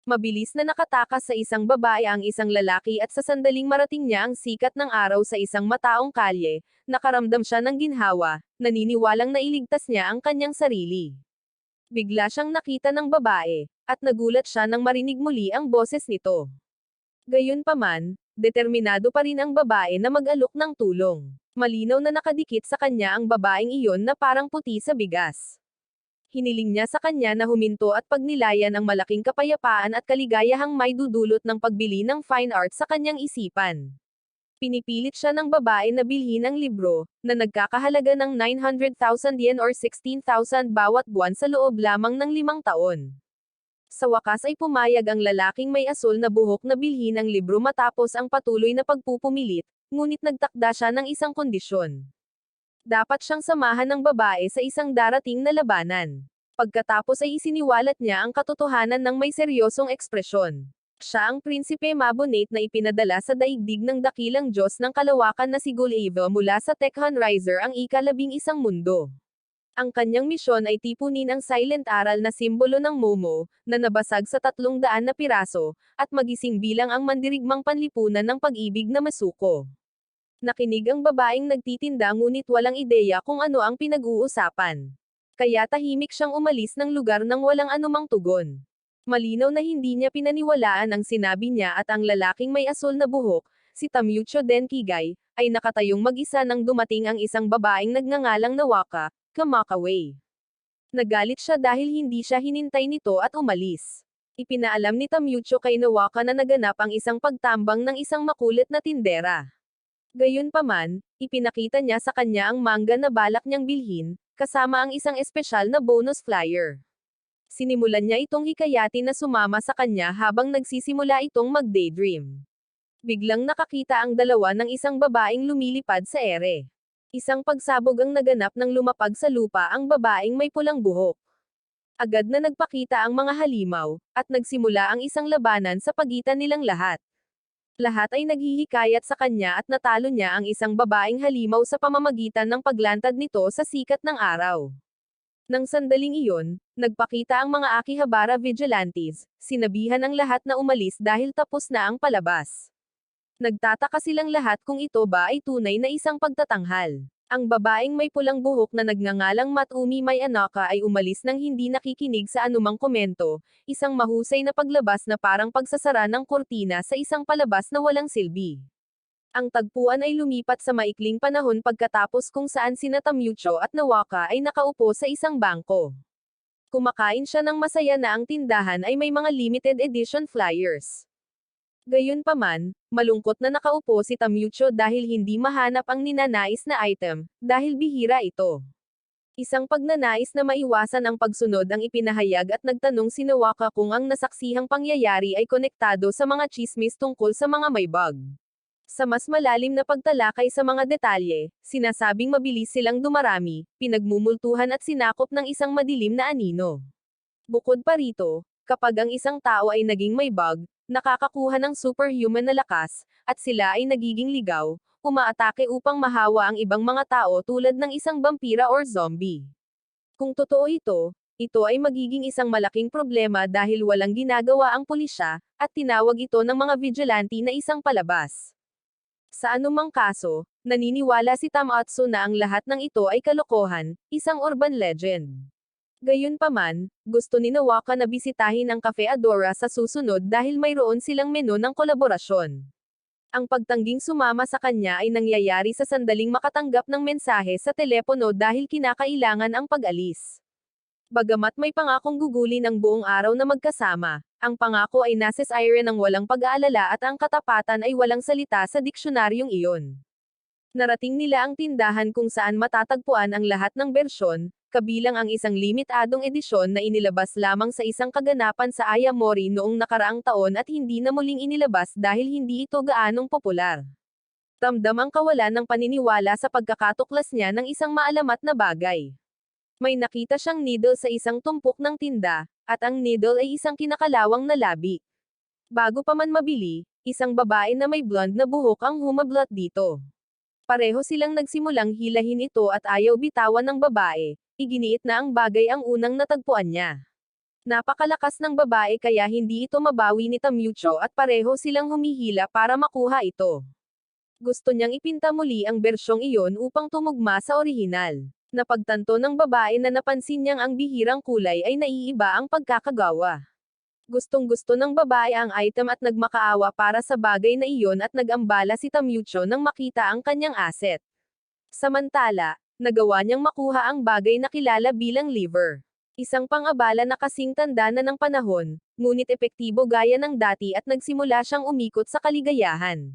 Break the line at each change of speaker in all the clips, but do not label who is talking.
Mabilis na nakatakas sa isang babae ang isang lalaki at sa sandaling marating niya ang sikat ng araw sa isang mataong kalye, nakaramdam siya ng ginhawa, naniniwalang nailigtas niya ang kanyang sarili. Bigla siyang nakita ng babae, at nagulat siya nang marinig muli ang boses nito. Gayunpaman, determinado pa rin ang babae na mag-alok ng tulong. Malinaw na nakadikit sa kanya ang babaeng iyon na parang puti sa bigas. Hiniling niya sa kanya na huminto at pagnilayan ang malaking kapayapaan at kaligayahang may dudulot ng pagbili ng fine art sa kanyang isipan. Pinipilit siya ng babae na bilhin ang libro, na nagkakahalaga ng 900,000 yen or 16,000 bawat buwan sa loob lamang ng 5 taon. Sa wakas ay pumayag ang lalaking may asul na buhok na bilhin ang libro matapos ang patuloy na pagpupumilit, ngunit nagtakda siya ng isang kondisyon. Dapat siyang samahan ng babae sa isang darating na labanan. Pagkatapos ay isiniwalat niya ang katotohanan ng may seryosong ekspresyon. Siya ang prinsipe Mabonate na ipinadala sa daigdig ng dakilang Diyos ng kalawakan na si Gul'Eva mula sa Tekhan Riser ang ika-11 mundo. Ang kanyang misyon ay tipunin ang silent aral na simbolo ng Momo, na nabasag sa 300 na piraso, at magising bilang ang mandirigmang panlipunan ng pag-ibig na masuko. Nakinig ang babaeng nagtitinda ngunit walang ideya kung ano ang pinag-uusapan. Kaya tahimik siyang umalis ng lugar nang walang anumang tugon. Malinaw na hindi niya pinaniwalaan ang sinabi niya at ang lalaking may asul na buhok, si Tamucho Denkigay, ay nakatayong mag-isa nang dumating ang isang babaeng nagngangalang Nawaka, Kamakaway. Nagalit siya dahil hindi siya hinintay nito at umalis. Ipinaalam ni Tamucho kay Nawaka na naganap ang isang pagtambang ng isang makulit na tindera. Gayunpaman, ipinakita niya sa kanya ang manga na balak niyang bilhin, kasama ang isang espesyal na bonus flyer. Sinimulan niya itong hikayatin na sumama sa kanya habang nagsisimula itong mag-daydream. Biglang nakakita ang dalawa ng isang babaeng lumilipad sa ere. Isang pagsabog ang naganap nang lumapag sa lupa ang babaeng may pulang buhok. Agad na nagpakita ang mga halimaw, at nagsimula ang isang labanan sa pagitan nilang lahat. Lahat ay naghihikayat sa kanya at natalo niya ang isang babaeng halimaw sa pamamagitan ng paglantad nito sa sikat ng araw. Nang sandaling iyon, nagpakita ang mga Akihabara vigilantes, sinabihan ang lahat na umalis dahil tapos na ang palabas. Nagtataka silang lahat kung ito ba ay tunay na isang pagtatanghal. Ang babaeng may pulang buhok na nagngangalang Matumi Mayanaka ay umalis nang hindi nakikinig sa anumang komento, isang mahusay na paglabas na parang pagsasara ng kurtina sa isang palabas na walang silbi. Ang tagpuan ay lumipat sa maikling panahon pagkatapos kung saan sina Tamucho at Nawaka ay nakaupo sa isang bangko. Kumakain siya ng masaya na ang tindahan ay may mga limited edition flyers. Gayunpaman, malungkot na nakaupo si Tamucho dahil hindi mahanap ang ninanais na item, dahil bihira ito. Isang pagnanais na maiwasan ang pagsunod ang ipinahayag at nagtanong si Nawaka kung ang nasaksihang pangyayari ay konektado sa mga tsismis tungkol sa mga may bug. Sa mas malalim na pagtalakay sa mga detalye, sinasabing mabilis silang dumarami, pinagmumultuhan at sinakop ng isang madilim na anino. Bukod pa rito, kapag ang isang tao ay naging may bug, nakakakuha ng superhuman na lakas, at sila ay nagiging ligaw, umaatake upang mahawa ang ibang mga tao tulad ng isang vampira or zombie. Kung totoo ito ay magiging isang malaking problema dahil walang ginagawa ang pulisya, at tinawag ito ng mga vigilante na isang palabas. Sa anumang kaso, naniniwala si Tamatsu na ang lahat ng ito ay kalokohan, isang urban legend. Gayunpaman, gusto ni Nawaka na bisitahin ang Cafe Adora sa susunod dahil mayroon silang menu ng kolaborasyon. Ang pagtangging sumama sa kanya ay nangyayari sa sandaling makatanggap ng mensahe sa telepono dahil kinakailangan ang pag-alis. Bagamat may pangakong gugulin ang buong araw na magkasama, ang pangako ay nasa aire ng walang pag-aalala at ang katapatan ay walang salita sa diksyonaryong iyon. Narating nila ang tindahan kung saan matatagpuan ang lahat ng bersyon, kabilang ang isang limitadong edisyon na inilabas lamang sa isang kaganapan sa Ayamori noong nakaraang taon at hindi na muling inilabas dahil hindi ito gaanong popular. Ramdam ang kawalan ng paniniwala sa pagkakatuklas niya ng isang maalamat na bagay. May nakita siyang needle sa isang tumpok ng tinda, at ang needle ay isang kinakalawang na labi. Bago pa man mabili, isang babae na may blonde na buhok ang humablot dito. Pareho silang nagsimulang hilahin ito at ayaw bitawan ng babae, iginiit na ang bagay ang unang natagpuan niya. Napakalakas ng babae kaya hindi ito mabawi ni Tamyucho at pareho silang humihila para makuha ito. Gusto niyang ipinta muli ang bersyong iyon upang tumugma sa orihinal. Napagtanto ng babae na napansin niyang ang bihirang kulay ay naiiba ang pagkakagawa. Gustong-gusto ng babae ang item at nagmakaawa para sa bagay na iyon at nag-ambala si Tamyucho nang makita ang kanyang asset. Samantala, nagawa niyang makuha ang bagay na kilala bilang liver. Isang pang-abala na kasing tanda na ng panahon, ngunit epektibo gaya ng dati at nagsimula siyang umikot sa kaligayahan.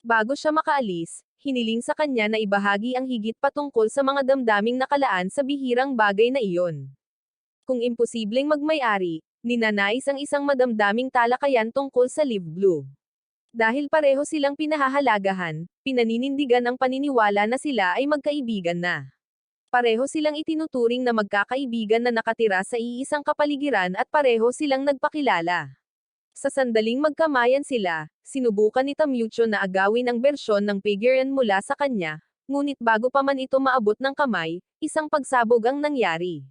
Bago siya makaalis, hiniling sa kanya na ibahagi ang higit patungkol sa mga damdaming nakalaan sa bihirang bagay na iyon. Kung imposibleng magmay-ari, ninanais ang isang madamdaming talakayan tungkol sa Live Blue. Dahil pareho silang pinahahalagahan, pinaninindigan ang paniniwala na sila ay magkaibigan na. Pareho silang itinuturing na magkakaibigan na nakatira sa iisang kapaligiran at pareho silang nagpakilala. Sa sandaling magkamayan sila, sinubukan ni Tamyucho na agawin ang bersyon ng figurean mula sa kanya, ngunit bago pa man ito maabot ng kamay, isang pagsabog ang nangyari.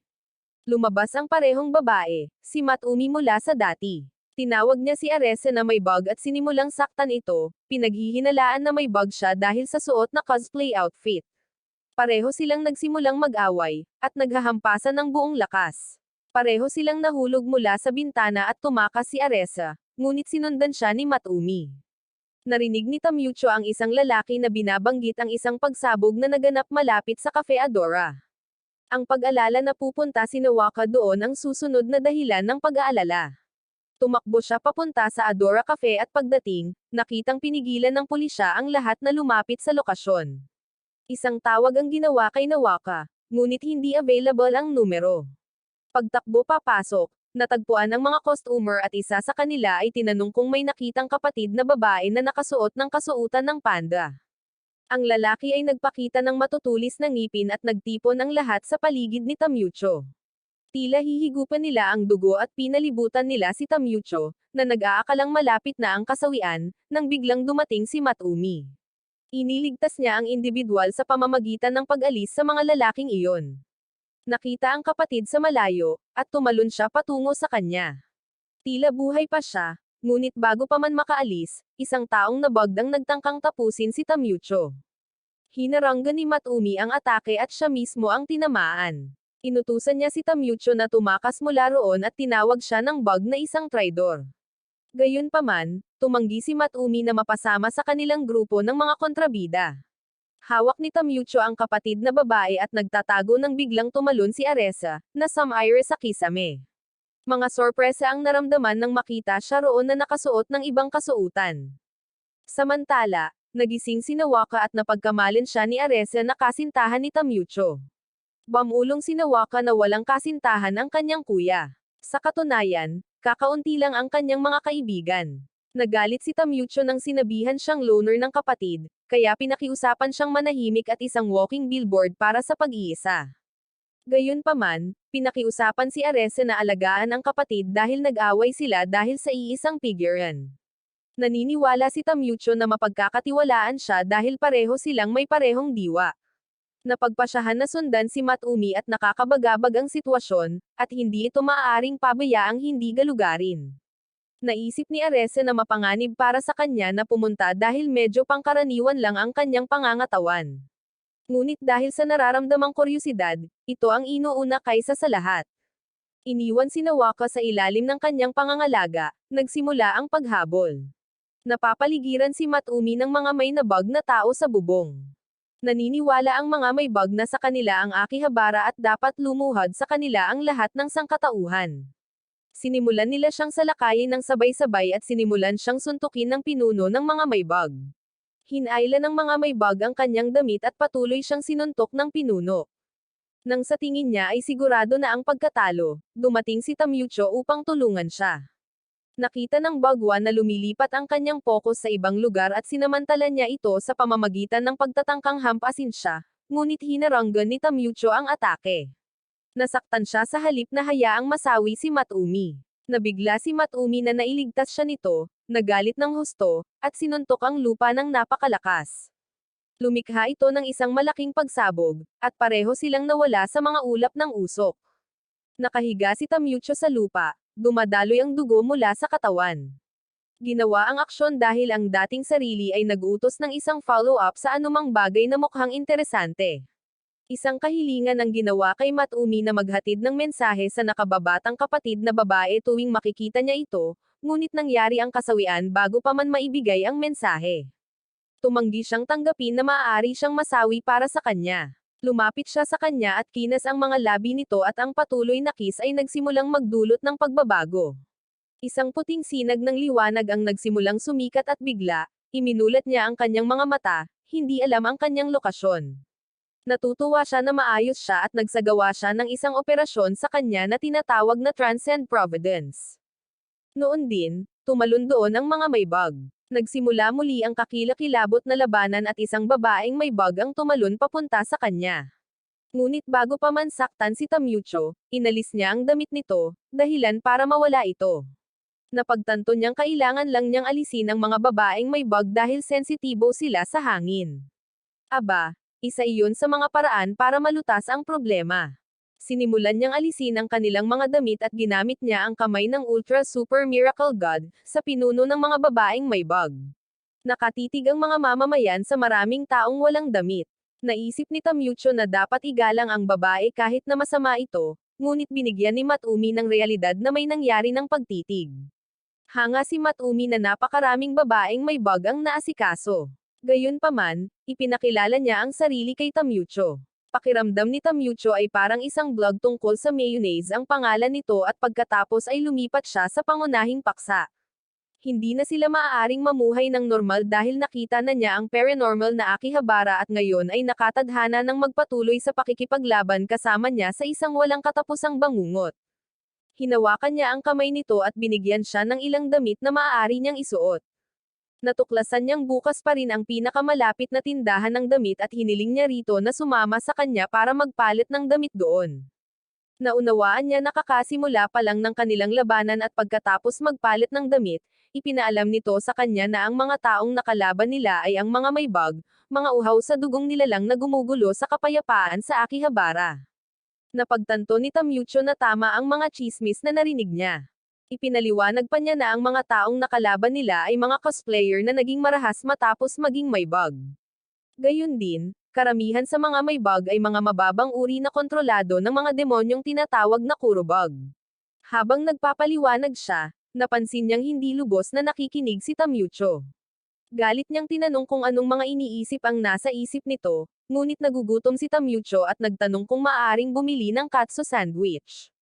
Lumabas ang parehong babae, si Matsumi mula sa dati. Tinawag niya si Arese na may bug at sinimulang saktan ito, pinaghihinalaan na may bug siya dahil sa suot na cosplay outfit. Pareho silang nagsimulang mag-away, at naghahampasan ng buong lakas. Pareho silang nahulog mula sa bintana at tumakas si Aresa, ngunit sinundan siya ni Matsumi. Narinig ni Tamyucho ang isang lalaki na binabanggit ang isang pagsabog na naganap malapit sa Cafe Adora. Ang pag-alala na pupunta si Nawaka doon ang susunod na dahilan ng pag-aalala. Tumakbo siya papunta sa Adora Cafe at pagdating, nakitang pinigilan ng pulisya ang lahat na lumapit sa lokasyon. Isang tawag ang ginawa kay Nawaka, ngunit hindi available ang numero. Pagtakbo papasok, natagpuan ang mga customer at isa sa kanila ay tinanong kung may nakitang kapatid na babae na nakasuot ng kasuotan ng panda. Ang lalaki ay nagpakita ng matutulis na ngipin at nagtipon ang lahat sa paligid ni Tamyucho. Tila hihigupan nila ang dugo at pinalibutan nila si Tamyucho, na nag-aakalang malapit na ang kasawian, nang biglang dumating si Matsumi. Iniligtas niya ang individual sa pamamagitan ng pag-alis sa mga lalaking iyon. Nakita ang kapatid sa malayo, at tumalon siya patungo sa kanya. Tila buhay pa siya, ngunit bago pa man makaalis, isang taong nabagdang nagtangkang tapusin si Tamyucho. Hinaranggan ni Matsumi ang atake at siya mismo ang tinamaan. Inutusan niya si Tamyucho na tumakas mula roon at tinawag siya ng bug na isang traidor. Gayunpaman, tumanggi si Matsumi na mapasama sa kanilang grupo ng mga kontrabida. Hawak ni Tamyucho ang kapatid na babae at nagtatago nang biglang tumalon si Aresa, na sumire sa kisame. Mga sorpresa ang naramdaman nang makita siya roon na nakasuot ng ibang kasuotan. Samantala, nagising si Nawaka at napagkamalin siya ni Aresa na kasintahan ni Tamyucho. Bamulong si Nawaka na walang kasintahan ang kanyang kuya. Sa katunayan, kakaunti lang ang kanyang mga kaibigan. Nagalit si Tamyucho nang sinabihan siyang loner ng kapatid, kaya pinakiusapan siyang manahimik at isang walking billboard para sa pag-iisa. Gayunpaman, pinakiusapan si Arese na alagaan ang kapatid dahil nag-away sila dahil sa iisang figurean. Naniniwala si Tamyucho na mapagkakatiwalaan siya dahil pareho silang may parehong diwa. Napagpasyahan na sundan si Matsumi at nakakabagabag ang sitwasyon, at hindi ito maaaring pabayaang hindi galugarin. Naisip ni Arese na mapanganib para sa kanya na pumunta dahil medyo pangkaraniwan lang ang kanyang pangangatawan. Ngunit dahil sa nararamdamang kuryosidad, ito ang inuuna kaysa sa lahat. Iniwan si Nawaka sa ilalim ng kanyang pangangalaga, nagsimula ang paghabol. Napapaligiran si Matsumi ng mga may nabag na tao sa bubong. Naniniwala ang mga may bug na sa kanila ang Akihabara at dapat lumuhod sa kanila ang lahat ng sangkatauhan. Sinimulan nila siyang salakayin ng sabay-sabay at sinimulan siyang suntukin ng pinuno ng mga may bug. Hinailan ng mga may bug ang kanyang damit at patuloy siyang sinuntok ng pinuno. Nang sa tingin niya ay sigurado na ang pagkatalo, dumating si Tamyucho upang tulungan siya. Nakita ng bagwa na lumilipat ang kanyang focus sa ibang lugar at sinamantala niya ito sa pamamagitan ng pagtatangkang hampasin siya, ngunit hinaranggan ni Tamyucho ang atake. Nasaktan siya sa halip na hayaang masawi si Matsumi. Nabigla si Matsumi na nailigtas siya nito, nagalit ng husto, at sinuntok ang lupa ng napakalakas. Lumikha ito ng isang malaking pagsabog, at pareho silang nawala sa mga ulap ng usok. Nakahiga si Tamyucho sa lupa, dumadaloy ang dugo mula sa katawan. Ginawa ang aksyon dahil ang dating sarili ay nag-utos ng isang follow-up sa anumang bagay na mukhang interesante. Isang kahilingan ang ginawa kay Matumi na maghatid ng mensahe sa nakababatang kapatid na babae tuwing makikita niya ito, ngunit nangyari ang kasawian bago pa man maibigay ang mensahe. Tumanggi siyang tanggapin na maaari siyang masawi para sa kanya. Lumapit siya sa kanya at kinas ang mga labi nito at ang patuloy na kiss ay nagsimulang magdulot ng pagbabago. Isang puting sinag ng liwanag ang nagsimulang sumikat at bigla, iminulat niya ang kanyang mga mata, hindi alam ang kanyang lokasyon. Natutuwa siya na maayos siya at nagsagawa siya ng isang operasyon sa kanya na tinatawag na Transcend Providence. Noon din, tumalon doon ang mga may bug. Nagsimula muli ang kakilakilabot na labanan at isang babaeng may bug ang tumalon papunta sa kanya. Ngunit bago pa man saktan si Tamyucho, inalis niya ang damit nito, dahilan para mawala ito. Napagtanto niyang kailangan lang niyang alisin ang mga babaeng may bug dahil sensitibo sila sa hangin. Aba, isa iyon sa mga paraan para malutas ang problema. Sinimulan niyang alisin ang kanilang mga damit at ginamit niya ang kamay ng Ultra Super Miracle God sa pinuno ng mga babaeng may bug. Nakatitig ang mga mamamayan sa maraming taong walang damit. Naisip ni Tamyucho na dapat igalang ang babae kahit na masama ito, ngunit binigyan ni Matumi ng realidad na may nangyari ng pagtitig. Hanga si Matumi na napakaraming babaeng may bug ang naasikaso. Gayunpaman, ipinakilala niya ang sarili kay Tamyucho. Pakiramdam ni Tamyucho ay parang isang blog tungkol sa mayonnaise ang pangalan nito at pagkatapos ay lumipat siya sa pangunahing paksa. Hindi na sila maaaring mamuhay ng normal dahil nakita na niya ang paranormal na Akihabara at ngayon ay nakatadhana ng magpatuloy sa pakikipaglaban kasama niya sa isang walang katapusang bangungot. Hinawakan niya ang kamay nito at binigyan siya ng ilang damit na maaari niyang isuot. Natuklasan niyang bukas pa rin ang pinakamalapit na tindahan ng damit at hiniling niya rito na sumama sa kanya para magpalit ng damit doon. Naunawaan niya na kakasimula pa lang ng kanilang labanan at pagkatapos magpalit ng damit, ipinaalam nito sa kanya na ang mga taong nakalaban nila ay ang mga may bug, mga uhaw sa dugong nilalang na gumugulo sa kapayapaan sa Akihabara. Napagtanto ni Tamyucho na tama ang mga chismis na narinig niya. Ipinaliwanag pa niya na ang mga taong nakalaban nila ay mga cosplayer na naging marahas matapos maging may bug. Gayun din, karamihan sa mga may bug ay mga mababang uri na kontrolado ng mga demonyong tinatawag na Kurobug. Habang nagpapaliwanag siya, napansin niyang hindi lubos na nakikinig si Tamyucho. Galit niyang tinanong kung anong mga iniisip ang nasa isip nito, ngunit nagugutom si Tamyucho at nagtanong kung maaaring bumili ng katsu sandwich.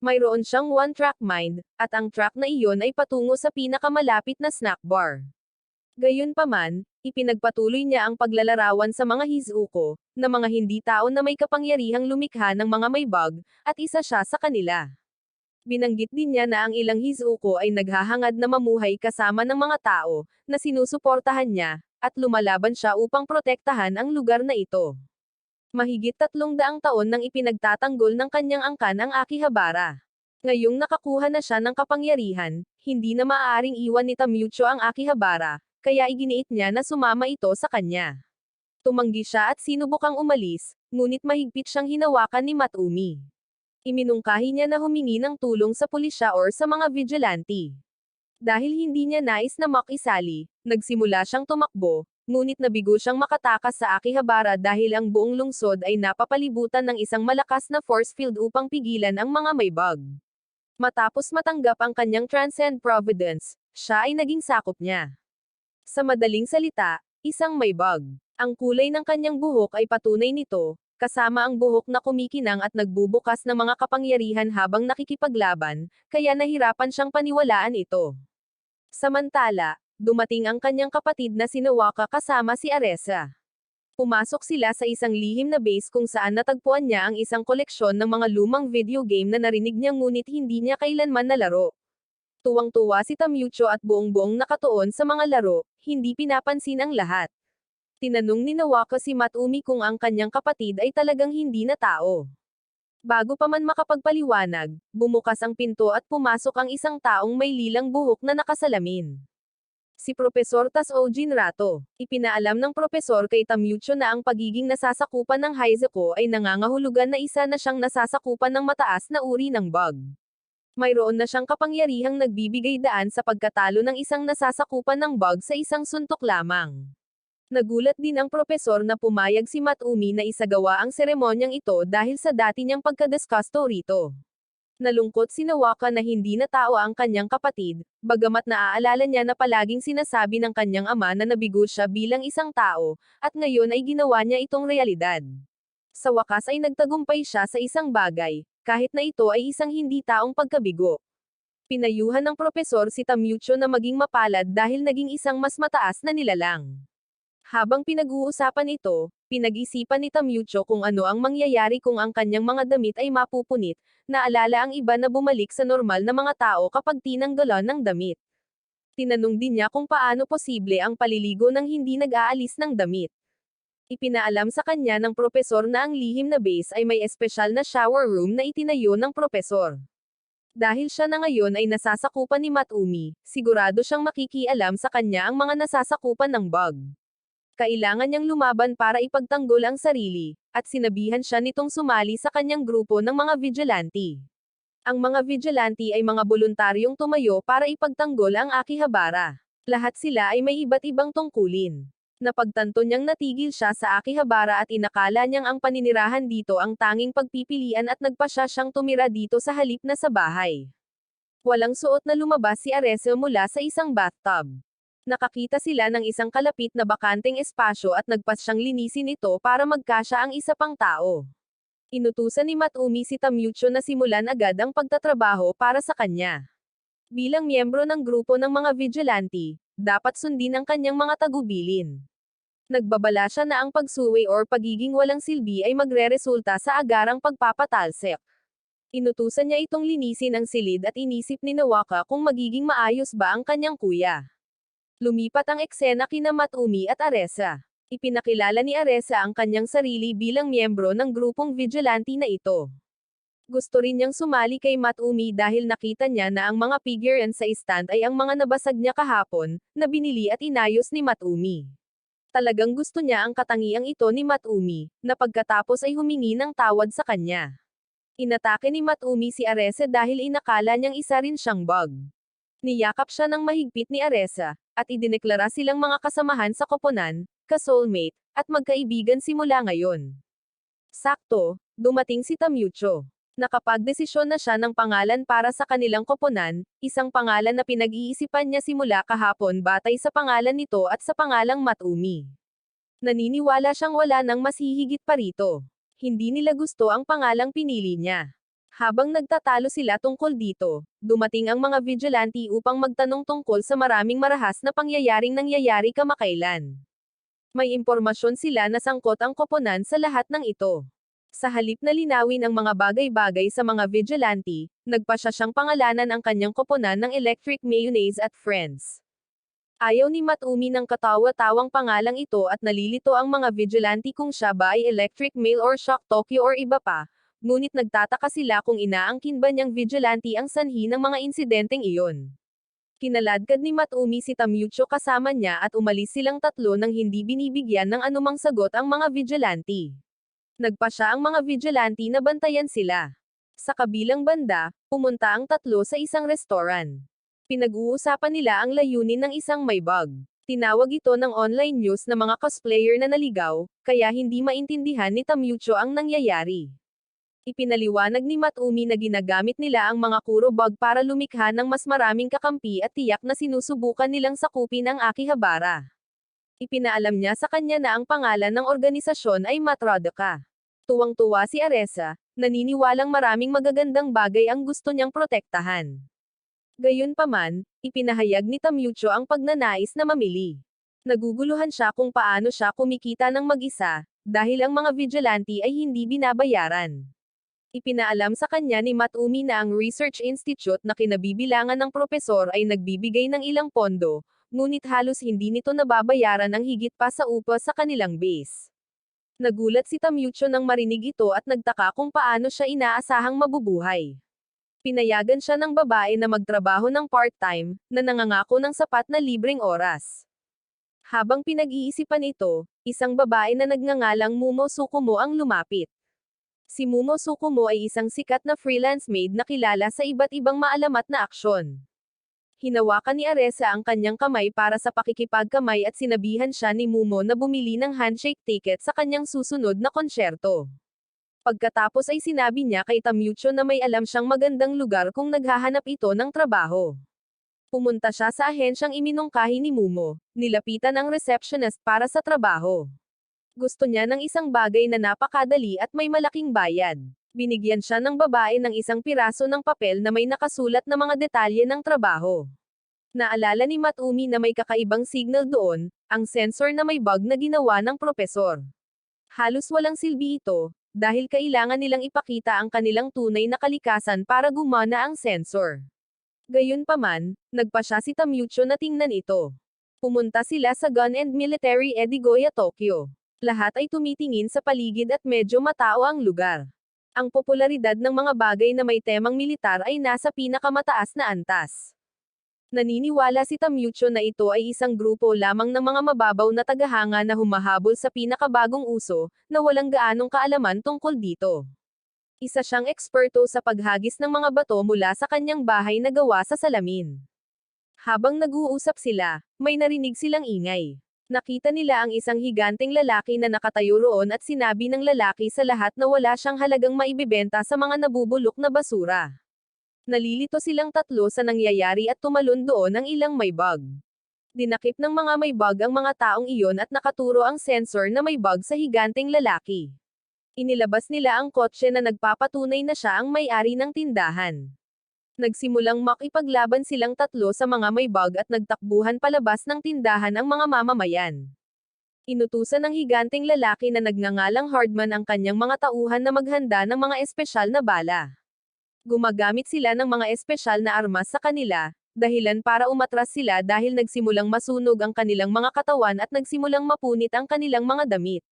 Mayroon siyang one-track mind, at ang track na iyon ay patungo sa pinakamalapit na snack bar. Gayunpaman, ipinagpatuloy niya ang paglalarawan sa mga Hizuko, na mga hindi tao na may kapangyarihang lumikha ng mga may bug, at isa siya sa kanila. Binanggit din niya na ang ilang Hizuko ay naghahangad na mamuhay kasama ng mga tao, na sinusuportahan niya, at lumalaban siya upang protektahan ang lugar na ito. Mahigit 300 taon nang ipinagtatanggol ng kanyang angkan ang Akihabara. Ngayong nakakuha na siya ng kapangyarihan, hindi na maaaring iwan ni Tamyucho ang Akihabara, kaya iginiit niya na sumama ito sa kanya. Tumanggi siya at sinubukang umalis, ngunit mahigpit siyang hinawakan ni Matumi. Iminungkahi niya na humingi ng tulong sa pulisya or sa mga vigilante. Dahil hindi niya nais na makisali, nagsimula siyang tumakbo, ngunit nabigo siyang makatakas sa Akihabara dahil ang buong lungsod ay napapalibutan ng isang malakas na force field upang pigilan ang mga may bug. Matapos matanggap ang kanyang Transcend Providence, siya ay naging sakop niya. Sa madaling salita, isang may bug. Ang kulay ng kanyang buhok ay patunay nito, kasama ang buhok na kumikinang at nagbubukas ng mga kapangyarihan habang nakikipaglaban, kaya nahirapan siyang paniwalaan ito. Samantala, dumating ang kanyang kapatid na si Nawaka kasama si Aresa. Pumasok sila sa isang lihim na base kung saan natagpuan niya ang isang koleksyon ng mga lumang video game na narinig niya ngunit hindi niya kailanman nalaro. Tuwang-tuwa si Tamyucho at buong-buong nakatuon sa mga laro, hindi pinapansin ang lahat. Tinanong ni Nawaka si Matumi kung ang kanyang kapatid ay talagang hindi na tao. Bago pa man makapagpaliwanag, bumukas ang pinto at pumasok ang isang taong may lilang buhok na nakasalamin. Si Propesor Tasuo Jinrato. Ipinaalam ng propesor kay Tamyucho na ang pagiging nasasakupan ng Haizuko ay nangangahulugan na isa na siyang nasasakupan ng mataas na uri ng bug. Mayroon na siyang kapangyarihang nagbibigay daan sa pagkatalo ng isang nasasakupan ng bug sa isang suntok lamang. Nagulat din ang propesor na pumayag si Matumi na isagawa ang seremonyang ito dahil sa dati niyang pagkadisgusto rito. Nalungkot si Nawaka na hindi natawa ang kanyang kapatid, bagamat naaalala niya na palaging sinasabi ng kanyang ama na nabigo siya bilang isang tao, at ngayon ay ginawa niya itong realidad. Sa wakas ay nagtagumpay siya sa isang bagay, kahit na ito ay isang hindi taong pagkabigo. Pinayuhan ng propesor si Tamyucho na maging mapalad dahil naging isang mas mataas na nilalang. Habang pinag-uusapan ito, pinag-isipan ni Tamyucho kung ano ang mangyayari kung ang kanyang mga damit ay mapupunit, naalala ang iba na bumalik sa normal na mga tao kapag tinanggalan ng damit. Tinanong din niya kung paano posible ang paliligo ng hindi nag-aalis ng damit. Ipinaalam sa kanya ng propesor na ang lihim na base ay may espesyal na shower room na itinayo ng propesor. Dahil siya na ngayon ay nasasakupan ni Matumi, sigurado siyang makikialam sa kanya ang mga nasasakupan ng bug. Kailangan niyang lumaban para ipagtanggol ang sarili, at sinabihan siya nitong sumali sa kanyang grupo ng mga vigilante. Ang mga vigilante ay mga voluntaryong tumayo para ipagtanggol ang Akihabara. Lahat sila ay may iba't ibang tungkulin. Napagtanto niyang natigil siya sa Akihabara at inakala niyang ang paninirahan dito ang tanging pagpipilian at nagpasya siyang tumira dito sa halip na sa bahay. Walang suot na lumabas si Arese mula sa isang bathtub. Nakakita sila ng isang kalapit na bakanteng espasyo at nagpas siyang linisin ito para magkasya ang isa pang tao. Inutusan ni Matumi si Tamyucho na simulan agad ang pagtatrabaho para sa kanya. Bilang miyembro ng grupo ng mga vigilante, dapat sundin ang kanyang mga tagubilin. Nagbabala siya na ang pagsuwi or pagiging walang silbi ay magreresulta sa agarang pagpapatalsik. Inutusan niya itong linisin ang silid at inisip ni Nawaka kung magiging maayos ba ang kanyang kuya. Lumipat ang eksena kina Matumi at Aresa. Ipinakilala ni Aresa ang kanyang sarili bilang miyembro ng grupong vigilante na ito. Gusto rin niyang sumali kay Matumi dahil nakita niya na ang mga figurine sa stand ay ang mga nabasag niya kahapon, na binili at inayos ni Matumi. Talagang gusto niya ang katangiang ito ni Matumi, na pagkatapos ay humingi ng tawad sa kanya. Inatake ni Matumi si Aresa dahil inakala niyang isa rin siyang bug. Niyakap siya ng mahigpit ni Aresa, at idineklara silang mga kasamahan sa koponan, ka-soulmate, at magkaibigan simula ngayon. Sakto, dumating si Tamyucho. Nakapagdesisyon na siya ng pangalan para sa kanilang koponan, isang pangalan na pinag-iisipan niya simula kahapon batay sa pangalan nito at sa pangalang Matumi. Naniniwala siyang wala nang mas hihigit pa rito. Hindi nila gusto ang pangalang pinili niya. Habang nagtatalo sila tungkol dito, dumating ang mga vigilante upang magtanong tungkol sa maraming marahas na pangyayaring nangyayari kamakailan. May impormasyon sila na sangkot ang koponan sa lahat ng ito. Sa halip na linawin ang mga bagay-bagay sa mga vigilante, nagpasya siyang pangalanan ang kanyang koponan ng Electric Mayonnaise at Friends. Ayaw ni Matumi ng katawa-tawang pangalang ito at nalilito ang mga vigilante kung siya ba ay Electric Mail or Shock Tokyo or iba pa. Ngunit nagtataka sila kung inaangkin ba niyang vigilante ang sanhi ng mga insidenteng iyon. Kinaladkad ni Matumi si Tamyucho kasama niya at umalis silang tatlo nang hindi binibigyan ng anumang sagot ang mga vigilante. Nagpasya ang mga vigilante na bantayan sila. Sa kabilang banda, pumunta ang tatlo sa isang restaurant. Pinag-uusapan nila ang layunin ng isang may bug. Tinawag ito ng online news na mga cosplayer na naligaw, kaya hindi maintindihan ni Tamyucho ang nangyayari. Ipinaliwanag ni Matumi na ginagamit nila ang mga kuro bug para lumikha ng mas maraming kakampi at tiyak na sinusubukan nilang sakupin ang Akihabara. Ipinaalam niya sa kanya na ang pangalan ng organisasyon ay Matrodaka. Tuwang-tuwa si Aresa, naniniwalang maraming magagandang bagay ang gusto niyang protektahan. Gayunpaman, ipinahayag ni Tamyucho ang pagnanais na mamili. Naguguluhan siya kung paano siya kumikita ng mag-isa, dahil ang mga vigilante ay hindi binabayaran. Ipinaalam sa kanya ni Matumi na ang Research Institute na kinabibilangan ng propesor ay nagbibigay ng ilang pondo, ngunit halos hindi nito nababayaran ang higit pa sa upa sa kanilang base. Nagulat si Tamyucho nang marinig ito at nagtaka kung paano siya inaasahang mabubuhay. Pinayagan siya ng babae na magtrabaho ng part-time, na nangangako ng sapat na libreng oras. Habang pinag-iisipan ito, isang babae na nagngangalang Mumo Sukumo ang lumapit. Si Mumo Sukumo ay isang sikat na freelance maid na kilala sa iba't ibang maalamat na aksyon. Hinawakan ni Aresa ang kanyang kamay para sa pakikipagkamay at sinabihan siya ni Mumo na bumili ng handshake ticket sa kanyang susunod na konsyerto. Pagkatapos ay sinabi niya kay Tamucho na may alam siyang magandang lugar kung naghahanap ito ng trabaho. Pumunta siya sa ahensyang iminungkahi ni Mumo, nilapitan ang receptionist para sa trabaho. Gusto niya ng isang bagay na napakadali at may malaking bayad. Binigyan siya ng babae ng isang piraso ng papel na may nakasulat na mga detalye ng trabaho. Naalala ni Matumi na may kakaibang signal doon, ang sensor na may bug na ginawa ng propesor. Halos walang silbi ito, dahil kailangan nilang ipakita ang kanilang tunay na kalikasan para gumana ang sensor. Gayunpaman, nagpa siya si Tamucho na tingnan ito. Pumunta sila sa Gun and Military Edigoya, Tokyo. Lahat ay tumitingin sa paligid at medyo matao ang lugar. Ang popularidad ng mga bagay na may temang militar ay nasa pinakamataas na antas. Naniniwala si Tamucho na ito ay isang grupo lamang ng mga mababaw na tagahanga na humahabol sa pinakabagong uso, na walang gaanong kaalaman tungkol dito. Isa siyang eksperto sa paghagis ng mga bato mula sa kanyang bahay na gawa sa salamin. Habang nag-uusap sila, may narinig silang ingay. Nakita nila ang isang higanteng lalaki na nakatayo roon at sinabi ng lalaki sa lahat na wala siyang halagang maibibenta sa mga nabubulok na basura. Nalilito silang tatlo sa nangyayari at tumalon doon ang ilang may bug. Dinakip ng mga may bug ang mga taong iyon at nakaturo ang sensor na may bug sa higanteng lalaki. Inilabas nila ang kotse na nagpapatunay na siya ang may-ari ng tindahan. Nagsimulang makipaglaban silang tatlo sa mga may bug at nagtakbuhan palabas ng tindahan ang mga mamamayan. Inutusan ng higanteng lalaki na nagngangalang Hardman ang kanyang mga tauhan na maghanda ng mga espesyal na bala. Gumagamit sila ng mga espesyal na armas sa kanila, dahilan para umatras sila dahil nagsimulang masunog ang kanilang mga katawan at nagsimulang mapunit ang kanilang mga damit.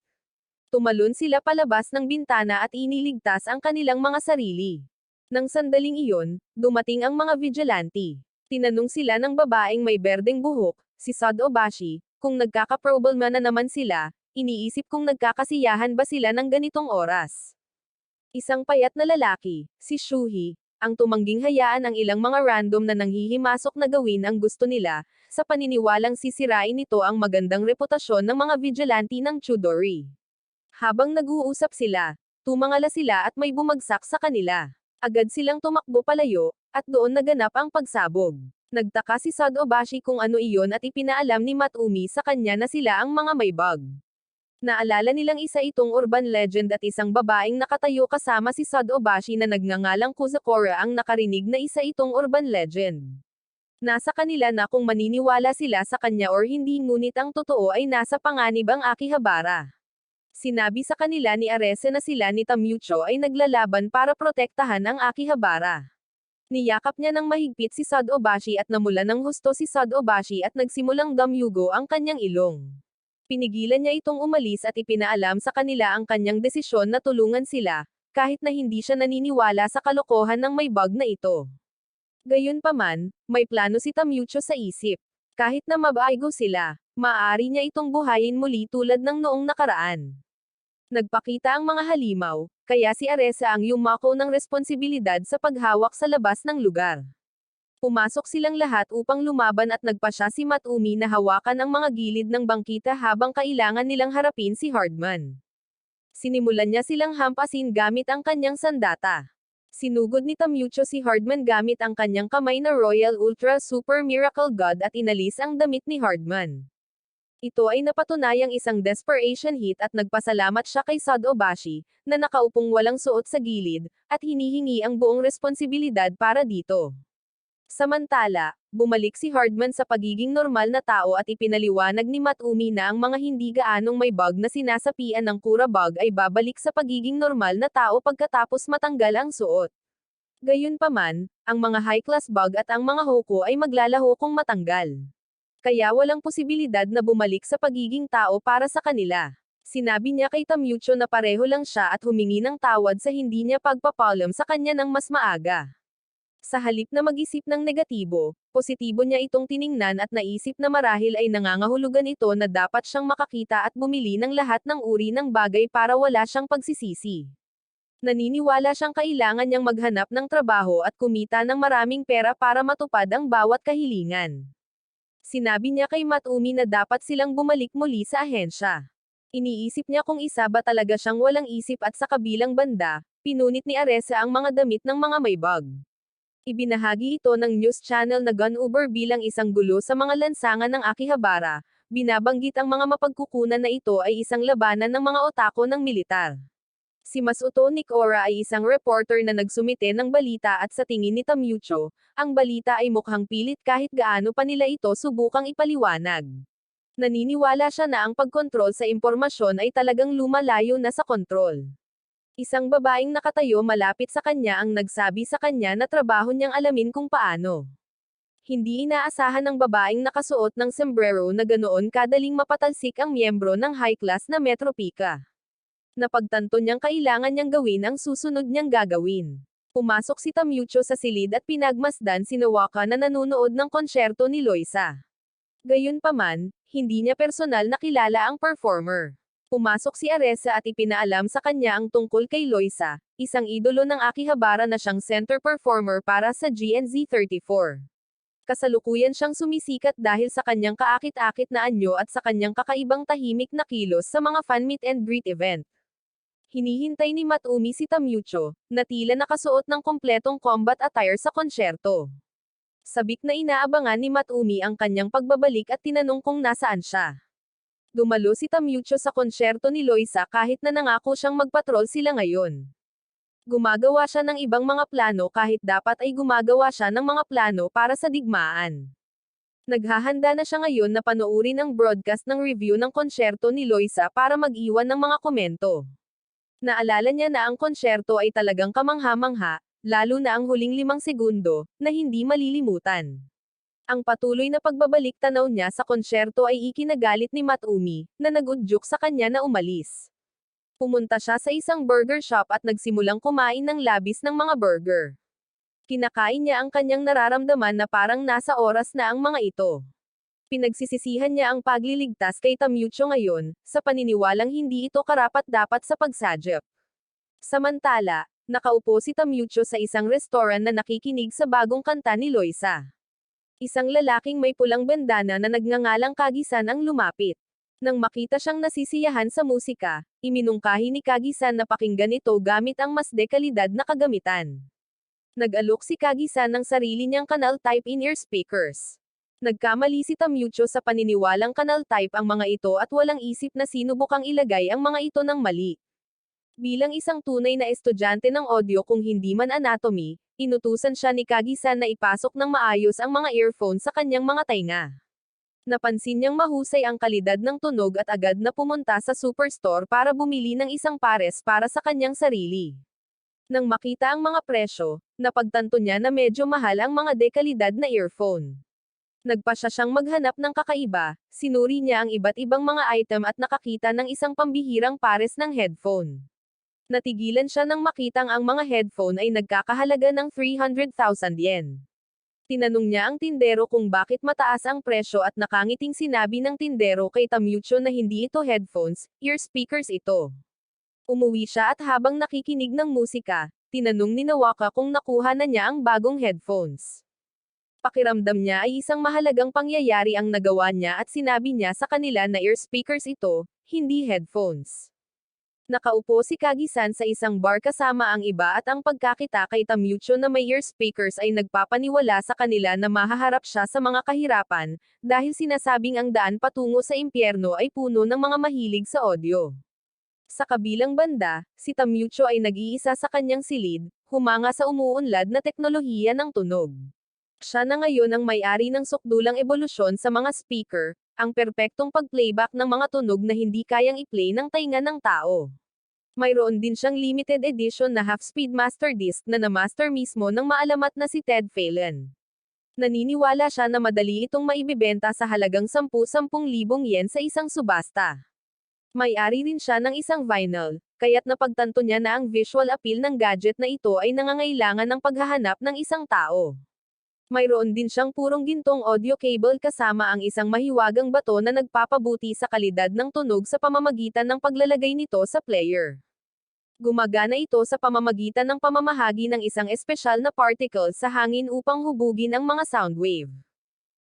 Tumalon sila palabas ng bintana at iniligtas ang kanilang mga sarili. Nang sandaling iyon, dumating ang mga vigilante. Tinanong sila ng babaeng may berdeng buhok, si Sad Obashi, kung nagkaka-problema na naman sila, iniisip kung nagkakasiyahan ba sila ng ganitong oras. Isang payat na lalaki, si Shuhi, ang tumangging hayaan ang ilang mga random na nanghihimasok na gawin ang gusto nila, sa paniniwalang sisirain nito ang magandang reputasyon ng mga vigilante ng Chudori. Habang nag-uusap sila, tumangala sila at may bumagsak sa kanila. Agad silang tumakbo palayo, at doon naganap ang pagsabog. Nagtaka si Sad Obashi kung ano iyon at ipinaalam ni Matumi sa kanya na sila ang mga may bug. Naalala nilang isa itong urban legend at isang babaeng nakatayo kasama si Sad Obashi na nagngangalang Kuzakora ang nakarinig na isa itong urban legend. Nasa kanila na kung maniniwala sila sa kanya or hindi, ngunit ang totoo ay nasa panganib ang Akihabara. Sinabi sa kanila ni Arese na sila ni Tamucho ay naglalaban para protektahan ang Akihabara. Niyakap niya ng mahigpit si Sad Obashi at namula ng husto si Sad Obashi at nagsimulang damyugo ang kanyang ilong. Pinigilan niya itong umalis at ipinaalam sa kanila ang kanyang desisyon na tulungan sila, kahit na hindi siya naniniwala sa kalokohan ng may bug na ito. Gayunpaman, may plano si Tamucho sa isip. Kahit na mabaigo sila, maaari niya itong buhayin muli tulad ng noong nakaraan. Nagpakita ang mga halimaw, kaya si Aresa ang yumako ng responsibilidad sa paghawak sa labas ng lugar. Pumasok silang lahat upang lumaban at nagpa siya si Matumi na hawakan ang mga gilid ng bangkita habang kailangan nilang harapin si Hardman. Sinimulan niya silang hampasin gamit ang kanyang sandata. Sinugod ni Tamucho si Hardman gamit ang kanyang kamay na Royal Ultra Super Miracle God at inalis ang damit ni Hardman. Ito ay napatunayang isang desperation hit at nagpasalamat siya kay Sad Obashi, na nakaupong walang suot sa gilid, at hinihingi ang buong responsibilidad para dito. Samantala, bumalik si Hardman sa pagiging normal na tao at ipinaliwanag ni Matumi na ang mga hindi gaanong may bug na sinasapian ng Kura bug ay babalik sa pagiging normal na tao pagkatapos matanggal ang suot. Gayunpaman, ang mga high-class bug at ang mga Hoko ay maglalaho kung matanggal. Kaya walang posibilidad na bumalik sa pagiging tao para sa kanila. Sinabi niya kay Tamucho na pareho lang siya at humingi ng tawad sa hindi niya pagpapalam sa kanya ng mas maaga. Sa halip na mag-isip ng negatibo, positibo niya itong tiningnan at naisip na marahil ay nangangahulugan ito na dapat siyang makakita at bumili ng lahat ng uri ng bagay para wala siyang pagsisisi. Naniniwala siyang kailangan niyang maghanap ng trabaho at kumita ng maraming pera para matupad ang bawat kahilingan. Sinabi niya kay Matumi na dapat silang bumalik muli sa ahensya. Iniisip niya kung isa ba talaga siyang walang isip at sa kabilang banda, pinunit ni Aresa ang mga damit ng mga may bag. Ibinahagi ito ng news channel na Gun Uber bilang isang gulo sa mga lansangan ng Akihabara. Binabanggit ang mga mapagkukunan na ito ay isang labanan ng mga otako ng militar. Si Masuto Nikora ay isang reporter na nagsumite ng balita at sa tingin ni Tamucho, ang balita ay mukhang pilit kahit gaano pa nila ito subukang ipaliwanag. Naniniwala siya na ang pagkontrol sa impormasyon ay talagang lumalayo na sa kontrol. Isang babaeng nakatayo malapit sa kanya ang nagsabi sa kanya na trabaho niyang alamin kung paano. Hindi inaasahan ng babaeng nakasuot ng sombrero na ganoon kadaling mapatalsik ang miyembro ng high class na Metro Pika. Napagtanto niyang kailangan niyang gawin ang susunod niyang gagawin. Pumasok si Tamucho sa silid at pinagmasdan si Nawaka na nanunood ng konsyerto ni Loisa. Gayunpaman, hindi niya personal na kilala ang performer. Pumasok si Aresa at ipinaalam sa kanya ang tungkol kay Loisa, isang idolo ng Akihabara na siyang center performer para sa GNZ34. Kasalukuyan siyang sumisikat dahil sa kanyang kaakit-akit na anyo at sa kanyang kakaibang tahimik na kilos sa mga fan meet and greet event. Hinihintay ni Matumi si Tamucho, na tila nakasuot ng kompletong combat attire sa konsyerto. Sabik na inaabangan ni Matumi ang kanyang pagbabalik at tinanong kung nasaan siya. Dumalo si Tamucho sa konsyerto ni Loisa kahit na nangako siyang magpatrol sila ngayon. Gumagawa siya ng ibang mga plano kahit dapat ay gumagawa siya ng mga plano para sa digmaan. Naghahanda na siya ngayon na panoorin ang broadcast ng review ng konsyerto ni Loisa para mag-iwan ng mga komento. Naalala niya na ang konsyerto ay talagang kamangha-mangha, lalo na ang huling 5 segundo, na hindi malilimutan. Ang patuloy na pagbabalik tanaw niya sa konsyerto ay ikinagalit ni Matumi, na nag-udyok sa kanya na umalis. Pumunta siya sa isang burger shop at nagsimulang kumain ng labis ng mga burger. Kinakain niya ang kanyang nararamdaman na parang nasa oras na ang mga ito. Pinagsisisihan niya ang pagliligtas kay Tamucho ngayon, sa paniniwalang hindi ito karapat-dapat sa pagsadyap. Samantala, nakaupo si Tamucho sa isang restaurant na nakikinig sa bagong kanta ni Loisa. Isang lalaking may pulang bandana na nagngangalang Kagisan ang lumapit. Nang makita siyang nasisiyahan sa musika, iminungkahi ni Kagisan na pakinggan ito gamit ang mas dekalidad na kagamitan. Nag-alok si Kagisan ng sarili niyang kanal type in-ear speakers. Nagkamali si Tamucho sa paniniwalang kanal type ang mga ito at walang isip na sinubukang ilagay ang mga ito ng mali. Bilang isang tunay na estudyante ng audio kung hindi man anatomy, inutusan siya ni Kagisan na ipasok ng maayos ang mga earphone sa kanyang mga tainga. Napansin niyang mahusay ang kalidad ng tunog at agad na pumunta sa superstore para bumili ng isang pares para sa kanyang sarili. Nang makita ang mga presyo, napagtanto niya na medyo mahal ang mga dekalidad na earphone. Nagpasya siyang maghanap ng kakaiba, sinuri niya ang iba't ibang mga item at nakakita ng isang pambihirang pares ng headphone. Natigilan siya nang makitang ang mga headphone ay nagkakahalaga ng 300,000 yen. Tinanong niya ang tindero kung bakit mataas ang presyo at nakangiting sinabi ng tindero kay Tamucho na hindi ito headphones, ear speakers ito. Umuwi siya at habang nakikinig ng musika, tinanong ni Nawaka kung nakuha na niya ang bagong headphones. Pakiramdam niya ay isang mahalagang pangyayari ang nagawa niya at sinabi niya sa kanila na ear speakers ito, hindi headphones. Nakaupo si Kagisan sa isang bar kasama ang iba at ang pagkakita kay Tamucho na may ear speakers ay nagpapaniwala sa kanila na mahaharap siya sa mga kahirapan, dahil sinasabing ang daan patungo sa impyerno ay puno ng mga mahilig sa audio. Sa kabilang banda, si Tamucho ay nag-iisa sa kanyang silid, humanga sa umuunlad na teknolohiya ng tunog. Siya na ngayon ang may-ari ng sukdulang ebolusyon sa mga speaker, ang perpektong pag-playback ng mga tunog na hindi kayang i-play ng tainga ng tao. Mayroon din siyang limited edition na half-speed master disc na na-master mismo ng maalamat na si Ted Phelan. Naniniwala siya na madali itong maibibenta sa halagang 10,000 yen sa isang subasta. May-ari rin siya ng isang vinyl, kaya't napagtanto niya na ang visual appeal ng gadget na ito ay nangangailangan ng paghahanap ng isang tao. Mayroon din siyang purong gintong audio cable kasama ang isang mahiwagang bato na nagpapabuti sa kalidad ng tunog sa pamamagitan ng paglalagay nito sa player. Gumagana ito sa pamamagitan ng pamamahagi ng isang espesyal na particle sa hangin upang hubugin ang mga sound wave.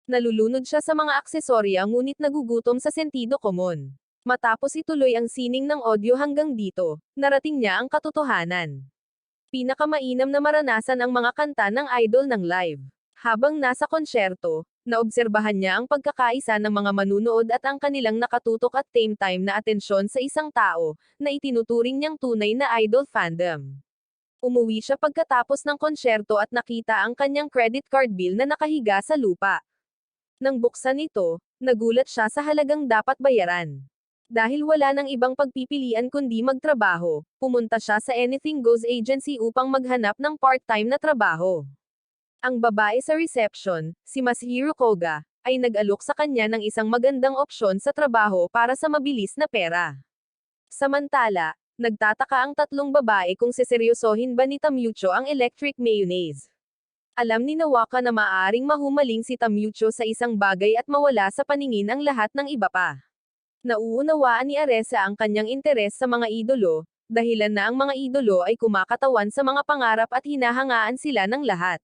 Nalulunod siya sa mga aksesorya ngunit nagugutom sa sentido komon. Matapos ituloy ang sining ng audio hanggang dito, narating niya ang katotohanan. Pinakamainam na maranasan ang mga kanta ng idol ng live. Habang nasa konsyerto, naobserbahan niya ang pagkakaisa ng mga manunood at ang kanilang nakatutok at time na atensyon sa isang tao, na itinuturing niyang tunay na idol fandom. Umuwi siya pagkatapos ng konsyerto at nakita ang kanyang credit card bill na nakahiga sa lupa. Nang buksan ito, nagulat siya sa halagang dapat bayaran. Dahil wala nang ibang pagpipilian kundi magtrabaho, pumunta siya sa Anything Goes Agency upang maghanap ng part-time na trabaho. Ang babae sa reception, si Masahiro Koga, ay nag-alok sa kanya ng isang magandang opsyon sa trabaho para sa mabilis na pera. Samantala, nagtataka ang tatlong babae kung seseryosohin ba ni Tamucho ang electric mayonnaise. Alam ni Nawaka na maaaring mahumaling si Tamucho sa isang bagay at mawala sa paningin ang lahat ng iba pa. Nauunawaan ni Aresa ang kanyang interes sa mga idolo, dahilan na ang mga idolo ay kumakatawan sa mga pangarap at hinahangaan sila ng lahat.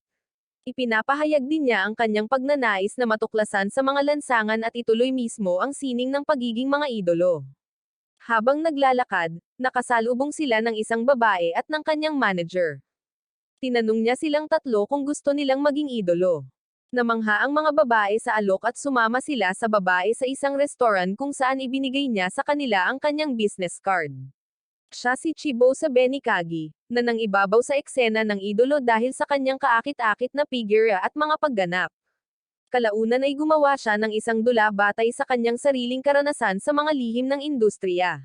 Ipinapahayag din niya ang kanyang pagnanais na matuklasan sa mga lansangan at ituloy mismo ang sining ng pagiging mga idolo. Habang naglalakad, nakasalubong sila ng isang babae at ng kanyang manager. Tinanong niya silang tatlo kung gusto nilang maging idolo. Namangha ang mga babae sa alok at sumama sila sa babae sa isang restaurant kung saan ibinigay niya sa kanila ang kanyang business card. Siya si Chibosa Benikagi, na nang ibabaw sa eksena ng idolo dahil sa kanyang kaakit-akit na figure at mga pagganap. Kalaunan ay gumawa siya ng isang dula batay sa kanyang sariling karanasan sa mga lihim ng industriya.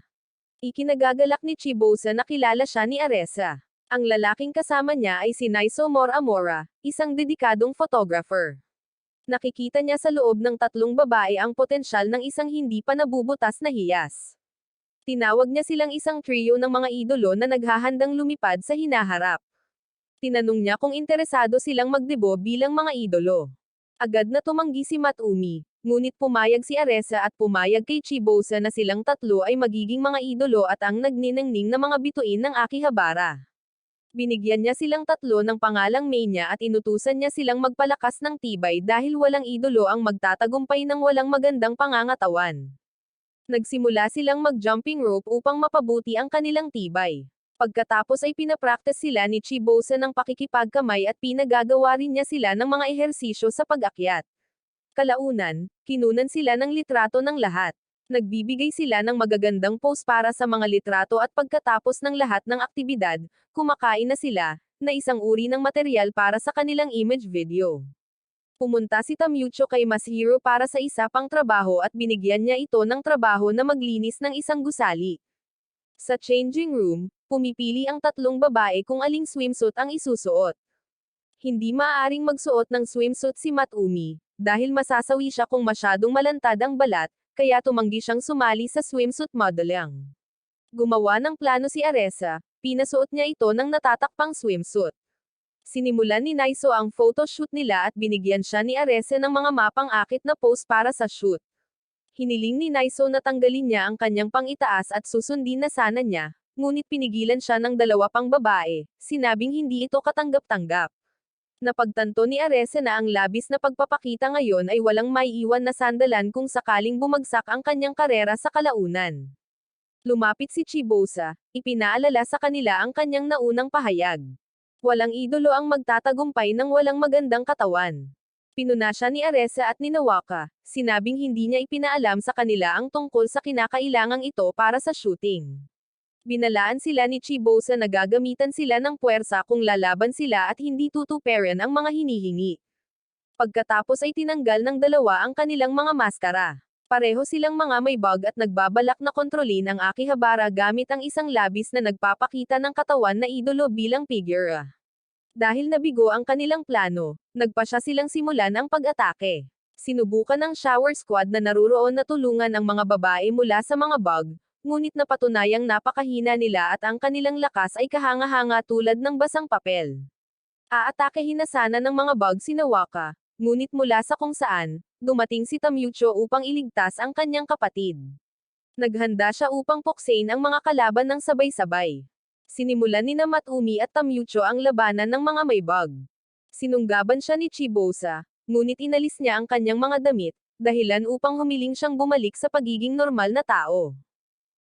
Ikinagagalak ni Chibosa na kilala siya ni Aresa. Ang lalaking kasama niya ay si Naiso Moramora, isang dedikadong photographer. Nakikita niya sa loob ng tatlong babae ang potensyal ng isang hindi pa nabubutas na hiyas. Tinawag niya silang isang trio ng mga idolo na naghahandang lumipad sa hinaharap. Tinanong niya kung interesado silang magdebo bilang mga idolo. Agad na tumanggi si Matumi, ngunit pumayag si Aresa at pumayag kay Chibosa na silang tatlo ay magiging mga idolo at ang nagniningning na mga bituin ng Akihabara. Binigyan niya silang tatlo ng pangalang Mania at inutusan niya silang magpalakas ng tibay dahil walang idolo ang magtatagumpay ng walang magandang pangangatawan. Nagsimula silang mag-jumping rope upang mapabuti ang kanilang tibay. Pagkatapos ay pinapractice sila ni Chibosa ng pakikipagkamay at pinagagawa rin niya sila ng mga ehersisyo sa pag-akyat. Kalaunan, kinunan sila ng litrato ng lahat. Nagbibigay sila ng magagandang pose para sa mga litrato at pagkatapos ng lahat ng aktibidad, kumakain na sila, na isang uri ng material para sa kanilang image video. Pumunta si Tamucho kay Masahiro para sa isa pang trabaho at binigyan niya ito ng trabaho na maglinis ng isang gusali. Sa changing room, pumipili ang tatlong babae kung aling swimsuit ang isusuot. Hindi maaaring magsuot ng swimsuit si Matumi, dahil masasawi siya kung masyadong malantad ang balat, kaya tumanggi siyang sumali sa swimsuit modeling. Gumawa ng plano si Aresa, pinasuot niya ito ng natatakpang swimsuit. Sinimulan ni Naiso ang photoshoot nila at binigyan siya ni Aresa ng mga mapang-akit na pose para sa shoot. Hiniling ni Naiso na tanggalin niya ang kanyang pang-itaas at susundin na sana niya, ngunit pinigilan siya ng dalawa pang babae, sinabing hindi ito katanggap-tanggap. Napagtanto ni Aresa na ang labis na pagpapakita ngayon ay walang maiiwan na sandalan kung sakaling bumagsak ang kanyang karera sa kalaunan. Lumapit si Chibosa, ipinaalala sa kanila ang kanyang naunang pahayag. Walang idolo ang magtatagumpay ng walang magandang katawan. Pinuna siya ni Aresa at ni Nawaka, sinabing hindi niya ipinaalam sa kanila ang tungkol sa kinakailangang ito para sa shooting. Binalaan sila ni Chibosa na gagamitan sila ng puwersa kung lalaban sila at hindi tutuperan ang mga hinihingi. Pagkatapos ay tinanggal ng dalawa ang kanilang mga maskara. Pareho silang mga may bug at nagbabalak na kontrolin ang Akihabara gamit ang isang labis na nagpapakita ng katawan na idolo bilang figure. Dahil nabigo ang kanilang plano, nagpasya silang simulan ang pag-atake. Sinubukan ng shower squad na naruroon na tulungan ang mga babae mula sa mga bug, ngunit napatunayang napakahina nila at ang kanilang lakas ay kahanga-hanga tulad ng basang papel. Aatakehin na sana ng mga bug si Nawaka, ngunit mula sa kung saan, dumating si Tamucho upang iligtas ang kanyang kapatid. Naghanda siya upang puksain ang mga kalaban ng sabay-sabay. Sinimulan ni Matumi at Tamucho ang labanan ng mga may bug. Sinunggaban siya ni Chibosa, ngunit inalis niya ang kanyang mga damit, dahilan upang humiling siyang bumalik sa pagiging normal na tao.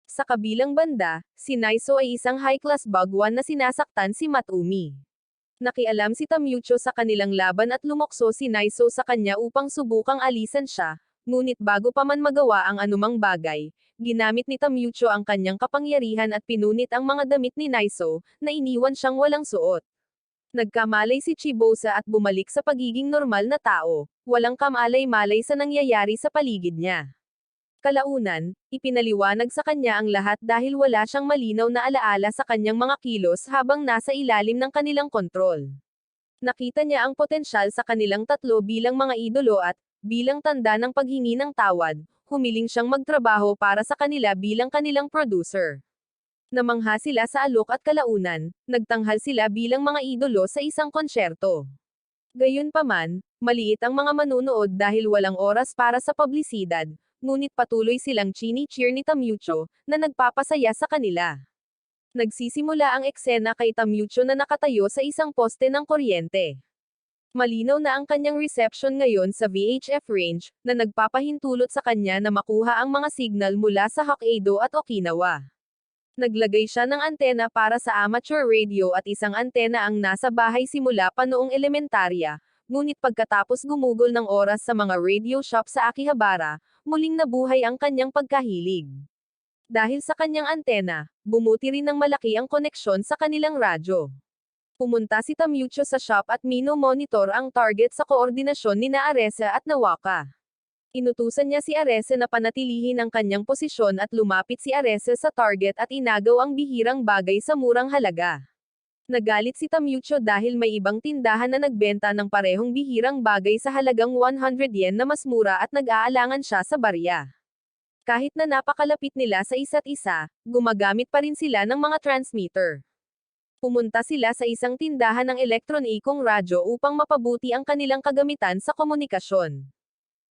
Sa kabilang banda, si Naiso ay isang high-class bugwan na sinasaktan si Matumi. Nakialam si Tamucho sa kanilang laban at lumokso si Naiso sa kanya upang subukang alisan siya, ngunit bago pa man magawa ang anumang bagay, ginamit ni Tamucho ang kanyang kapangyarihan at pinunit ang mga damit ni Naiso, na iniwan siyang walang suot. Nagkamalay si Chibosa at bumalik sa pagiging normal na tao, walang kamalay-malay sa nangyayari sa paligid niya. Kalaunan, ipinaliwanag sa kanya ang lahat dahil wala siyang malinaw na alaala sa kanyang mga kilos habang nasa ilalim ng kanilang kontrol. Nakita niya ang potensyal sa kanilang tatlo bilang mga idolo at, bilang tanda ng paghingi ng tawad, humiling siyang magtrabaho para sa kanila bilang kanilang producer. Namangha sila sa alok at kalaunan, nagtanghal sila bilang mga idolo sa isang konsyerto. Gayunpaman, maliit ang mga manunood dahil walang oras para sa publisidad, ngunit patuloy silang chini-cheer ni Tamucho, na nagpapasaya sa kanila. Nagsisimula ang eksena kay Tamucho na nakatayo sa isang poste ng kuryente. Malinaw na ang kanyang reception ngayon sa VHF range, na nagpapahintulot sa kanya na makuha ang mga signal mula sa Hokkaido at Okinawa. Naglagay siya ng antena para sa amateur radio at isang antena ang nasa bahay simula pa noong elementarya, ngunit pagkatapos gumugol ng oras sa mga radio shop sa Akihabara, muling nabuhay ang kanyang pagkahilig. Dahil sa kanyang antena, bumuti rin ng malaki ang koneksyon sa kanilang radyo. Pumunta si Tamucho sa shop at mino-monitor ang target sa koordinasyon ni Arese at Nawaka. Inutusan niya si Arese na panatilihin ang kanyang posisyon at lumapit si Arese sa target at inagaw ang bihirang bagay sa murang halaga. Nagalit si Tamucho dahil may ibang tindahan na nagbenta ng parehong bihirang bagay sa halagang 100 yen na mas mura at nag-aalangan siya sa barya. Kahit na napakalapit nila sa isa't isa, gumagamit pa rin sila ng mga transmitter. Pumunta sila sa isang tindahan ng elektronikong radyo upang mapabuti ang kanilang kagamitan sa komunikasyon.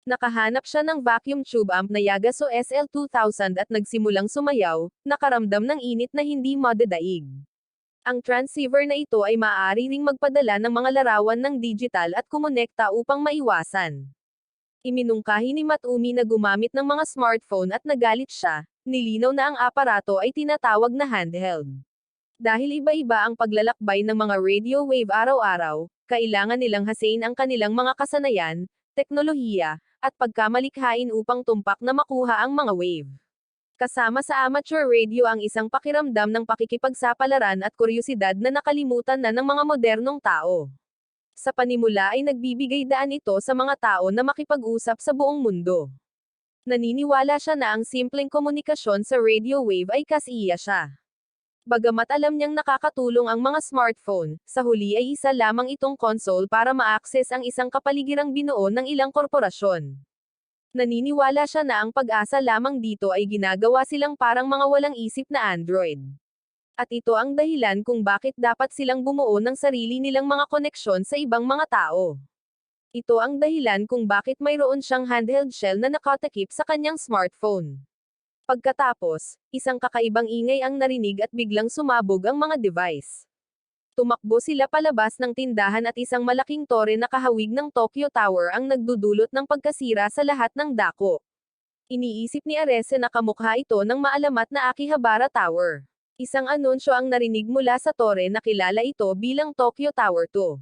Nakahanap siya ng vacuum tube amp na Yagaso SL2000 at nagsimulang sumayaw, nakaramdam ng init na hindi madadaig. Ang transceiver na ito ay maaari ring magpadala ng mga larawan ng digital at kumonekta upang maiwasan. Iminungkahi ni Matumi na gumamit ng mga smartphone at nagalit siya, nilinaw na ang aparato ay tinatawag na handheld. Dahil iba-iba ang paglalakbay ng mga radio wave araw-araw, kailangan nilang hasain ang kanilang mga kasanayan, teknolohiya, at pagkamalikhain upang tumpak na makuha ang mga wave. Kasama sa amateur radio ang isang pakiramdam ng pakikipagsapalaran at kuryosidad na nakalimutan na ng mga modernong tao. Sa panimula ay nagbibigay daan ito sa mga tao na makipag-usap sa buong mundo. Naniniwala siya na ang simpleng komunikasyon sa radio wave ay kasiya siya. Bagamat alam niyang nakakatulong ang mga smartphone, sa huli ay isa lamang itong console para ma-access ang isang kapaligirang binuo ng ilang korporasyon. Naniniwala siya na ang pag-asa lamang dito ay ginagawa silang parang mga walang isip na Android. At ito ang dahilan kung bakit dapat silang bumuo ng sarili nilang mga koneksyon sa ibang mga tao. Ito ang dahilan kung bakit mayroon siyang handheld shell na nakatakip sa kanyang smartphone. Pagkatapos, isang kakaibang ingay ang narinig at biglang sumabog ang mga device. Tumakbo sila palabas ng tindahan at isang malaking tore na kahawig ng Tokyo Tower ang nagdudulot ng pagkasira sa lahat ng dako. Iniisip ni Arese na kamukha ito ng maalamat na Akihabara Tower. Isang anunsyo ang narinig mula sa tore na kilala ito bilang Tokyo Tower 2.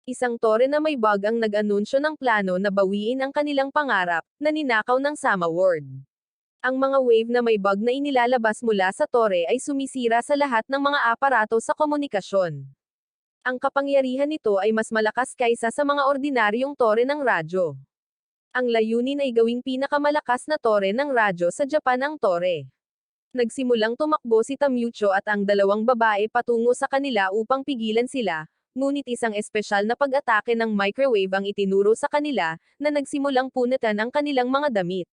Isang tore na may bug ang nag-anunsyo ng plano na bawiin ang kanilang pangarap, na ninakaw ng Sama World. Ang mga wave na may bug na inilalabas mula sa tore ay sumisira sa lahat ng mga aparato sa komunikasyon. Ang kapangyarihan nito ay mas malakas kaysa sa mga ordinaryong tore ng radyo. Ang layunin ay gawing pinakamalakas na tore ng radyo sa Japan ang tore. Nagsimulang tumakbo si Tamucho at ang dalawang babae patungo sa kanila upang pigilan sila, ngunit isang espesyal na pag-atake ng microwave ang itinuro sa kanila, na nagsimulang punitan ang kanilang mga damit.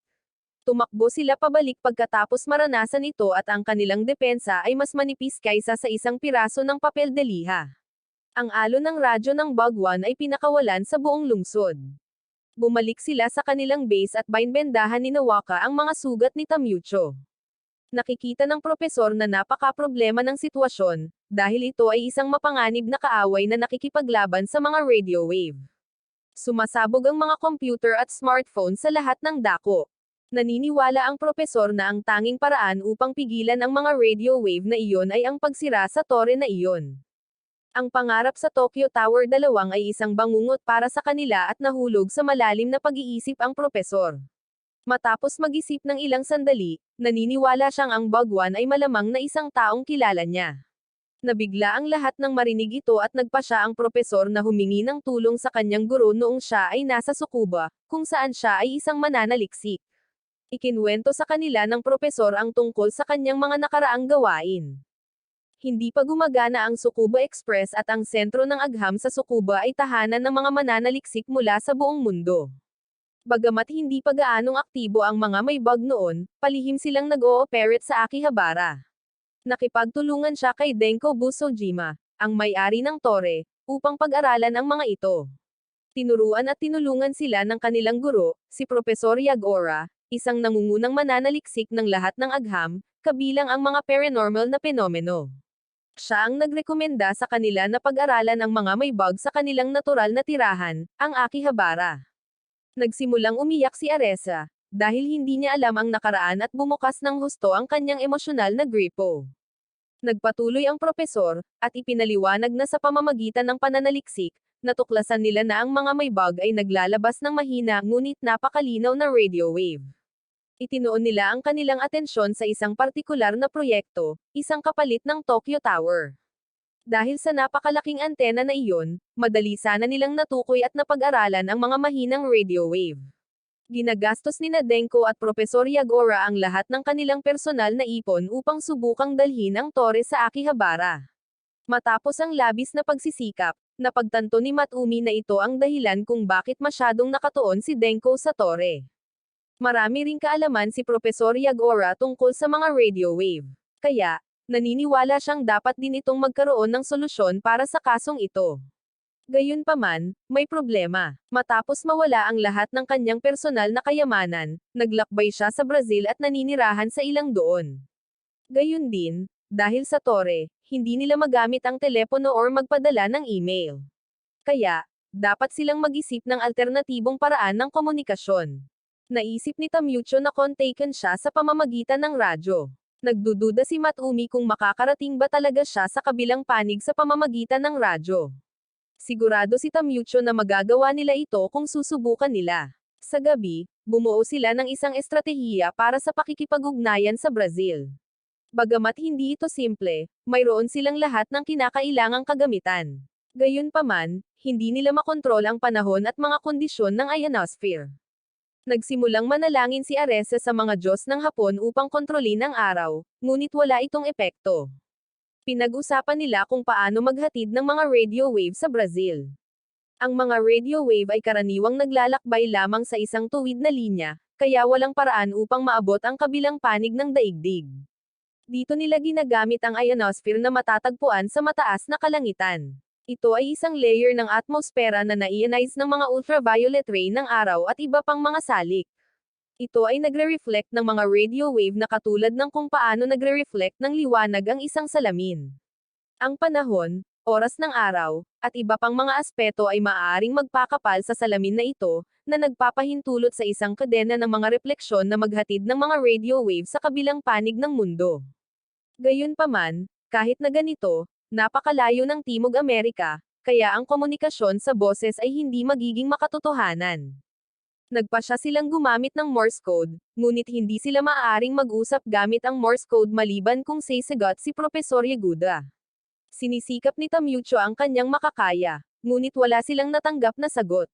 Tumakbo sila pabalik pagkatapos maranasan ito at ang kanilang depensa ay mas manipis kaysa sa isang piraso ng papel de liha. Ang alon ng radyo ng Bagwan ay pinakawalan sa buong lungsod. Bumalik sila sa kanilang base at binbendahan ni Nawaka ang mga sugat ni Tamucho. Nakikita ng propesor na napaka-problema ng sitwasyon, dahil ito ay isang mapanganib na kaaway na nakikipaglaban sa mga radio wave. Sumasabog ang mga computer at smartphone sa lahat ng dako. Naniniwala ang propesor na ang tanging paraan upang pigilan ang mga radio wave na iyon ay ang pagsira sa tore na iyon. Ang pangarap sa Tokyo Tower 2 ay isang bangungot para sa kanila at nahulog sa malalim na pag-iisip ang propesor. Matapos mag-isip ng ilang sandali, naniniwala siyang ang Bagwan ay malamang na isang taong kilala niya. Nabigla ang lahat nang marinig ito at nagpa siya ang propesor na humingi ng tulong sa kanyang guro noong siya ay nasa Tsukuba, kung saan siya ay isang mananaliksik. Ikinuwento sa kanila ng propesor ang tungkol sa kanyang mga nakaraang gawain. Hindi pa gumagana ang Tsukuba Express at ang sentro ng agham sa Tsukuba ay tahanan ng mga mananaliksik mula sa buong mundo. Bagamat hindi pa gaanong aktibo ang mga may bug noon, palihim silang nag-ooperate sa Akihabara. Nakipagtulungan siya kay Denko Busojima, ang may-ari ng tore, upang pag-aralan ang mga ito. Tinuruan at tinulungan sila ng kanilang guro, si Profesor Yagora, isang nangungunang mananaliksik ng lahat ng agham, kabilang ang mga paranormal na penomeno. Siya ang nagrekomenda sa kanila na pag-aralan ang mga may bug sa kanilang natural na tirahan, ang Akihabara. Nagsimulang umiyak si Aresa, dahil hindi niya alam ang nakaraan at bumukas ng husto ang kanyang emosyonal na gripo. Nagpatuloy ang propesor, at ipinaliwanag na sa pamamagitan ng pananaliksik, natuklasan nila na ang mga may bug ay naglalabas ng mahina ngunit napakalinaw na radio wave. Itinoon nila ang kanilang atensyon sa isang partikular na proyekto, isang kapalit ng Tokyo Tower. Dahil sa napakalaking antena na iyon, madali sana nilang natukoy at napag-aralan ang mga mahinang radio wave. Ginagastos ni Denko at Profesor Yagora ang lahat ng kanilang personal na ipon upang subukang dalhin ang tore sa Akihabara. Matapos ang labis na pagsisikap, napagtanto ni Matumi na ito ang dahilan kung bakit masyadong nakatuon si Denko sa tore. Marami ring kaalaman si Profesor Yagora tungkol sa mga radio wave. Kaya, naniniwala siyang dapat din itong magkaroon ng solusyon para sa kasong ito. Gayunpaman, may problema. Matapos mawala ang lahat ng kanyang personal na kayamanan, naglakbay siya sa Brazil at naninirahan sa ilang doon. Gayun din, dahil sa tore, hindi nila magamit ang telepono or magpadala ng email. Kaya, dapat silang mag-isip ng alternatibong paraan ng komunikasyon. Naisip ni Tamucho na kontaken siya sa pamamagitan ng radyo. Nagdududa si Matumi kung makakarating ba talaga siya sa kabilang panig sa pamamagitan ng radyo. Sigurado si Tamucho na magagawa nila ito kung susubukan nila. Sa gabi, bumuo sila ng isang estratehiya para sa pakikipag-ugnayan sa Brazil. Bagamat hindi ito simple, mayroon silang lahat ng kinakailangang kagamitan. Gayunpaman, hindi nila makontrol ang panahon at mga kondisyon ng ionosphere. Nagsimulang manalangin si Aresa sa mga Diyos ng Hapon upang kontrolin ang araw, ngunit wala itong epekto. Pinag-usapan nila kung paano maghatid ng mga radio wave sa Brazil. Ang mga radio wave ay karaniwang naglalakbay lamang sa isang tuwid na linya, kaya walang paraan upang maabot ang kabilang panig ng daigdig. Dito nila ginagamit ang ionosphere na matatagpuan sa mataas na kalangitan. Ito ay isang layer ng atmosfera na na-ionize ng mga ultraviolet ray ng araw at iba pang mga salik. Ito ay nagre-reflect ng mga radio wave na katulad ng kung paano nagre-reflect ng liwanag ang isang salamin. Ang panahon, oras ng araw, at iba pang mga aspeto ay maaaring magpakapal sa salamin na ito, na nagpapahintulot sa isang kadena ng mga refleksyon na maghatid ng mga radio wave sa kabilang panig ng mundo. Gayunpaman, kahit na ganito, napakalayo ng Timog Amerika, kaya ang komunikasyon sa boses ay hindi magiging makatotohanan. Nagpasya silang gumamit ng Morse code, ngunit hindi sila maaaring mag-usap gamit ang Morse code maliban kung sasagot si Profesor Yeguda. Sinisikap ni Tamucho ang kanyang makakaya, ngunit wala silang natanggap na sagot.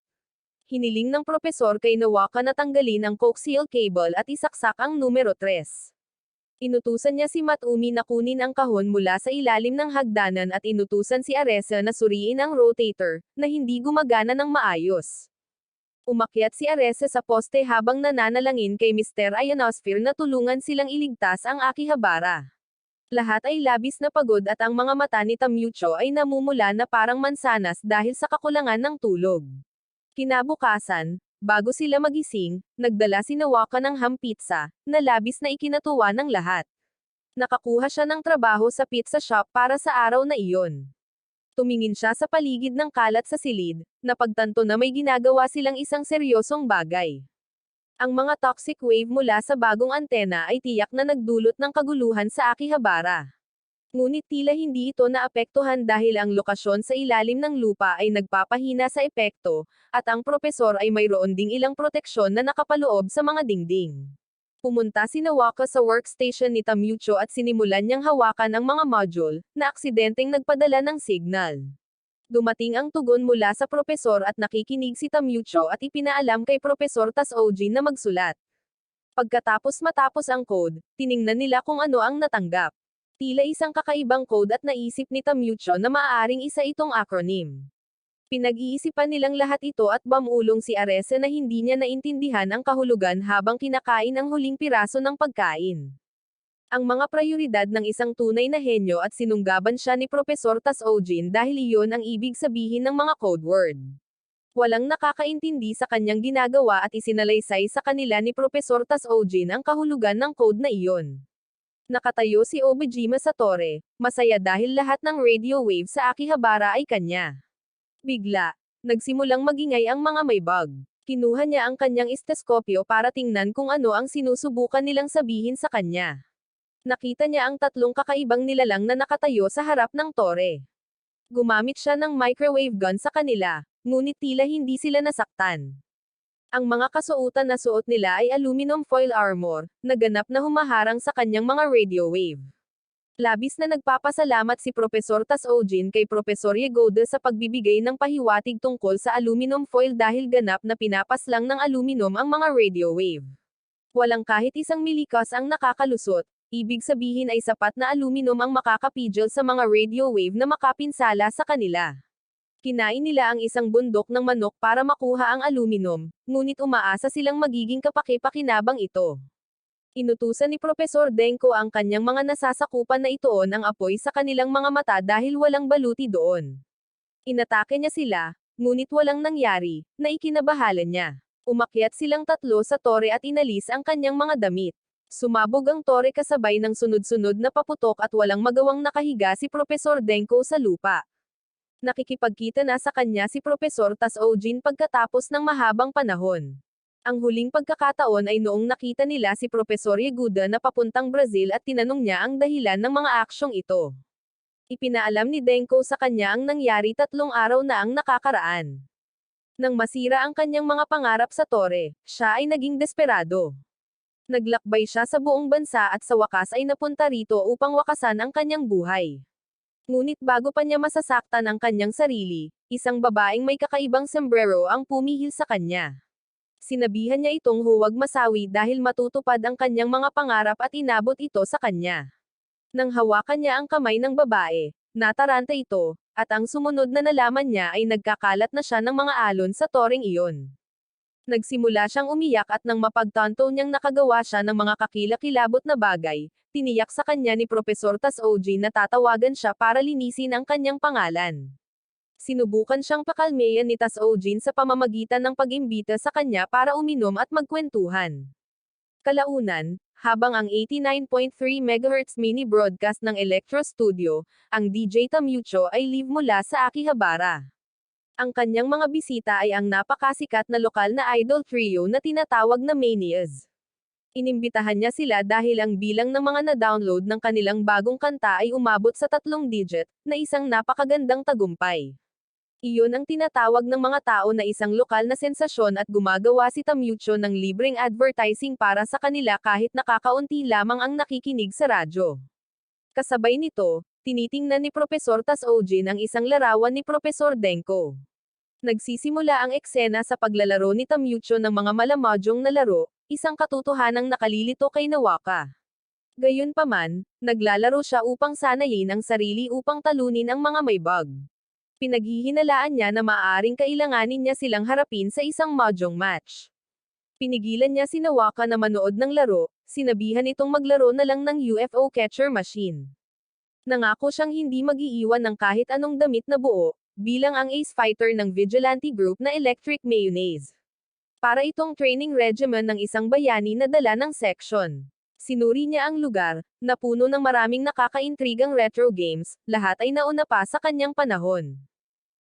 Hiniling ng propesor kay Nawaka na tanggalin ang coaxial cable at isaksak ang numero 3. Inutusan niya si Matumi na kunin ang kahon mula sa ilalim ng hagdanan at inutusan si Aresa na suriin ang rotator, na hindi gumagana ng maayos. Umakyat si Arese sa poste habang nananalangin kay Mr. Ionosphere na tulungan silang iligtas ang Akihabara. Lahat ay labis na pagod at ang mga mata ni Tamyucho ay namumula na parang mansanas dahil sa kakulangan ng tulog. Kinabukasan, bago sila magising, nagdala si Nawaka ng ham pizza, na labis na ikinatuwa ng lahat. Nakakuha siya ng trabaho sa pizza shop para sa araw na iyon. Tumingin siya sa paligid ng kalat sa silid, napagtanto na may ginagawa silang isang seryosong bagay. Ang mga toxic wave mula sa bagong antena ay tiyak na nagdulot ng kaguluhan sa Akihabara. Ngunit tila hindi ito naapektuhan dahil ang lokasyon sa ilalim ng lupa ay nagpapahina sa epekto, at ang propesor ay mayroon ding ilang proteksyon na nakapaloob sa mga dingding. Pumunta si Nawaka sa workstation ni Tamyucho at sinimulan niyang hawakan ang mga module, na aksidenteng nagpadala ng signal. Dumating ang tugon mula sa propesor at nakikinig si Tamyucho at ipinaalam kay Propesor Tasojin na magsulat. Pagkatapos matapos ang code, tiningnan nila kung ano ang natanggap. Tila isang kakaibang code at naisip ni Tamyucho na maaaring isa itong acronym. Pinag-iisipan nilang lahat ito at bamulong si Arese na hindi niya naintindihan ang kahulugan habang kinakain ang huling piraso ng pagkain. Ang mga prioridad ng isang tunay na henyo at sinunggaban siya ni Propesor Tasojin dahil iyon ang ibig sabihin ng mga code word. Walang nakakaintindi sa kanyang ginagawa at isinalaysay sa kanila ni Propesor Tasojin ang kahulugan ng code na iyon. Nakatayo si Obejima sa tore, masaya dahil lahat ng radio wave sa Akihabara ay kanya. Bigla, nagsimulang magingay ang mga may bug. Kinuha niya ang kanyang esteskopyo para tingnan kung ano ang sinusubukan nilang sabihin sa kanya. Nakita niya ang tatlong kakaibang nilalang na nakatayo sa harap ng tore. Gumamit siya ng microwave gun sa kanila, ngunit tila hindi sila nasaktan. Ang mga kasuotan na suot nila ay aluminum foil armor, na ganap na humaharang sa kanyang mga radio wave. Labis na nagpapasalamat si Propesor Tasojin kay Propesor Yegoda sa pagbibigay ng pahiwatig tungkol sa aluminum foil dahil ganap na pinapaslang ng aluminum ang mga radio wave. Walang kahit isang milikas ang nakakalusot, ibig sabihin ay sapat na aluminum ang makakapigil sa mga radio wave na makapinsala sa kanila. Kinain nila ang isang bundok ng manok para makuha ang aluminum, ngunit umaasa silang magiging kapaki-pakinabang ito. Inutusan ni Propesor Denko ang kanyang mga nasasakupan na ituon ang apoy sa kanilang mga mata dahil walang baluti doon. Inatake niya sila, ngunit walang nangyari, na ikinabahala niya. Umakyat silang tatlo sa tore at inalis ang kanyang mga damit. Sumabog ang tore kasabay ng sunod-sunod na paputok at walang magawang nakahiga si Propesor Denko sa lupa. Nakikipagkita na sa kanya si Propesor Tasojin pagkatapos ng mahabang panahon. Ang huling pagkakataon ay noong nakita nila si Propesor Yeguda na papuntang Brazil at tinanong niya ang dahilan ng mga aksyong ito. Ipinaalam ni Denko sa kanya ang nangyari 3 araw na ang nakakaraan. Nang masira ang kanyang mga pangarap sa tore, siya ay naging desperado. Naglakbay siya sa buong bansa at sa wakas ay napunta rito upang wakasan ang kanyang buhay. Ngunit bago pa niya masasaktan ang kanyang sarili, isang babaeng may kakaibang sombrero ang pumihil sa kanya. Sinabihan niya itong huwag masawi dahil matutupad ang kanyang mga pangarap at inabot ito sa kanya. Nang hawakan niya ang kamay ng babae, nataranta ito, at ang sumunod na nalaman niya ay nagkakalat na siya ng mga alon sa toreng iyon. Nagsimula siyang umiyak at nang mapagtanto niyang nakagawa siya ng mga kakilakilabot na bagay, tiniyak sa kanya ni Propesor Tasojin na tatawagan siya para linisin ang kanyang pangalan. Sinubukan siyang pakalmeyan ni Tasojin sa pamamagitan ng pag-imbita sa kanya para uminom at magkwentuhan. Kalaunan, habang ang 89.3 MHz mini broadcast ng Electro Studio, ang DJ Tamyucho ay live mula sa Akihabara. Ang kanyang mga bisita ay ang napakasikat na lokal na idol trio na tinatawag na Manias. Inimbitahan niya sila dahil ang bilang ng mga na-download ng kanilang bagong kanta ay umabot sa 3 digit, na isang napakagandang tagumpay. Iyon ang tinatawag ng mga tao na isang lokal na sensasyon at gumagawa si Tamyucho ng libreng advertising para sa kanila kahit nakakaunti lamang ang nakikinig sa radyo. Kasabay nito, tinitingnan ni Propesor Tasojin ang isang larawan ni Propesor Denko. Nagsisimula ang eksena sa paglalaro ni Tamyucho ng mga malamadyong na laro, isang katotohanang nakalilito kay Nawaka. Gayunpaman, naglalaro siya upang sanayin ang sarili upang talunin ang mga may bug. Pinaghihinalaan niya na maaaring kailanganin niya silang harapin sa isang mahjong match. Pinigilan niya si Nawaka na manood ng laro, sinabihan itong maglaro na lang ng UFO catcher machine. Nangako siyang hindi mag-iiwan ng kahit anong damit na buo, bilang ang ace fighter ng vigilante group na Electric Mayonnaise. Para itong training regimen ng isang bayani na dala ng section. Sinuri niya ang lugar, na puno ng maraming nakakaintrigang retro games, lahat ay nauna pa sa kanyang panahon.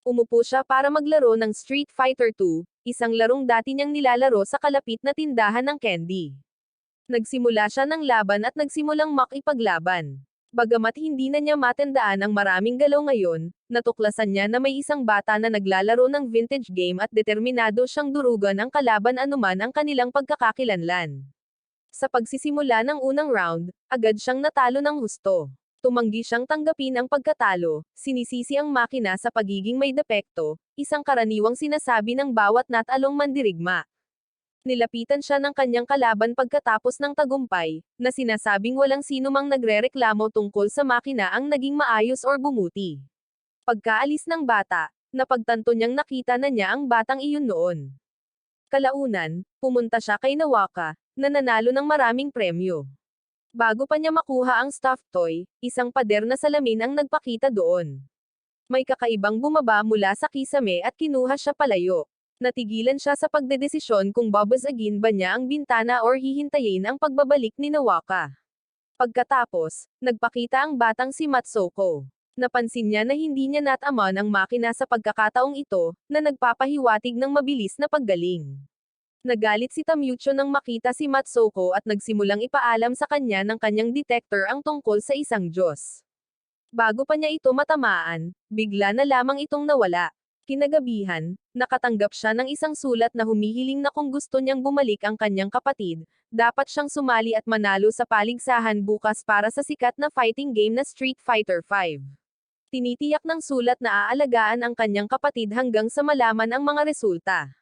Umupo siya para maglaro ng Street Fighter 2, isang larong dati niyang nilalaro sa kalapit na tindahan ng candy. Nagsimula siya ng laban at nagsimulang makipaglaban. Bagamat hindi na niya matandaan ang maraming galaw ngayon, natuklasan niya na may isang bata na naglalaro ng vintage game at determinado siyang durugan ang kalaban anuman ang kanilang pagkakakilanlan. Sa pagsisimula ng unang round, agad siyang natalo ng husto. Tumanggi siyang tanggapin ang pagkatalo, sinisisi ang makina sa pagiging may depekto, isang karaniwang sinasabi ng bawat natalong mandirigma. Nilapitan siya ng kanyang kalaban pagkatapos ng tagumpay, na sinasabing walang sino mang nagrereklamo tungkol sa makina ang naging maayos or bumuti. Pagkaalis ng bata, napagtanto niyang nakita na niya ang batang iyon noon. Kalaunan, pumunta siya kay Nawaka, na nanalo ng maraming premyo. Bago pa niya makuha ang stuffed toy, isang pader na salamin ang nagpakita doon. May kakaibang bumaba mula sa kisame at kinuha siya palayo. Natigilan siya sa pagdedesisyon kung babasagin ba niya ang bintana or hihintayin ang pagbabalik ni Nawaka. Pagkatapos, nagpakita ang batang si Matsoko. Napansin niya na hindi niya nataman ang makina sa pagkakataong ito, na nagpapahiwatig ng mabilis na paggaling. Nagalit si Tamyucho nang makita si Matsoko at nagsimulang ipaalam sa kanya ng kanyang detector ang tungkol sa isang Diyos. Bago pa niya ito matamaan, bigla na lamang itong nawala. Kinagabihan, nakatanggap siya ng isang sulat na humihiling na kung gusto niyang bumalik ang kanyang kapatid, dapat siyang sumali at manalo sa paligsahan bukas para sa sikat na fighting game na Street Fighter 5. Tinitiyak ng sulat na aalagaan ang kanyang kapatid hanggang sa malaman ang mga resulta.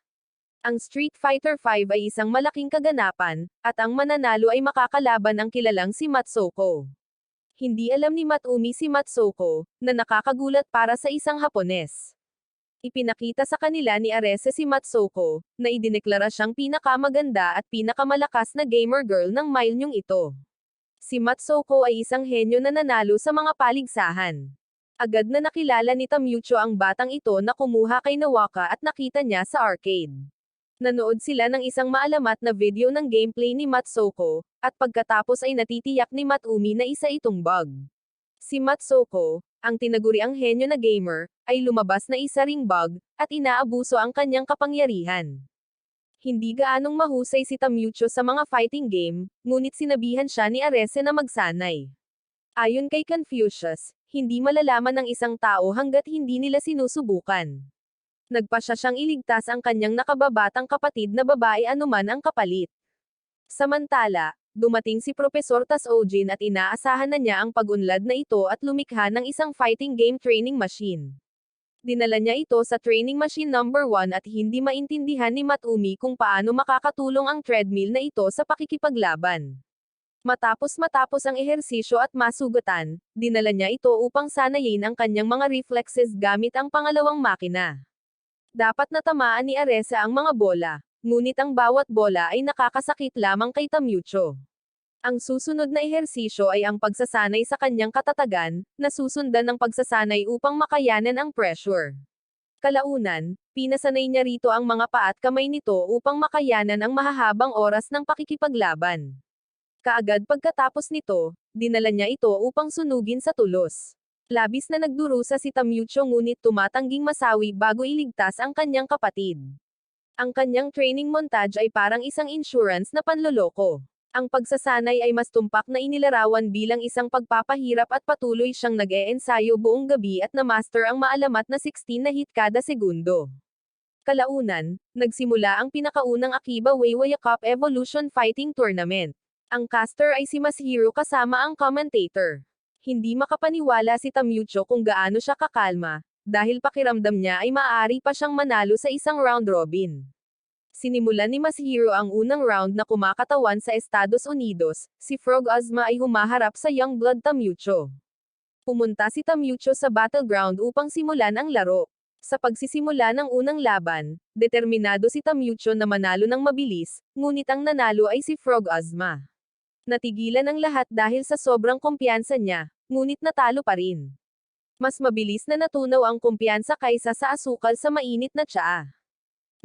Ang Street Fighter 5 ay isang malaking kaganapan, at ang mananalo ay makakalaban ang kilalang si Matsoko. Hindi alam ni Matumi si Matsoko, na nakakagulat para sa isang Hapones. Ipinakita sa kanila ni Arese si Matsoko, na idineklara siyang pinakamaganda at pinakamalakas na gamer girl ng milnyong ito. Si Matsoko ay isang henyo na nanalo sa mga paligsahan. Agad na nakilala ni Tamyucho ang batang ito na kumuha kay Nawaka at nakita niya sa arcade. Nanood sila ng isang maalamat na video ng gameplay ni Matsoko, at pagkatapos ay natitiyak ni Matumi na isa itong bug. Si Matsoko, ang tinaguriang henyo na gamer, ay lumabas na isa ring bug, at inaabuso ang kanyang kapangyarihan. Hindi gaanong mahusay si Tamyucho sa mga fighting game, ngunit sinabihan siya ni Arese na magsanay. Ayon kay Confucius, hindi malalaman ng isang tao hanggat hindi nila sinusubukan. Nagpasya siyang iligtas ang kanyang nakababatang kapatid na babae anuman ang kapalit. Samantala, dumating si Profesor Tasojin at inaasahan na niya ang pag-unlad na ito at lumikha ng isang fighting game training machine. Dinala niya ito sa training machine number 1 at hindi maintindihan ni Matumi kung paano makakatulong ang treadmill na ito sa pakikipaglaban. Matapos ang ehersisyo at masugatan, dinala niya ito upang sanayin ang kanyang mga reflexes gamit ang pangalawang makina. Dapat natamaan ni Aresa ang mga bola, ngunit ang bawat bola ay nakakasakit lamang kay Tamyucho. Ang susunod na ehersisyo ay ang pagsasanay sa kanyang katatagan, na susundan ng pagsasanay upang makayanan ang pressure. Kalaunan, pinasanay niya rito ang mga paa at kamay nito upang makayanan ang mahahabang oras ng pakikipaglaban. Kaagad pagkatapos nito, dinala niya ito upang sunugin sa tulos. Labis na nagdurusa si Tamyucho ngunit tumatangging masawi bago iligtas ang kanyang kapatid. Ang kanyang training montage ay parang isang insurance na panloloko. Ang pagsasanay ay mas tumpak na inilarawan bilang isang pagpapahirap at patuloy siyang nag-eensayo buong gabi at na-master ang maalamat na 16 na hit kada segundo. Kalaunan, nagsimula ang pinakaunang Akiba Weiwaya Cup Evolution Fighting Tournament. Ang caster ay si Masahiro kasama ang commentator. Hindi makapaniwala si Tamyucho kung gaano siya kakalma, dahil pakiramdam niya ay maaari pa siyang manalo sa isang round robin. Sinimulan ni Masahiro ang unang round na kumakatawan sa Estados Unidos, si Frog Ozma ay humaharap sa Youngblood Tamyucho. Pumunta si Tamyucho sa battleground upang simulan ang laro. Sa pagsisimula ng unang laban, determinado si Tamyucho na manalo ng mabilis, ngunit ang nanalo ay si Frog Ozma. Natigilan ang lahat dahil sa sobrang kumpiyansa niya, ngunit natalo pa rin. Mas mabilis na natunaw ang kumpiyansa kaysa sa asukal sa mainit na tsaa.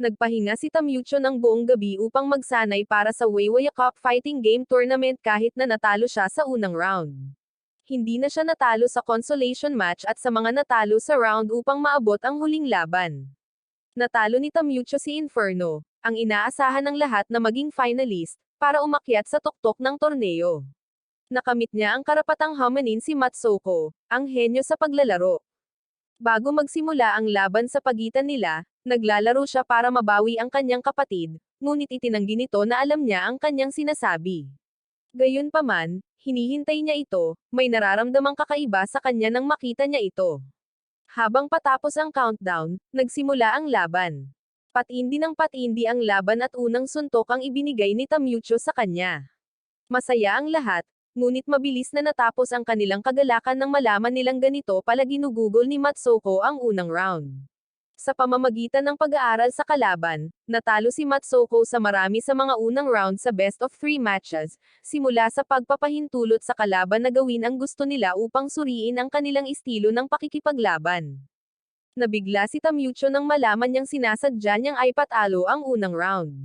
Nagpahinga si Tamyucho ng buong gabi upang magsanay para sa Weiwei Cup Fighting Game Tournament kahit na natalo siya sa unang round. Hindi na siya natalo sa consolation match at sa mga natalo sa round upang maabot ang huling laban. Natalo ni Tamyucho si Inferno, ang inaasahan ng lahat na maging finalist, para umakyat sa tuktok ng torneo. Nakamit niya ang karapatang hamanin si Matsoko, ang henyo sa paglalaro. Bago magsimula ang laban sa pagitan nila, naglalaro siya para mabawi ang kanyang kapatid, ngunit itinanggi nito na alam niya ang kanyang sinasabi. Gayunpaman, hinihintay niya ito, may nararamdamang kakaiba sa kanya nang makita niya ito. Habang patapos ang countdown, nagsimula ang laban. Patindi ng patindi ang laban at unang suntok ang ibinigay ni Tamyucho sa kanya. Masaya ang lahat, ngunit mabilis na natapos ang kanilang kagalakan nang malaman nilang ganito pala ginugugol ni Matsoko ang unang round. Sa pamamagitan ng pag-aaral sa kalaban, natalo si Matsoko sa marami sa mga unang round sa best of 3 matches, simula sa pagpapahintulot sa kalaban na gawin ang gusto nila upang suriin ang kanilang estilo ng pakikipaglaban. Nabigla si Tamyucho nang malaman niyang sinasadya niyang ay patalo ang unang round.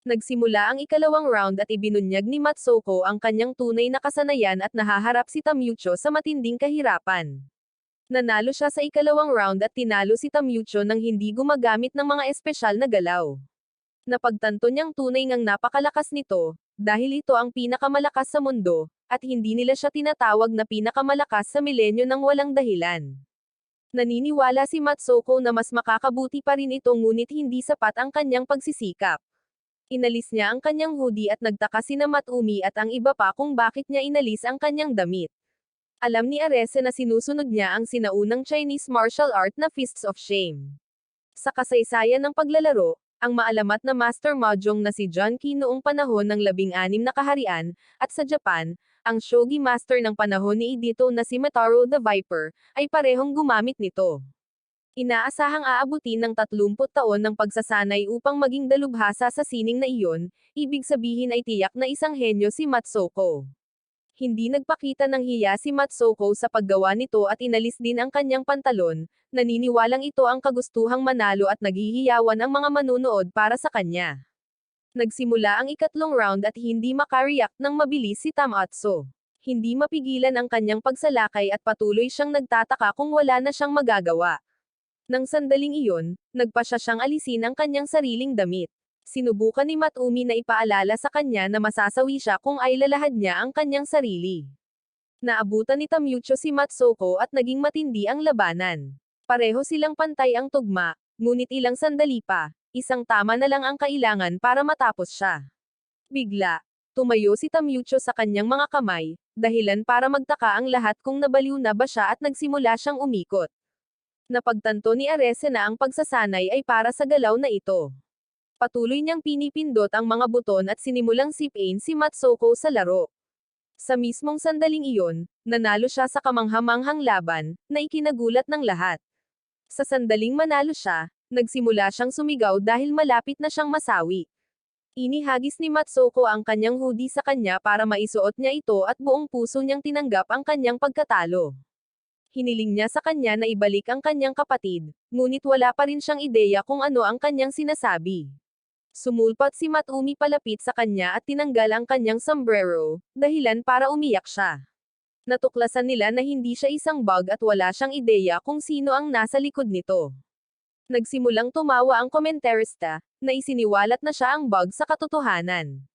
Nagsimula ang ikalawang round at ibinunyag ni Matsoko ang kanyang tunay na kasanayan at nahaharap si Tamyucho sa matinding kahirapan. Nanalo siya sa ikalawang round at tinalo si Tamyucho nang hindi gumagamit ng mga espesyal na galaw. Napagtanto niyang tunay ngang napakalakas nito, dahil ito ang pinakamalakas sa mundo, at hindi nila siya tinatawag na pinakamalakas sa milenyo ng walang dahilan. Naniniwala si Matsoko na mas makakabuti pa rin ito ngunit hindi sapat ang kanyang pagsisikap. Inalis niya ang kanyang hoodie at nagtaka sina Matumi at ang iba pa kung bakit niya inalis ang kanyang damit. Alam ni Arese na sinusunod niya ang sinaunang Chinese martial art na Fists of Shame. Sa kasaysayan ng paglalaro, ang maalamat na Master Mahjong na si John Qi noong panahon ng 16 na kaharian, at sa Japan, ang Shogi Master ng panahon ni Edito na si Mataro the Viper, ay parehong gumamit nito. Inaasahang aabutin ng 30 taon ng pagsasanay upang maging dalubhasa sa sining na iyon, ibig sabihin ay tiyak na isang henyo si Matsoko. Hindi nagpakita ng hiya si Matsoko sa paggawa nito at inalis din ang kanyang pantalon, naniniwalang ito ang kagustuhang manalo at naghihiyawan ang mga manunood para sa kanya. Nagsimula ang ikatlong round at hindi makareact ng mabilis si Tamatsu. Hindi mapigilan ang kanyang pagsalakay at patuloy siyang nagtataka kung wala na siyang magagawa. Nang sandaling iyon, nagpasya siyang alisin ang kanyang sariling damit. Sinubukan ni Matumi na ipaalala sa kanya na masasawi siya kung ay lalahad niya ang kanyang sarili. Naabutan ni Tamyucho si Matsoko at naging matindi ang labanan. Pareho silang pantay ang tugma, ngunit ilang sandali pa, isang tama na lang ang kailangan para matapos siya. Bigla, tumayo si Tamyucho sa kanyang mga kamay, dahilan para magtaka ang lahat kung nabaliw na ba siya at nagsimula siyang umikot. Napagtanto ni Arese na ang pagsasanay ay para sa galaw na ito. Patuloy niyang pinipindot ang mga buton at sinimulang sipain si Matsoko sa laro. Sa mismong sandaling iyon, nanalo siya sa kamanghamanghang laban, na ikinagulat ng lahat. Sa sandaling manalo siya, nagsimula siyang sumigaw dahil malapit na siyang masawi. Inihagis ni Matsoko ang kanyang hoodie sa kanya para maisuot niya ito at buong puso niyang tinanggap ang kanyang pagkatalo. Hiniling niya sa kanya na ibalik ang kanyang kapatid, ngunit wala pa rin siyang ideya kung ano ang kanyang sinasabi. Sumulpat si Matumi palapit sa kanya at tinanggal ang kanyang sombrero, dahilan para umiyak siya. Natuklasan nila na hindi siya isang bug at wala siyang ideya kung sino ang nasa likod nito. Nagsimulang tumawa ang komentarista, na isiniwalat na siya ang bug sa katotohanan.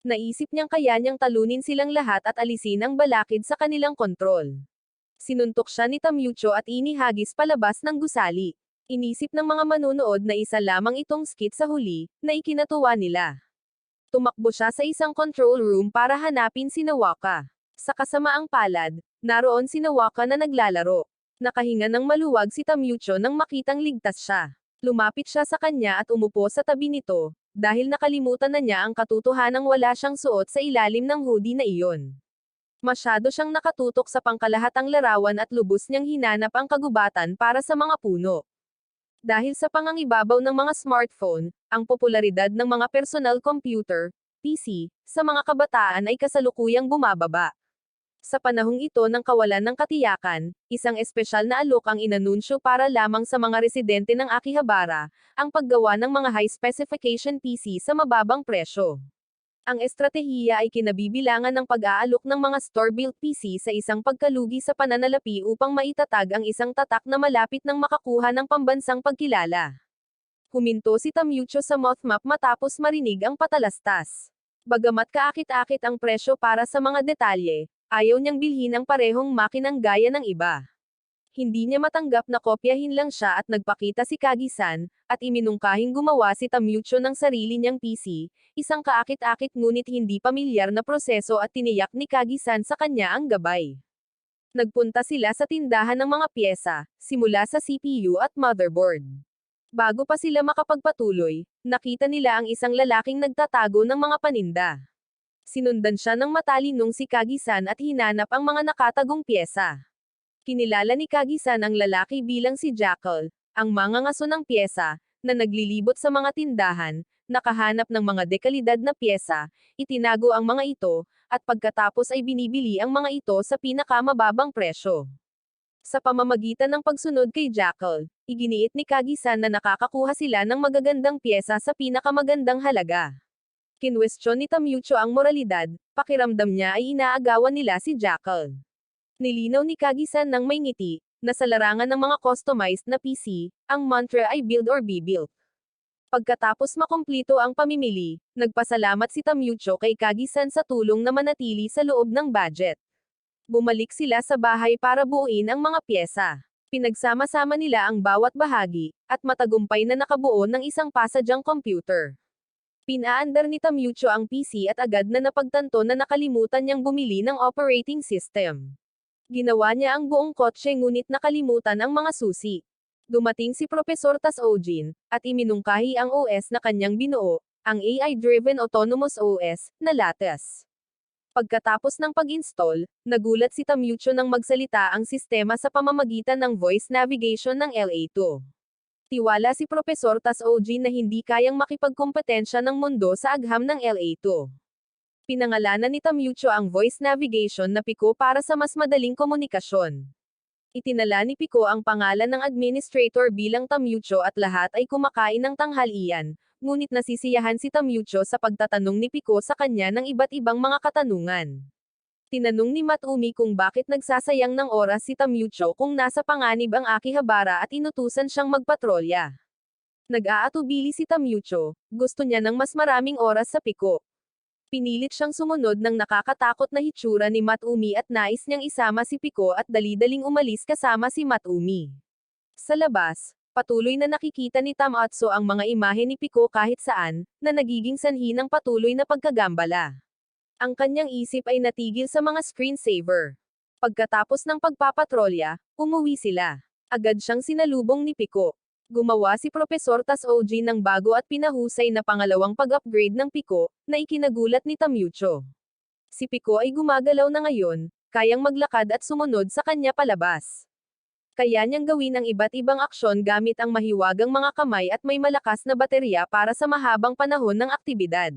Naisip niyang kaya niyang talunin silang lahat at alisin ang balakid sa kanilang kontrol. Sinuntok siya ni Tamyucho at inihagis palabas ng gusali. Inisip ng mga manunood na isa lamang itong skit sa huli, na ikinatuwa nila. Tumakbo siya sa isang control room para hanapin si Nawaka. Sa kasamaang palad, naroon si Nawaka na naglalaro. Nakahinga ng maluwag si Tamyucho nang makitang ligtas siya. Lumapit siya sa kanya at umupo sa tabi nito, dahil nakalimutan na niya ang katotohanang wala siyang suot sa ilalim ng hoodie na iyon. Masyado siyang nakatutok sa pangkalahatang larawan at lubos niyang hinanap ang kagubatan para sa mga puno. Dahil sa pangangibabaw ng mga smartphone, ang popularidad ng mga personal computer, PC, sa mga kabataan ay kasalukuyang bumababa. Sa panahong ito ng kawalan ng katiyakan, isang espesyal na alok ang inanunsyo para lamang sa mga residente ng Akihabara, ang paggawa ng mga high-specification PC sa mababang presyo. Ang estratehiya ay kinabibilangan ng pag-aalok ng mga store-built PC sa isang pagkalugi sa pananalapi upang maitatag ang isang tatak na malapit ng makakuha ng pambansang pagkilala. Huminto si Tamucho sa Mothmap matapos marinig ang patalastas. Bagamat kaakit-akit ang presyo para sa mga detalye, ayaw niyang bilhin ang parehong makinang gaya ng iba. Hindi niya matanggap na kopyahin lang siya at nagpakita si Kagi-san, at iminungkahing gumawa si Tamucho ng sarili niyang PC, isang kaakit-akit ngunit hindi pamilyar na proseso at tiniyak ni Kagi-san sa kanya ang gabay. Nagpunta sila sa tindahan ng mga pyesa, simula sa CPU at motherboard. Bago pa sila makapagpatuloy, nakita nila ang isang lalaking nagtatago ng mga paninda. Sinundan siya ng matalinong si Kagi-san at hinanap ang mga nakatagong pyesa. Kinilala ni Kagi-san ang lalaki bilang si Jackal, ang mangangaso ng pyesa, na naglilibot sa mga tindahan, nakahanap ng mga dekalidad na pyesa, itinago ang mga ito, at pagkatapos ay binibili ang mga ito sa pinakamababang presyo. Sa pamamagitan ng pagsunod kay Jackal, iginiit ni Kagi-san na nakakakuha sila ng magagandang pyesa sa pinakamagandang halaga. Kinwestiyon ni Tamucho ang moralidad, pakiramdam niya ay inaagawan nila si Jackal. Nilinaw ni Kagi-san ng may ngiti, na sa larangan ng mga customized na PC, ang mantra ay build or be built. Pagkatapos makumplito ang pamimili, nagpasalamat si Tamucho kay Kagi-san sa tulong na manatili sa loob ng budget. Bumalik sila sa bahay para buuin ang mga pyesa. Pinagsama-sama nila ang bawat bahagi, at matagumpay na nakabuo ng isang pasadyang computer. Pinaandar ni Tamucho ang PC at agad na napagtanto na nakalimutan niyang bumili ng operating system. Ginawa niya ang buong kotse ngunit nakalimutan ang mga susi. Dumating si Profesor Tasojin, at iminungkahi ang OS na kanyang binuo, ang AI-driven Autonomous OS, na Lattice. Pagkatapos ng pag-install, nagulat si Tamucho nang magsalita ang sistema sa pamamagitan ng voice navigation ng LA2. Tiwala si Profesor Tasojin na hindi kayang makipagkompetensya ng mundo sa agham ng LA2. Pinangalanan ni Tamucho ang voice navigation na Pico para sa mas madaling komunikasyon. Itinala ni Pico ang pangalan ng administrator bilang Tamucho at lahat ay kumakain ng tanghalian, ngunit nasisiyahan si Tamucho sa pagtatanong ni Pico sa kanya ng iba't ibang mga katanungan. Tinanong ni Matumi kung bakit nagsasayang ng oras si Tamucho kung nasa panganib ang Akihabara at inutusan siyang magpatrolya. Nag-aatubili si Tamucho, gusto niya ng mas maraming oras sa Pico. Pinilit siyang sumunod ng nakakatakot na hitsura ni Matumi at nais niyang isama si Pico at dali-daling umalis kasama si Matumi. Sa labas, patuloy na nakikita ni Tamatsu ang mga imahe ni Pico kahit saan, na nagiging sanhi ng patuloy na pagkagambala. Ang kanyang isip ay natigil sa mga screensaver. Pagkatapos ng pagpapatrolya, umuwi sila. Agad siyang sinalubong ni Pico. Gumawa si Profesor Tasojin ng bago at pinahusay na pangalawang pag-upgrade ng Pico, na ikinagulat ni Tamucho. Si Pico ay gumagalaw na ngayon, kayang maglakad at sumunod sa kanya palabas. Kaya niyang gawin ang iba't ibang aksyon gamit ang mahiwagang mga kamay at may malakas na baterya para sa mahabang panahon ng aktibidad.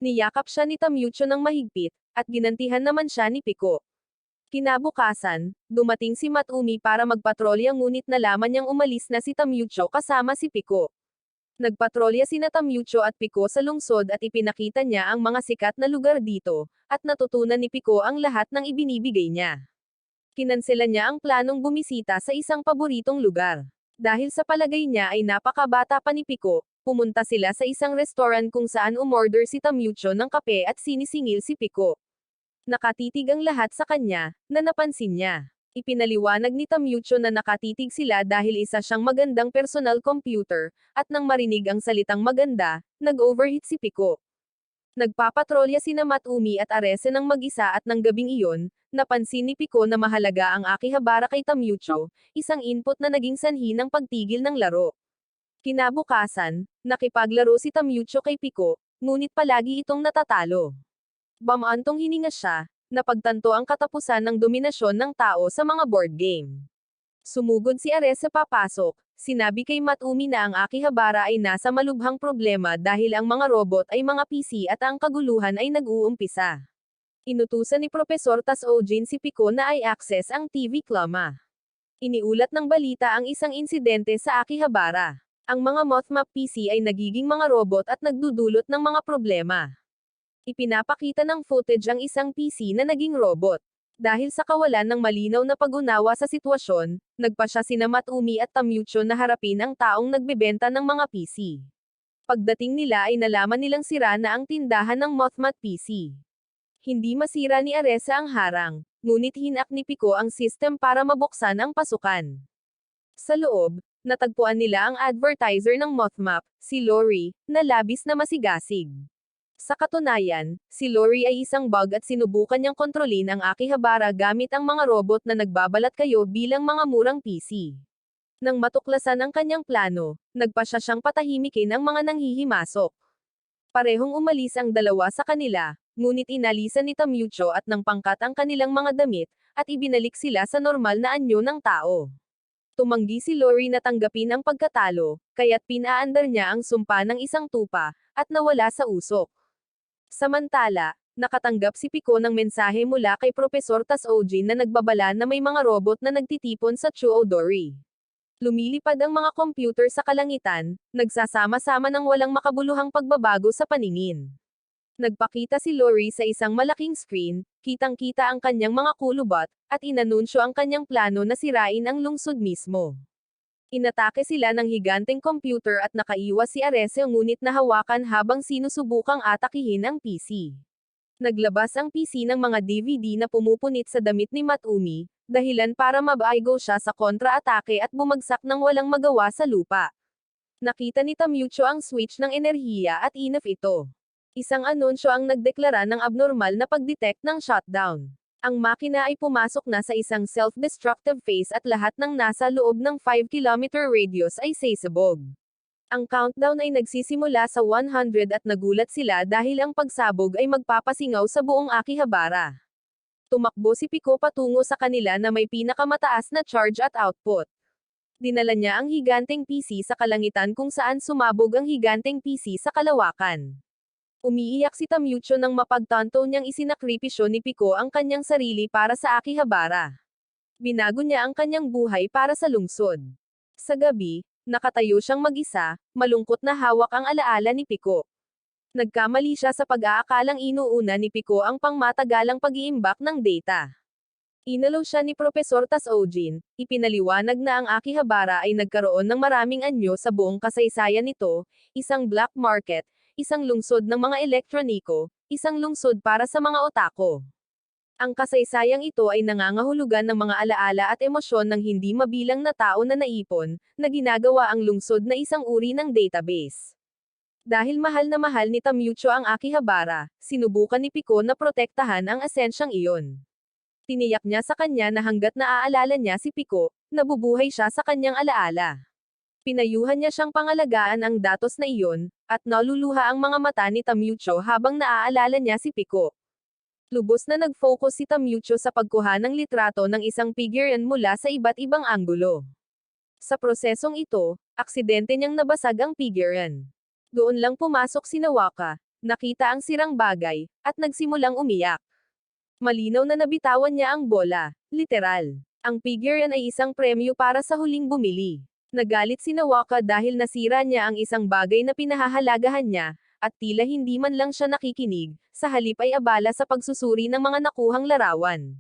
Niyakap siya ni Tamucho ng mahigpit, at ginantihan naman siya ni Pico. Kinabukasan, dumating si Matumi para magpatrolya ngunit nalaman niyang umalis na si Tamucho kasama si Pico. Nagpatrolya sina Tamucho at Pico sa lungsod at ipinakita niya ang mga sikat na lugar dito, at natutunan ni Pico ang lahat ng ibinibigay niya. Kinansela niya ang planong bumisita sa isang paboritong lugar. Dahil sa palagay niya ay napakabata pa ni Pico, pumunta sila sa isang restaurant kung saan umorder si Tamucho ng kape at sinisingil si Pico. Nakatitig ang lahat sa kanya, na napansin niya. Ipinaliwanag ni Tamucho na nakatitig sila dahil isa siyang magandang personal computer, at nang marinig ang salitang maganda, nag-overheat si Pico. Nagpapatrolya sina Matumi at Arese ng mag-isa at ng gabing iyon, napansin ni Pico na mahalaga ang Akihabara kay Tamucho, isang input na naging sanhi ng pagtigil ng laro. Kinabukasan, nakipaglaro si Tamucho kay Pico, ngunit palagi itong natatalo. Bamantong hininga siya, Napagtanto ang katapusan ng dominasyon ng tao sa mga board game. Sumugod si Ares sa papasok, sinabi kay Matumi na ang Akihabara ay nasa malubhang problema dahil ang mga robot ay mga PC at ang kaguluhan ay nag-uumpisa. Inutusan ni Profesor Tasojin si Pico na i-access ang TV Cluma. Iniulat ng balita ang isang insidente sa Akihabara. Ang mga Mothma PC ay nagiging mga robot at nagdudulot ng mga problema. Ipinapakita ng footage ang isang PC na naging robot. Dahil sa kawalan ng malinaw na pag-unawa sa sitwasyon, nagpasya sina Matumi at Tamucho na harapin ang taong nagbebenta ng mga PC. Pagdating nila ay nalaman nilang sira na ang tindahan ng Mothma PC. Hindi masira ni Aresa ang harang, ngunit hinak ni Pico ang system para mabuksan ang pasukan. Sa loob, natagpuan nila ang advertiser ng Mothmap, si Lori, na labis na masigasig. Sa katunayan, si Lori ay isang bug at sinubukan niyang kontrolin ang Akihabara gamit ang mga robot na nagbabalat kayo bilang mga murang PC. Nang matuklasan ang kanyang plano, nagpasya siyang patahimikin ang mga nanghihimasok. Parehong umalis ang dalawa sa kanila, ngunit inalisan ni Tamucho at ng pangkat ang kanilang mga damit, at ibinalik sila sa normal na anyo ng tao. Tumanggi si Lori na tanggapin ang pagkatalo, kaya't pinaandar niya ang sumpa ng isang tupa, at nawala sa usok. Samantala, nakatanggap si Pico ng mensahe mula kay Profesor Tasojin na nagbabala na may mga robot na nagtitipon sa Chuodori. Lumilipad ang mga computer sa kalangitan, nagsasama-sama ng walang makabuluhang pagbabago sa paningin. Nagpakita si Lori sa isang malaking screen, kitang-kita ang kanyang mga kulubot, at inanunsyo ang kanyang plano na sirain ang lungsod mismo. Inatake sila ng higanteng computer at nakaiwas si Arese ngunit nahawakan habang sinusubukang atakihin ang PC. Naglabas ang PC ng mga DVD na pumupunit sa damit ni Matumi, dahilan para mabaigo siya sa kontra-atake at bumagsak ng walang magawa sa lupa. Nakita ni Tamucho ang switch ng enerhiya at inaf ito. Isang anunsyo ang nagdeklara ng abnormal na pag-detect ng shutdown. Ang makina ay pumasok na sa isang self-destructive phase at lahat ng nasa loob ng 5-kilometer radius ay sasabog. Ang countdown ay nagsisimula sa 100 at nagulat sila dahil ang pagsabog ay magpapasingaw sa buong Akihabara. Tumakbo si Pico patungo sa kanila na may pinakamataas na charge at output. Dinala niya ang higanteng PC sa kalangitan kung saan sumabog ang higanteng PC sa kalawakan. Umiiyak si Tamucho nang mapagtanto niyang isinakripisyo ni Pico ang kanyang sarili para sa Akihabara. Binago niya ang kanyang buhay para sa lungsod. Sa gabi, nakatayo siyang mag-isa, malungkot na hawak ang alaala ni Pico. Nagkamali siya sa pag-aakalang inuuna ni Pico ang pangmatagalang pag-iimbak ng data. Inalaw siya ni Profesor Tasojin, ipinaliwanag na ang Akihabara ay nagkaroon ng maraming anyo sa buong kasaysayan nito, isang black market, isang lungsod ng mga elektroniko, isang lungsod para sa mga otako. Ang kasaysayang ito ay nangangahulugan ng mga alaala at emosyon ng hindi mabilang na tao na naipon, na ginagawa ang lungsod na isang uri ng database. Dahil mahal na mahal ni Tamucho ang Akihabara, sinubukan ni Pico na protektahan ang asensyang iyon. Tiniyak niya sa kanya na hanggat naaalala niya si Pico, nabubuhay siya sa kanyang alaala. Pinayuhan niya siyang pangalagaan ang datos na iyon, at naluluha ang mga mata ni Tamucho habang naaalala niya si Pico. Lubos na nag-focus si Tamucho sa pagkuha ng litrato ng isang figurean mula sa iba't ibang anggulo. Sa prosesong ito, aksidente niyang nabasag ang figurean. Doon lang pumasok si Nawaka, nakita ang sirang bagay, at nagsimulang umiyak. Malinaw na nabitawan niya ang bola, literal. Ang figurean ay isang premyo para sa huling bumili. Nagalit si Nawaka dahil nasira niya ang isang bagay na pinahahalagahan niya, at tila hindi man lang siya nakikinig, sa halip ay abala sa pagsusuri ng mga nakuhang larawan.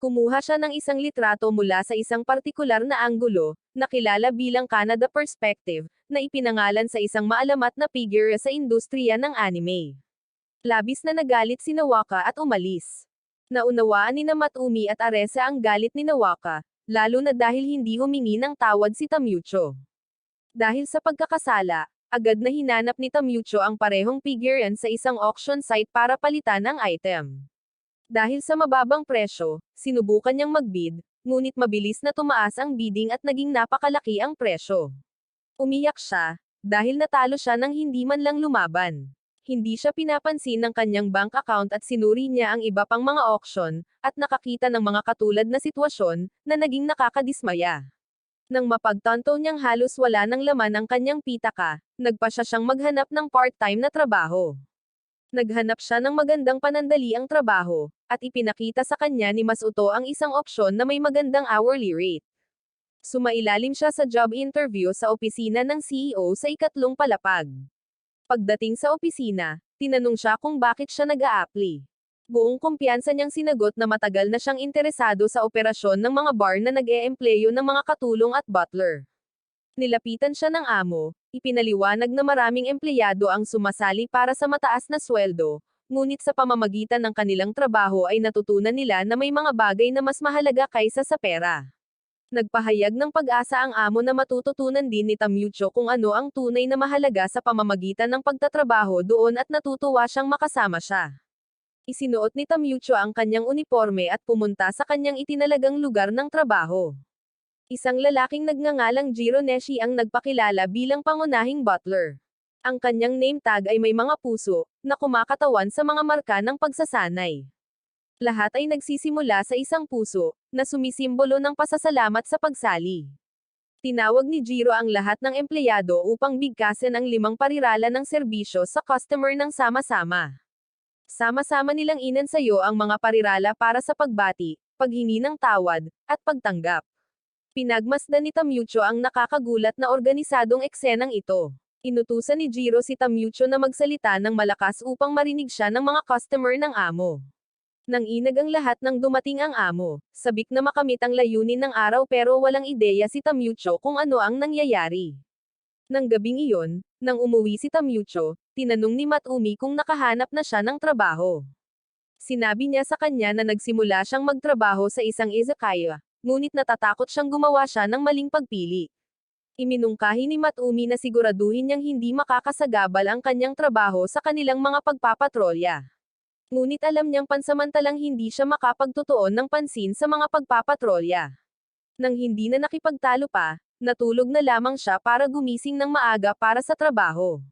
Kumuha siya ng isang litrato mula sa isang partikular na anggulo, na kilala bilang Canada Perspective, na ipinangalan sa isang maalamat na figure sa industriya ng anime. Labis na nagalit si Nawaka at umalis. Naunawaan ni Matumi at Aresa ang galit ni Nawaka, lalo na dahil hindi humingi ng tawad si Tamucho. Dahil sa pagkakasala, agad na hinanap ni Tamucho ang parehong figurean sa isang auction site para palitan ang item. Dahil sa mababang presyo, sinubukan niyang magbid, ngunit mabilis na tumaas ang bidding at naging napakalaki ang presyo. Umiyak siya, dahil natalo siya nang hindi man lang lumaban. hindi siya pinapansin ng kanyang bank account at sinuri niya ang iba pang mga auction, at nakakita ng mga katulad na sitwasyon, na naging nakakadismaya. Nang mapagtanto niyang halos wala ng laman ang kanyang pitaka, nagpasya siyang maghanap ng part-time na trabaho. Naghanap siya ng magandang panandaliang trabaho, at ipinakita sa kanya ni Masuto ang isang opsyon na may magandang hourly rate. Sumailalim siya sa job interview sa opisina ng CEO sa ikatlong palapag. Pagdating sa opisina, tinanong siya kung bakit siya nag-a-apply. Buong kumpiyansa niyang sinagot na matagal na siyang interesado sa operasyon ng mga bar na nag-eempleyo ng mga katulong at butler. Nilapitan siya ng amo, ipinaliwanag na maraming empleyado ang sumasali para sa mataas na sweldo, ngunit sa pamamagitan ng kanilang trabaho ay natutunan nila na may mga bagay na mas mahalaga kaysa sa pera. Nagpahayag ng pag-asa ang amo na matututunan din ni Tamucho kung ano ang tunay na mahalaga sa pamamagitan ng pagtatrabaho doon at natutuwa siyang makasama siya. Isinuot ni Tamucho ang kanyang uniforme at pumunta sa kanyang itinalagang lugar ng trabaho. Isang lalaking nagngangalang Jiro Neshi ang nagpakilala bilang pangunahing butler. Ang kanyang name tag ay may mga puso, na kumakatawan sa mga marka ng pagsasanay. Lahat ay nagsisimula sa isang puso, na sumisimbolo ng pasasalamat sa pagsali. Tinawag ni Jiro ang lahat ng empleyado upang bigkasin ang 5 parirala ng serbisyo sa customer ng sama-sama. Sama-sama nilang inensayo ang mga parirala para sa pagbati, paghingi ng tawad, at pagtanggap. Pinagmasdan ni Tamucho ang nakakagulat na organisadong eksenang ito. Inutusan ni Jiro si Tamucho na magsalita ng malakas upang marinig siya ng mga customer ng amo. Nang inag ang lahat ng dumating ang amo, sabik na makamit ang layunin ng araw pero walang ideya si Tamucho kung ano ang nangyayari. Nang gabing iyon, nang umuwi si Tamucho, tinanong ni Matumi kung nakahanap na siya ng trabaho. Sinabi niya sa kanya na nagsimula siyang magtrabaho sa isang izakaya, ngunit natatakot siyang gumawa siya ng maling pagpili. Iminungkahi ni Matumi na siguraduhin niyang hindi makakasagabal ang kanyang trabaho sa kanilang mga pagpapatrolya. Ngunit alam niyang pansamantalang hindi siya makapagtutuon ng pansin sa mga pagpapatrolya. Nang hindi na nakipagtalo pa, natulog na lamang siya para gumising ng maaga para sa trabaho.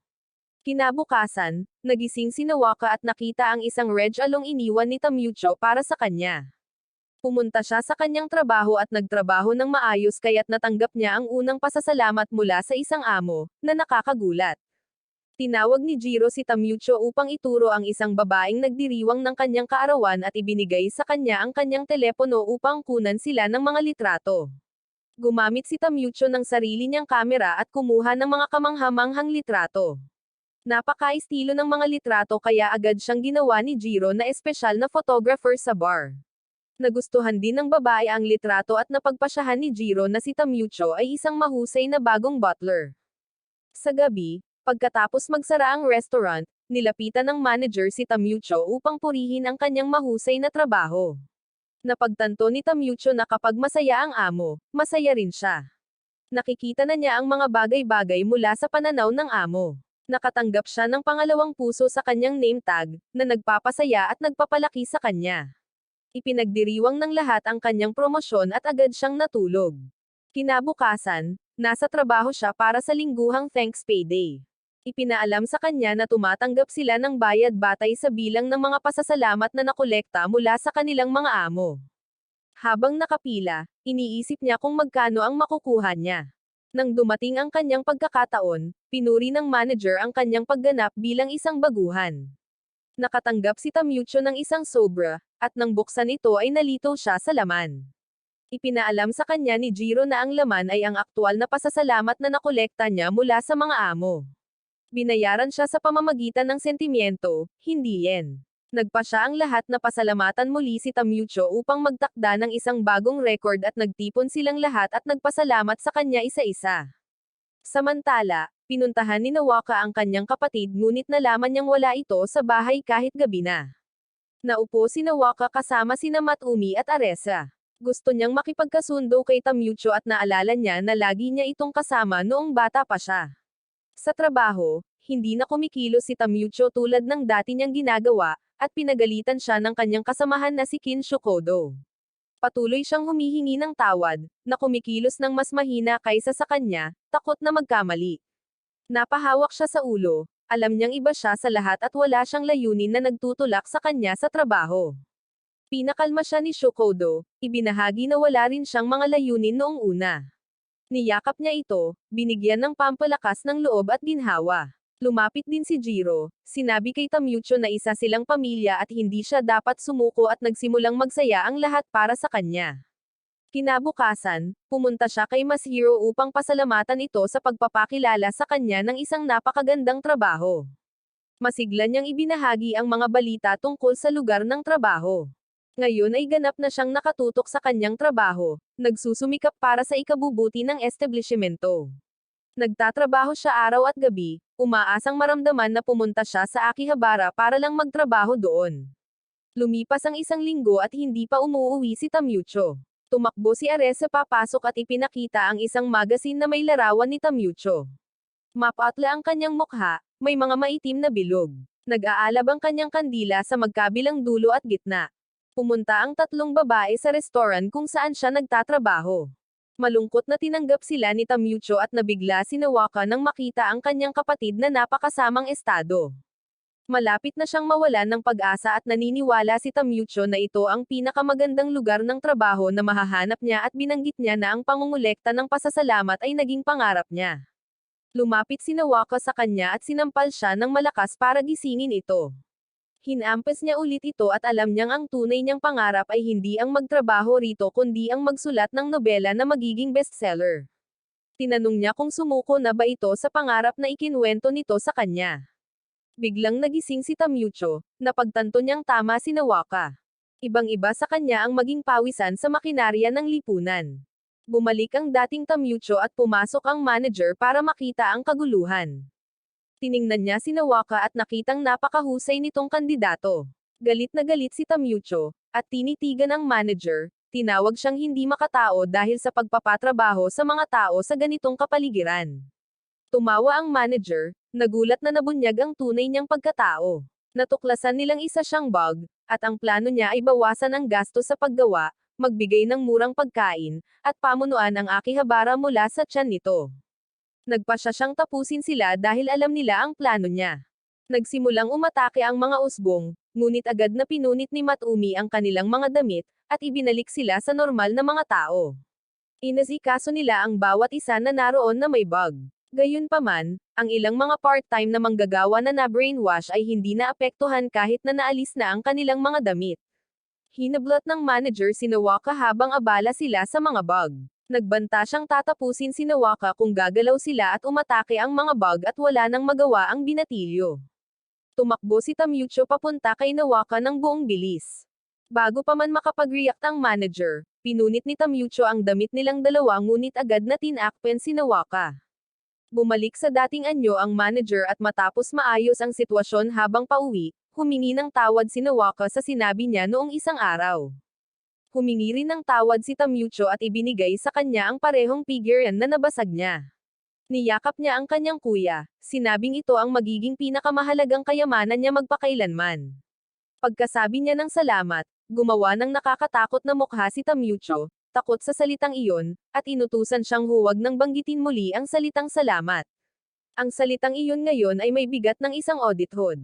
Kinabukasan, nagising si Nawaka at nakita ang isang reg along iniwan ni Tamucho para sa kanya. Pumunta siya sa kanyang trabaho at nagtrabaho ng maayos kaya't natanggap niya ang unang pasasalamat mula sa isang amo, na nakakagulat. Tinawag ni Jiro si Tamucho upang ituro ang isang babaeng nagdiriwang ng kanyang kaarawan at ibinigay sa kanya ang kanyang telepono upang kunan sila ng mga litrato. Gumamit si Tamucho ng sarili niyang kamera at kumuha ng mga kamanghamanghang litrato. Napaka-estilo ng mga litrato kaya agad siyang ginawa ni Jiro na espesyal na photographer sa bar. Nagustuhan din ng babae ang litrato at napagpasyahan ni Jiro na si Tamucho ay isang mahusay na bagong butler. Sa gabi, pagkatapos magsara ang restaurant, nilapitan ng manager si Tamucho upang purihin ang kanyang mahusay na trabaho. Napagtanto ni Tamucho na kapag masaya ang amo, masaya rin siya. Nakikita na niya ang mga bagay-bagay mula sa pananaw ng amo. Nakatanggap siya ng pangalawang puso sa kanyang name tag, na nagpapasaya at nagpapalaki sa kanya. Ipinagdiriwang ng lahat ang kanyang promosyon at agad siyang natulog. Kinabukasan, nasa trabaho siya para sa lingguhang thanks payday. Ipinaalam sa kanya na tumatanggap sila ng bayad batay sa bilang ng mga pasasalamat na nakolekta mula sa kanilang mga amo. Habang nakapila, iniisip niya kung magkano ang makukuha niya. Nang dumating ang kanyang pagkakataon, pinuri ng manager ang kanyang pagganap bilang isang baguhan. Nakatanggap si Tamucho ng isang sobra, at nang buksan ito ay nalito siya sa laman. Ipinaalam sa kanya ni Jiro na ang laman ay ang aktual na pasasalamat na nakolekta niya mula sa mga amo. Binayaran siya sa pamamagitan ng sentimiento, hindi yen. Nagpa siya ang lahat na pasalamatan muli si Tamucho upang magtakda ng isang bagong record at nagtipon silang lahat at nagpasalamat sa kanya isa-isa. Samantala, pinuntahan ni Nawaka ang kanyang kapatid ngunit nalaman niyang wala ito sa bahay kahit gabi na. Naupo si Nawaka kasama sina Matumi at Aresa. Gusto niyang makipagkasundo kay Tamucho at naalala niya na lagi niya itong kasama noong bata pa siya. Sa trabaho, hindi na kumikilos si Tamucho tulad ng dati niyang ginagawa, at pinagalitan siya ng kanyang kasamahan na si Kin Shukodo. Patuloy siyang humihingi ng tawad, na kumikilos ng mas mahina kaysa sa kanya, takot na magkamali. Napahawak siya sa ulo, Alam niyang iba siya sa lahat at wala siyang layunin na nagtutulak sa kanya sa trabaho. Pinakalma siya ni Shokodo, ibinahagi na wala rin siyang mga layunin noong una. Niyakap niya ito, binigyan ng pampalakas ng loob at ginhawa. Lumapit din si Jiro, sinabi kay Tamyucho na isa silang pamilya at hindi siya dapat sumuko at nagsimulang magsaya ang lahat para sa kanya. Kinabukasan, pumunta siya kay Masahiro upang pasalamatan ito sa pagpapakilala sa kanya ng isang napakagandang trabaho. Masigla niyang ibinahagi ang mga balita tungkol sa lugar ng trabaho. Ngayon ay ganap na siyang nakatutok sa kanyang trabaho, nagsusumikap para sa ikabubuti ng establishmento. Nagtatrabaho siya araw at gabi, umaasang maramdaman na pumunta siya sa Akihabara para lang magtrabaho doon. Lumipas ang isang linggo at hindi pa umuuwi si Tamyucho. Tumakbo si Arese papasok at ipinakita ang isang magazine na may larawan ni Tamyucho. Mapatla ang kanyang mukha, may mga maitim na bilog. Nag-aalab ang kanyang kandila sa magkabilang dulo at gitna. Pumunta ang tatlong babae sa restaurant kung saan siya nagtatrabaho. Malungkot na tinanggap sila ni Tamyucho at nabigla si Nawaka nang makita ang kanyang kapatid na napakasamang estado. Malapit na siyang mawalan ng pag-asa at naniniwala si Tamyucho na ito ang pinakamagandang lugar ng trabaho na mahahanap niya at binanggit niya na ang pangungulekta ng pasasalamat ay naging pangarap niya. Lumapit si Nawaka sa kanya at sinampal siya ng malakas para gisingin ito. Hinampes niya ulit ito at alam niyang ang tunay niyang pangarap ay hindi ang magtrabaho rito kundi ang magsulat ng nobela na magiging bestseller. Tinanong niya kung sumuko na ba ito sa pangarap na ikinuwento nito sa kanya. Biglang nagising si Tamyucho, napagtanto niyang tama si Nawaka. Ibang-iba sa kanya ang maging pawisan sa makinarya ng lipunan. Bumalik ang dating Tamyucho at pumasok ang manager para makita ang kaguluhan. Tiningnan niya si Nawaka at nakitang napakahusay nitong kandidato. Galit na galit si Tamyucho, at tinitigan ang manager, tinawag siyang hindi makatao dahil sa pagpapatrabaho sa mga tao sa ganitong kapaligiran. Tumawa ang manager, nagulat na nabunyag ang tunay niyang pagkatao. Natuklasan nilang isa siyang bug, at ang plano niya ay bawasan ang gasto sa paggawa, magbigay ng murang pagkain, at pamunuan ang Akihabara mula sa tiyan nito. Nagpasya siyang tapusin sila dahil alam nila ang plano niya. Nagsimulang umatake ang mga usbong, ngunit agad na pinunit ni Matumi ang kanilang mga damit, at ibinalik sila sa normal na mga tao. Inasikaso nila ang bawat isa na naroon na may bug. Gayunpaman, ang ilang mga part-time na manggagawa na na-brainwash ay hindi naapektuhan kahit na naalis na ang kanilang mga damit. Hinablot ng manager si Nawaka habang abala sila sa mga bug. Nagbanta siyang tatapusin si Nawaka kung gagalaw sila at umatake ang mga bug at wala nang magawa ang binatilyo. Tumakbo si Tamyucho papunta kay Nawaka ng buong bilis. Bago pa man makapag-react ang manager, pinunit ni Tamyucho ang damit nilang dalawa ngunit agad na tinakpen si Nawaka. Bumalik sa dating anyo ang manager at matapos maayos ang sitwasyon habang pauwi, humingi ng tawad si Nawaka sa sinabi niya noong isang araw. Humingi rin ng tawad si Tamyucho at ibinigay sa kanya ang parehong figurean na nabasag niya. Niyakap niya ang kanyang kuya, sinabing ito ang magiging pinakamahalagang kayamanan niya magpakailanman. Pagkasabi niya ng salamat, gumawa ng nakakatakot na mukha si Tamyucho, takot sa salitang iyon, at inutusan siyang huwag nang banggitin muli ang salitang salamat. Ang salitang iyon ngayon ay may bigat ng isang audithood.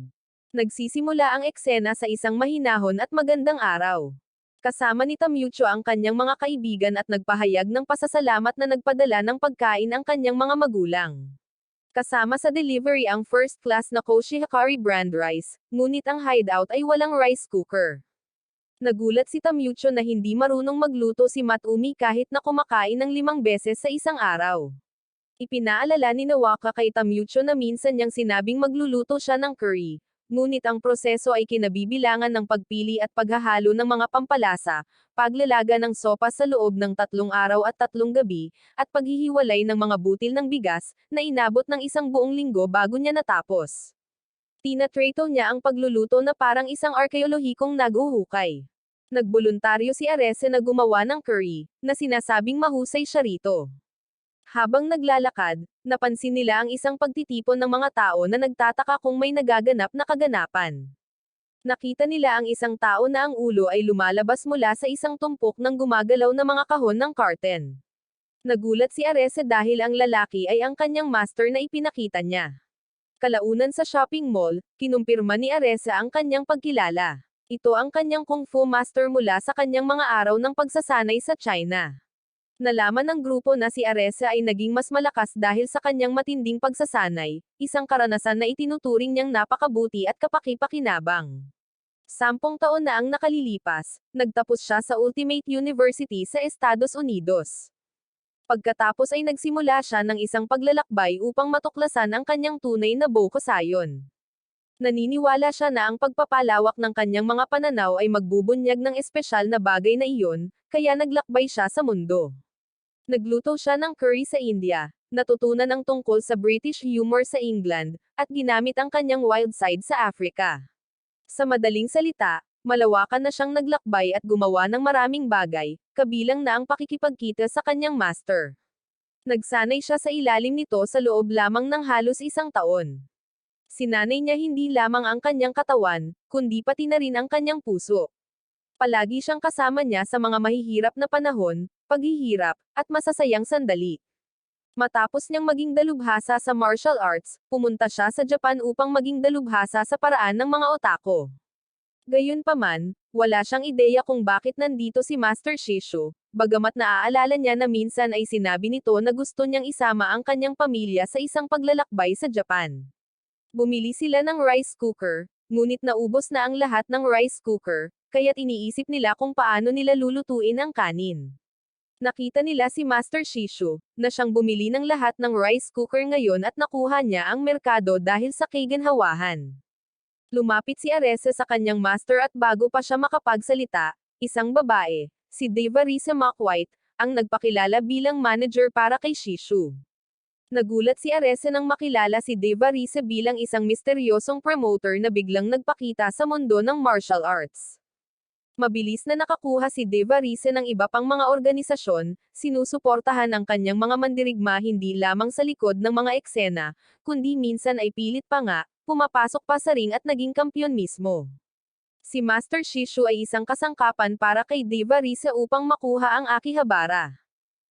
Nagsisimula ang eksena sa isang mahinahon at magandang araw. Kasama ni Tamyucho ang kanyang mga kaibigan at nagpahayag ng pasasalamat na nagpadala ng pagkain ang kanyang mga magulang. Kasama sa delivery ang first class na Koshihikari brand rice, ngunit ang hideout ay walang rice cooker. Nagulat si Tamyucho na hindi marunong magluto si Matumi kahit na kumakain ng 5 beses sa isang araw. Ipinaalala ni Nawaka kay Tamyucho na minsan niyang sinabing magluluto siya ng curry. Ngunit ang proseso ay kinabibilangan ng pagpili at paghahalo ng mga pampalasa, paglalaga ng sopa sa loob ng 3 araw at 3 gabi, at paghihiwalay ng mga butil ng bigas, na inabot ng 1 buong linggo bago niya natapos. Tinatrato niya ang pagluluto na parang isang arkeolohikong naguhukay. Nagboluntaryo si Arese na gumawa ng curry, na sinasabing mahusay siya rito. Habang naglalakad, napansin nila ang isang pagtitipon ng mga tao na nagtataka kung may nagaganap na kaganapan. Nakita nila ang isang tao na ang ulo ay lumalabas mula sa isang tumpok ng gumagalaw na mga kahon ng karten. Nagulat si Arese dahil ang lalaki ay ang kanyang master na ipinakita niya. Kalaunan sa shopping mall, kinumpirma ni Aresa ang kanyang pagkilala. Ito ang kanyang kung fu master mula sa kanyang mga araw ng pagsasanay sa China. Nalaman ng grupo na si Aresa ay naging mas malakas dahil sa kanyang matinding pagsasanay, isang karanasan na itinuturing niyang napakabuti at kapaki-pakinabang. 10 taon na ang nakalilipas, nagtapos siya sa Ultimate University sa Estados Unidos. Pagkatapos ay nagsimula siya ng isang paglalakbay upang matuklasan ang kanyang tunay na Bokusayon. Naniniwala siya na ang pagpapalawak ng kanyang mga pananaw ay magbubunyag ng espesyal na bagay na iyon, kaya naglakbay siya sa mundo. Nagluto siya ng curry sa India, natutunan ang tungkol sa British humor sa England, at ginamit ang kanyang wild side sa Africa. Sa madaling salita, malawakan na siyang naglakbay at gumawa ng maraming bagay, kabilang na ang pakikipagkita sa kanyang master. Nagsanay siya sa ilalim nito sa loob lamang ng halos 1 taon. Sinanay niya hindi lamang ang kanyang katawan, kundi pati na rin ang kanyang puso. Palagi siyang kasama niya sa mga mahihirap na panahon, paghihirap, at masasayang sandali. Matapos niyang maging dalubhasa sa martial arts, pumunta siya sa Japan upang maging dalubhasa sa paraan ng mga otako. Gayunpaman, wala siyang ideya kung bakit nandito si Master Shishu, bagamat naaalala niya na minsan ay sinabi nito na gusto niyang isama ang kanyang pamilya sa isang paglalakbay sa Japan. Bumili sila ng rice cooker, ngunit naubos na ang lahat ng rice cooker, kaya't iniisip nila kung paano nila lulutuin ang kanin. Nakita nila si Master Shishu, na siyang bumili ng lahat ng rice cooker ngayon at nakuha niya ang merkado dahil sa kagandahan. Lumapit si Aresa sa kanyang master at bago pa siya makapagsalita, isang babae, si Devarisa McWhite, ang nagpakilala bilang manager para kay Shishu. Nagulat si Aresa nang makilala si Devarisa bilang isang misteryosong promoter na biglang nagpakita sa mundo ng martial arts. Mabilis na nakakuha si Devarisa ng iba pang mga organisasyon, sinusuportahan ang kanyang mga mandirigma hindi lamang sa likod ng mga eksena, kundi minsan ay pilit pa nga, pumapasok pa sa ring at naging kampyon mismo. Si Master Shishu ay isang kasangkapan para kay Devarisa upang makuha ang Akihabara.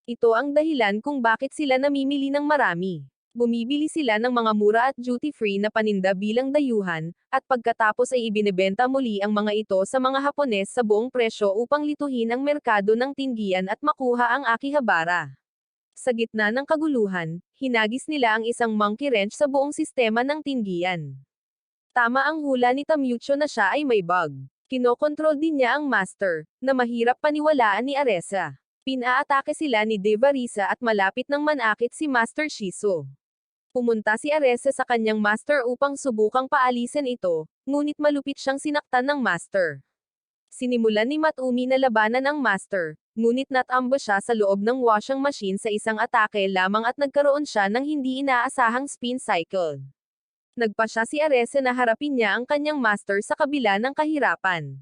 Ito ang dahilan kung bakit sila namimili ng marami. Bumibili sila ng mga mura at duty-free na paninda bilang dayuhan, at pagkatapos ay ibinebenta muli ang mga ito sa mga Hapones sa buong presyo upang lituhin ang merkado ng tinggian at makuha ang Akihabara. Sa gitna ng kaguluhan, hinagis nila ang isang monkey wrench sa buong sistema ng tinggian. Tama ang hula ni Tamucho na siya ay may bug. Kinokontrol din niya ang master, na mahirap paniwalaan ni Aresa. Pinaatake sila ni Devarisa at malapit nang manakit si Master Shishu. Pumunta si Aresa sa kanyang master upang subukang paalisin ito, ngunit malupit siyang sinaktan ng master. Sinimulan ni Matumi na labanan ang master, ngunit natambush siya sa loob ng washing machine sa isang atake lamang at nagkaroon siya ng hindi inaasahang spin cycle. Nagpasya si Aresa na harapin niya ang kanyang master sa kabila ng kahirapan.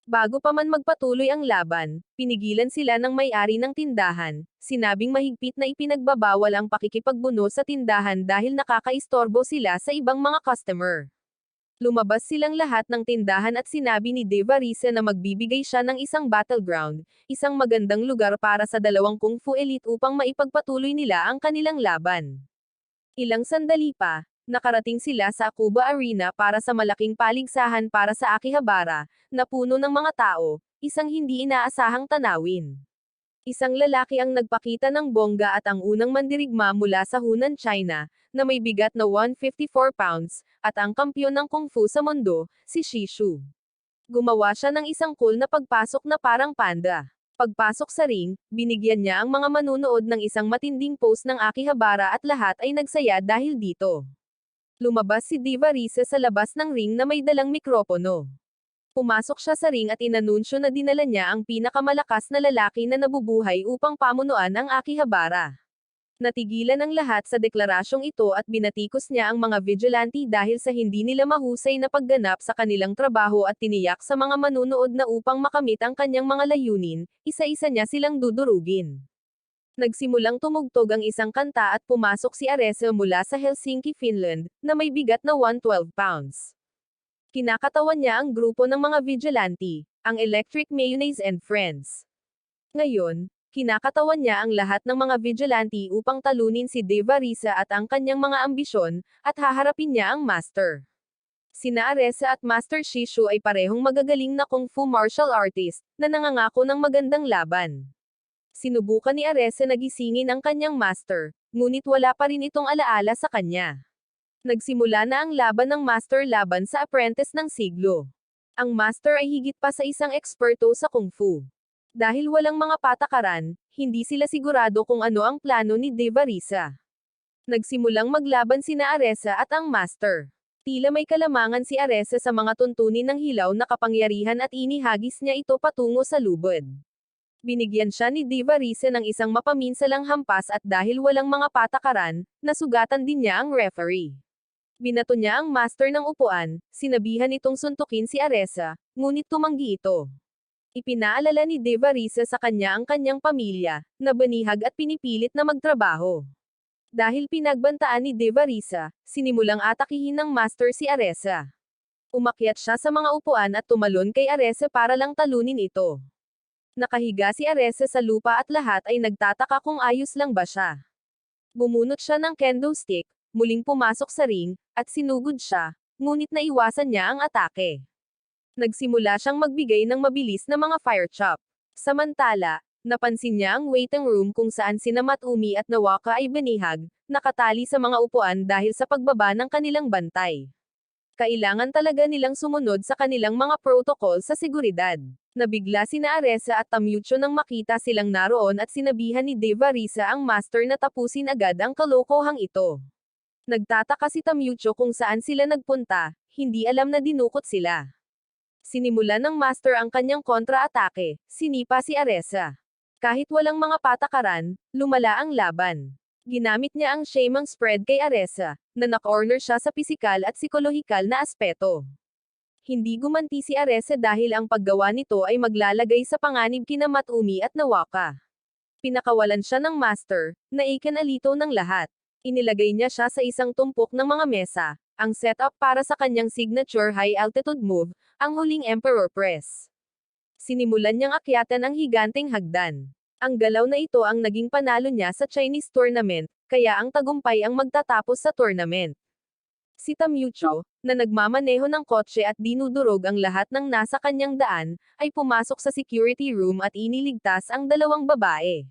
Bago pa man magpatuloy ang laban, pinigilan sila ng may-ari ng tindahan, sinabing mahigpit na ipinagbabawal ang pakikipagbuno sa tindahan dahil nakakaistorbo sila sa ibang mga customer. Lumabas silang lahat ng tindahan at sinabi ni Devarisa na magbibigay siya ng isang battleground, isang magandang lugar para sa dalawang kung fu elite upang maipagpatuloy nila ang kanilang laban. Ilang sandali pa, nakarating sila sa Akuba Arena para sa malaking paligsahan para sa Akihabara, na puno ng mga tao, isang hindi inaasahang tanawin. Isang lalaki ang nagpakita ng bongga at ang unang mandirigma mula sa Hunan, China, na may bigat na 154 pounds, at ang kampyon ng kung fu sa mundo, si Shishu. Gumawa siya ng isang cool na pagpasok na parang panda. Pagpasok sa ring, binigyan niya ang mga manunood ng isang matinding pose ng Akihabara at lahat ay nagsaya dahil dito. Lumabas si Devarisa sa labas ng ring na may dalang mikropono. Pumasok siya sa ring at inanunsyo na dinala niya ang pinakamalakas na lalaki na nabubuhay upang pamunuan ang Akihabara. Natigilan ang lahat sa deklarasyong ito at binatikos niya ang mga vigilante dahil sa hindi nila mahusay na pagganap sa kanilang trabaho at tiniyak sa mga manunood na upang makamit ang kanyang mga layunin, isa-isa niya silang dudurugin. Nagsimulang tumugtog ang isang kanta at pumasok si Aresa mula sa Helsinki, Finland, na may bigat na 112 pounds. Kinakatawan niya ang grupo ng mga vigilante, ang Electric Mayonnaise and Friends. Ngayon, Kinakatawan niya ang lahat ng mga vigilante upang talunin si Deva Risa at ang kanyang mga ambisyon, at haharapin niya ang Master. Sina Aresa at Master Shishu ay parehong magagaling na kung fu martial artist, na nangangako ng magandang laban. Sinubukan ni Aresa na gisingin ang kanyang master, ngunit wala pa rin itong alaala sa kanya. Nagsimula na ang laban ng master laban sa apprentice ng siglo. Ang master ay higit pa sa isang eksperto sa kung fu. Dahil walang mga patakaran, hindi sila sigurado kung ano ang plano ni Deva Risa. Nagsimulang maglaban sina Aresa at ang master. Tila may kalamangan si Aresa sa mga tuntunin ng hilaw na kapangyarihan at inihagis niya ito patungo sa lubod. Binigyan siya ni Deva Risa ng isang mapaminsalang hampas at dahil walang mga patakaran, nasugatan din niya ang referee. Binato niya ang master ng upuan, sinabihan itong suntukin si Aresa, ngunit tumanggi ito. Ipinaalala ni Deva Risa sa kanya ang kanyang pamilya, na banihag at pinipilit na magtrabaho. Dahil pinagbantaan ni Deva Risa, sinimulang atakihin ng master si Aresa. Umakyat siya sa mga upuan at tumalon kay Aresa para lang talunin ito. Nakahiga si Aresa sa lupa at lahat ay nagtataka kung ayos lang ba siya. Bumunot siya ng kendo stick, muling pumasok sa ring, at sinugod siya, ngunit naiwasan niya ang atake. Nagsimula siyang magbigay ng mabilis na mga fire chop. Samantala, napansin niya ang waiting room kung saan sina Matumi at Nawaka ay banihag, nakatali sa mga upuan dahil sa pagbaba ng kanilang bantay. Kailangan talaga nilang sumunod sa kanilang mga protocol sa seguridad. Nabigla sina Aresa at Tamyucho nang makita silang naroon at sinabihan ni Deva Risa ang master na tapusin agad ang kalokohang ito. Nagtataka si Tamyucho kung saan sila nagpunta, hindi alam na dinukot sila. Sinimula ng master ang kanyang kontra-atake, sinipa si Aresa. Kahit walang mga patakaran, lumala ang laban. Ginamit niya ang Shaemang spread kay Aresa, na na-corner siya sa pisikal at psikolohikal na aspeto. Hindi gumanti si Aresa dahil ang paggawa nito ay maglalagay sa panganib kina Matumi at Nawaka. Pinakawalan siya ng master, na ikinalito ng lahat. Inilagay niya siya sa isang tumpok ng mga mesa, ang setup para sa kanyang signature high-altitude move, ang huling Emperor Press. Sinimulan niyang akyatan ang higanteng hagdan. Ang galaw na ito ang naging panalo niya sa Chinese tournament, kaya ang tagumpay ang magtatapos sa tournament. Si Tamyucho, na nagmamaneho ng kotse at dinudurog ang lahat ng nasa kanyang daan, ay pumasok sa security room at iniligtas ang dalawang babae.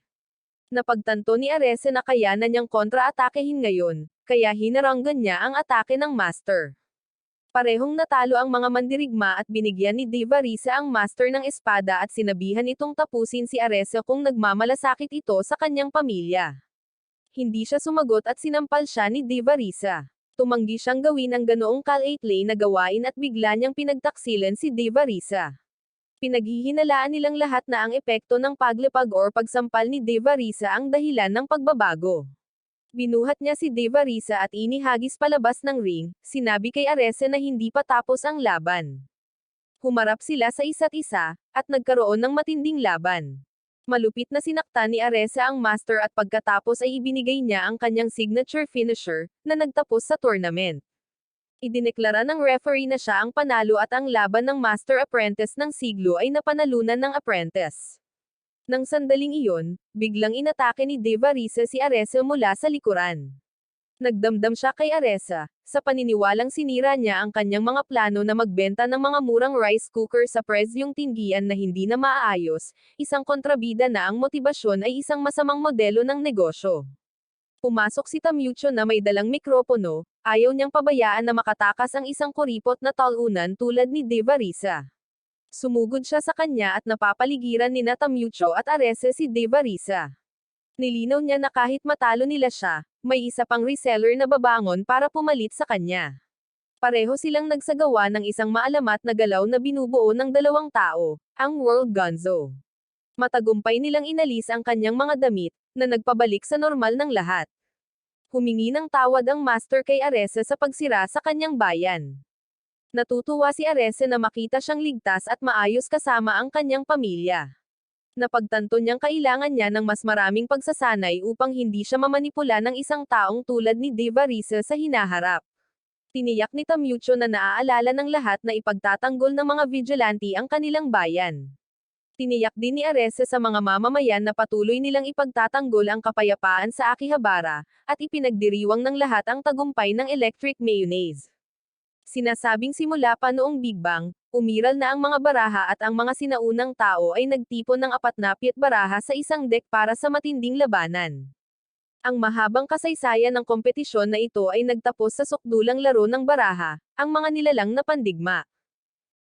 Napagtanto ni Aresa na kayanan niyang kontra-atakehin ngayon, kaya hinaranggan niya ang atake ng master. Parehong natalo ang mga mandirigma at binigyan ni Deva Risa ang master ng espada at sinabihan itong tapusin si Aresa kung nagmamalasakit ito sa kanyang pamilya. Hindi siya sumagot at sinampal siya ni Deva Risa. Tumanggi siyang gawin ang ganoong kal-8 na gawain at bigla niyang pinagtaksilan si Deva Risa. Pinaghihinalaan nilang lahat na ang epekto ng paglipag or pagsampal ni Deva Risa ang dahilan ng pagbabago. Binuhat niya si Deva Risa at inihagis palabas ng ring, sinabi kay Aresa na hindi pa tapos ang laban. Humarap sila sa isa't isa, at nagkaroon ng matinding laban. Malupit na sinaktan ni Aresa ang master at pagkatapos ay ibinigay niya ang kanyang signature finisher, na nagtapos sa tournament. Idineklara ng referee na siya ang panalo at ang laban ng master-apprentice ng siglo ay napanalunan ng apprentice. Nang sandaling iyon, biglang inatake ni Deva Risa si Aresa mula sa likuran. Nagdamdam siya kay Aresa, sa paniniwalang sinira niya ang kanyang mga plano na magbenta ng mga murang rice cooker sa presyong tinggian na hindi na maaayos, isang kontrabida na ang motibasyon ay isang masamang modelo ng negosyo. Pumasok si Tamyucho na may dalang mikropono, ayaw niyang pabayaan na makatakas ang isang kuripot na talunan tulad ni Deva Risa. Sumugod siya sa kanya at napapaligiran ni Tamyucho at Aresa si Deva Risa. Nilinaw niya na kahit matalo nila siya, may isa pang reseller na babangon para pumalit sa kanya. Pareho silang nagsagawa ng isang maalamat na galaw na binubuo ng dalawang tao, ang World Gonzo. Matagumpay nilang inalis ang kanyang mga damit, na nagpabalik sa normal ng lahat. Humingi ng tawad ang master kay Aresa sa pagsira sa kanyang bayan. Natutuwa si Aresa na makita siyang ligtas at maayos kasama ang kanyang pamilya. Napagtanto niyang kailangan niya ng mas maraming pagsasanay upang hindi siya mamanipula ng isang taong tulad ni Deva Risa sa hinaharap. Tiniyak ni Tamyucho na naaalala ng lahat na ipagtatanggol ng mga vigilante ang kanilang bayan. Tiniyak din ni Arese sa mga mamamayan na patuloy nilang ipagtatanggol ang kapayapaan sa Akihabara, at ipinagdiriwang ng lahat ang tagumpay ng electric mayonnaise. Sinasabing simula pa noong Big Bang, umiral na ang mga baraha at ang mga sinaunang tao ay nagtipon ng 40 baraha sa isang deck para sa matinding labanan. Ang mahabang kasaysayan ng kompetisyon na ito ay nagtapos sa sukdulang laro ng baraha, ang mga nilalang na pandigma.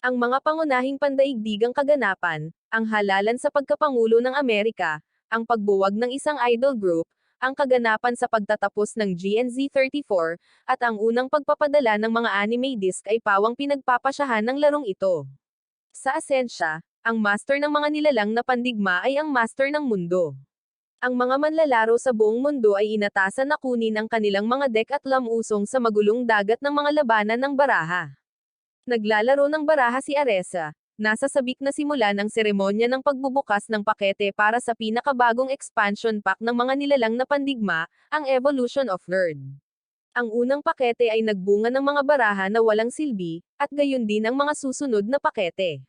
Ang mga pangunahing pandaigdigang kaganapan, ang halalan sa pagkapangulo ng Amerika, ang pagbuwag ng isang idol group, ang kaganapan sa pagtatapos ng GNZ34, at ang unang pagpapadala ng mga anime disc ay pawang pinagpapasyahan ng larong ito. Sa asensya, ang master ng mga nilalang na pandigma ay ang master ng mundo. Ang mga manlalaro sa buong mundo ay inatasan na kunin ang kanilang mga deck at lamusong sa magulong dagat ng mga labanan ng baraha. Naglalaro ng baraha si Aresa. Nasa sabik na simula ng seremonya ng pagbubukas ng pakete para sa pinakabagong expansion pack ng mga nilalang na pandigma, ang Evolution of Nerd. Ang unang pakete ay nagbunga ng mga baraha na walang silbi, at gayon din ang mga susunod na pakete.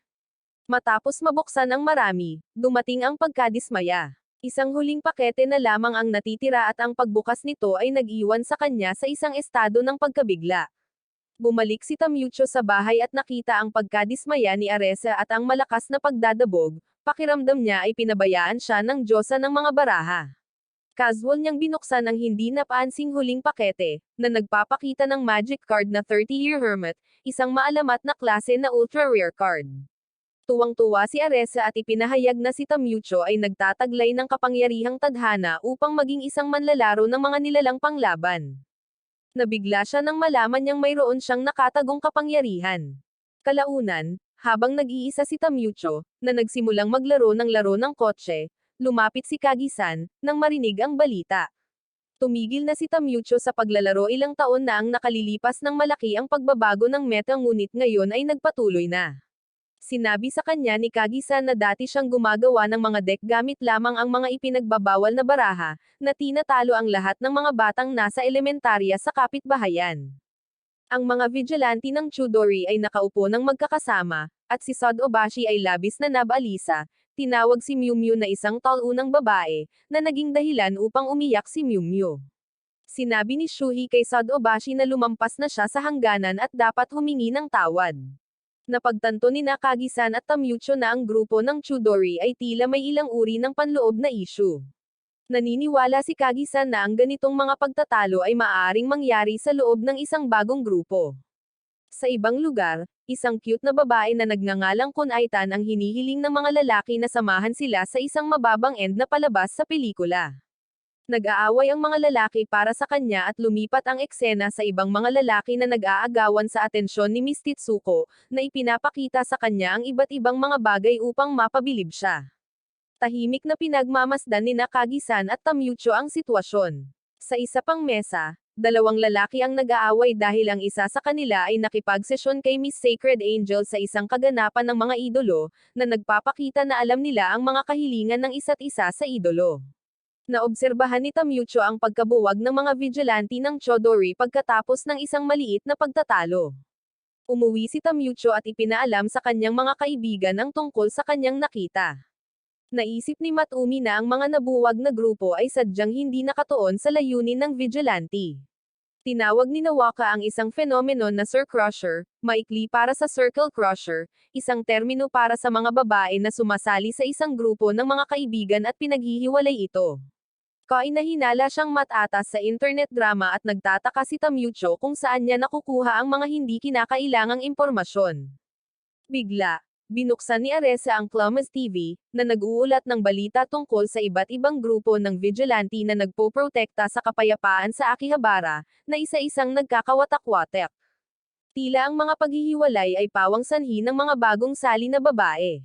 Matapos mabuksan ang marami, dumating ang pagkadismaya. Isang huling pakete na lamang ang natitira at ang pagbukas nito ay nag-iwan sa kanya sa isang estado ng pagkabigla. Bumalik si Tamyucho sa bahay at nakita ang pagkadismaya ni Aresa at ang malakas na pagdadabog, pakiramdam niya ay pinabayaan siya ng Diyosa ng mga baraha. Casual niyang binuksan ang hindi napaansing huling pakete, na nagpapakita ng magic card na 30-year hermit, isang maalamat na klase na ultra-rare card. Tuwang-tuwa si Aresa at ipinahayag na si Tamyucho ay nagtataglay ng kapangyarihang tadhana upang maging isang manlalaro ng mga nilalang panglaban. Nabigla siya nang malaman niyang mayroon siyang nakatagong kapangyarihan. Kalaunan, habang nag-iisa si Tamyucho, na nagsimulang maglaro ng laro ng kotse, lumapit si Kagi-san, nang marinig ang balita. Tumigil na si Tamyucho sa paglalaro ilang taon na ang nakalilipas ng malaki ang pagbabago ng meta ngunit ngayon ay nagpatuloy na. Sinabi sa kanya ni Kagi-san na dati siyang gumagawa ng mga deck gamit lamang ang mga ipinagbabawal na baraha, na tinatalo ang lahat ng mga batang nasa elementarya sa kapitbahayan. Ang mga vigilante ng Chudori ay nakaupo ng magkakasama, at si Sod Obashi ay labis na nabalisa, tinawag si Mew Mew na isang talunang babae, na naging dahilan upang umiyak si Mew Mew. Sinabi ni Shuhei kay Sod Obashi na lumampas na siya sa hangganan at dapat humingi ng tawad. Napagtanto ni Kagi-san at Tamyucho na ang grupo ng Chudori ay tila may ilang uri ng panloob na issue. Naniniwala si Kagi-san na ang ganitong mga pagtatalo ay maaaring mangyari sa loob ng isang bagong grupo. Sa ibang lugar, isang cute na babae na nagngangalang Kunaitan ang hinihiling ng mga lalaki na samahan sila sa isang mababang end na palabas sa pelikula. Nag-aaway ang mga lalaki para sa kanya at lumipat ang eksena sa ibang mga lalaki na nag-aagawan sa atensyon ni Miss Titsuko, na ipinapakita sa kanya ang iba't ibang mga bagay upang mapabilib siya. Tahimik na pinagmamasdan ni Kagi-san at Tamyucho ang sitwasyon. Sa isa pang mesa, dalawang lalaki ang nag-aaway dahil ang isa sa kanila ay nakipagsesyon kay Miss Sacred Angel sa isang kaganapan ng mga idolo, na nagpapakita na alam nila ang mga kahilingan ng isa't isa sa idolo. Naobserbahan ni Tamyucho ang pagkabuwag ng mga vigilante ng Chudori pagkatapos ng isang maliit na pagtatalo. Umuwi si Tamyucho at ipinaalam sa kanyang mga kaibigan ang tungkol sa kanyang nakita. Naisip ni Matumi na ang mga nabuwag na grupo ay sadyang hindi nakatuon sa layunin ng vigilante. Tinawag ni Nawaka ang isang phenomenon na Sir Crusher, maikli para sa Circle Crusher, isang termino para sa mga babae na sumasali sa isang grupo ng mga kaibigan at pinaghihiwalay ito. Kainahinala siyang matatas sa internet drama at nagtataka si Tamyucho kung saan niya nakukuha ang mga hindi kinakailangang impormasyon. Bigla, binuksan ni Aresa ang Clumaz TV, na nag-uulat ng balita tungkol sa iba't ibang grupo ng vigilante na nagpoprotekta sa kapayapaan sa Akihabara, na isa-isang nagkakawatak-watak. Tila ang mga paghihiwalay ay pawang sanhi ng mga bagong sali na babae.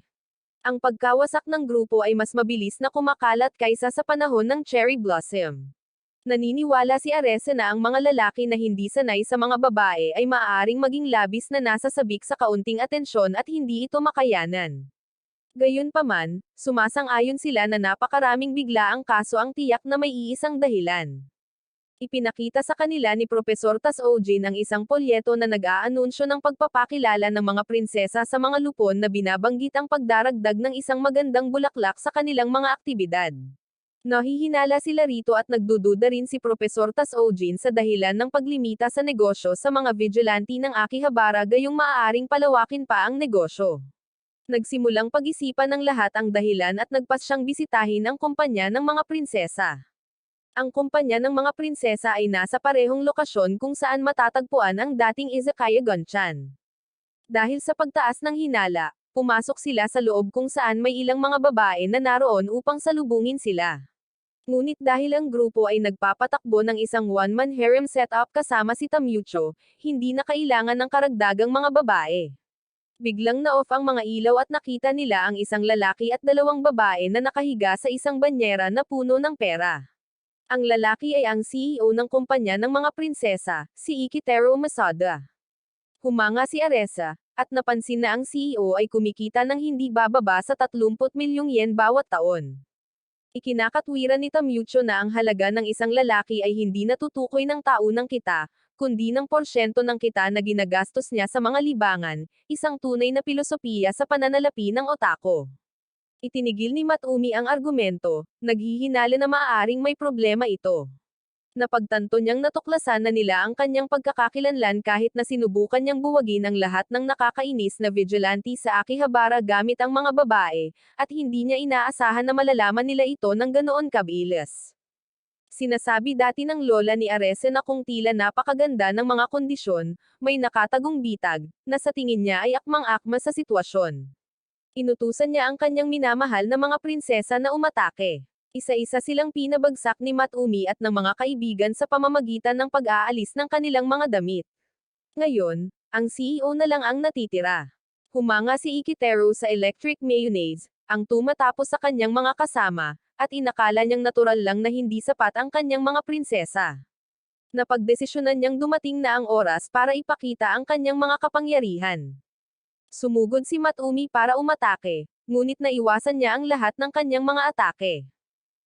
Ang pagkawasak ng grupo ay mas mabilis na kumakalat kaysa sa panahon ng Cherry Blossom. Naniniwala si Aresa na ang mga lalaki na hindi sanay sa mga babae ay maaaring maging labis na nasasabik sa kaunting atensyon at hindi ito makayanan. Gayunpaman, sumasang-ayon sila na napakaraming biglaang kaso ang tiyak na may iisang dahilan. Ipinakita sa kanila ni Profesor Tasojin ang isang polyeto na nag-aanunsyo ng pagpapakilala ng mga prinsesa sa mga lupon na binabanggit ang pagdaragdag ng isang magandang bulaklak sa kanilang mga aktibidad. Nahihinala sila rito at nagdududa rin si Profesor Tasojin sa dahilan ng paglimita sa negosyo sa mga vigilante ng Akihabara gayong maaaring palawakin pa ang negosyo. Nagsimulang pag-isipan ng lahat ang dahilan at nagpasyang bisitahin ang kumpanya ng mga prinsesa. Ang kumpanya ng mga prinsesa ay nasa parehong lokasyon kung saan matatagpuan ang dating Izakaya Gonchan. Dahil sa pagtaas ng hinala, pumasok sila sa loob kung saan may ilang mga babae na naroon upang salubungin sila. Ngunit dahil ang grupo ay nagpapatakbo ng isang one-man harem setup kasama si Tamyucho, hindi na kailangan ng karagdagang mga babae. Biglang na-off ang mga ilaw at nakita nila ang isang lalaki at dalawang babae na nakahiga sa isang banyera na puno ng pera. Ang lalaki ay ang CEO ng kumpanya ng mga prinsesa, si Ikitaro Masada. Humanga si Aresa, at napansin na ang CEO ay kumikita ng hindi bababa sa 30 milyong yen bawat taon. Ikinakatwiran ni Tamyucho na ang halaga ng isang lalaki ay hindi natutukoy ng taunang kita, kundi ng porsyento ng kita na ginagastos niya sa mga libangan, isang tunay na pilosopiya sa pananalapi ng otako. Itinigil ni Matumi ang argumento, naghihinala na maaaring may problema ito. Napagtanto niyang natuklasan na nila ang kanyang pagkakakilanlan kahit na sinubukan niyang buwagin ang lahat ng nakakainis na vigilante sa Akihabara gamit ang mga babae, at hindi niya inaasahan na malalaman nila ito ng ganoon kabilis. Sinasabi dati ng lola ni Arese na kung tila napakaganda ng mga kondisyon, may nakatagong bitag, na sa tingin niya ay akmang-akma sa sitwasyon. Inutusan niya ang kanyang minamahal na mga prinsesa na umatake. Isa-isa silang pinabagsak ni Matumi at ng mga kaibigan sa pamamagitan ng pag-aalis ng kanilang mga damit. Ngayon, ang CEO na lang ang natitira. Humanga si Ikitaro sa electric mayonnaise, ang tumatapos sa kanyang mga kasama, at inakala niyang natural lang na hindi sapat ang kanyang mga prinsesa. Napagdesisyonan niyang dumating na ang oras para ipakita ang kanyang mga kapangyarihan. Sumugod si Matumi para umatake, ngunit naiwasan niya ang lahat ng kanyang mga atake.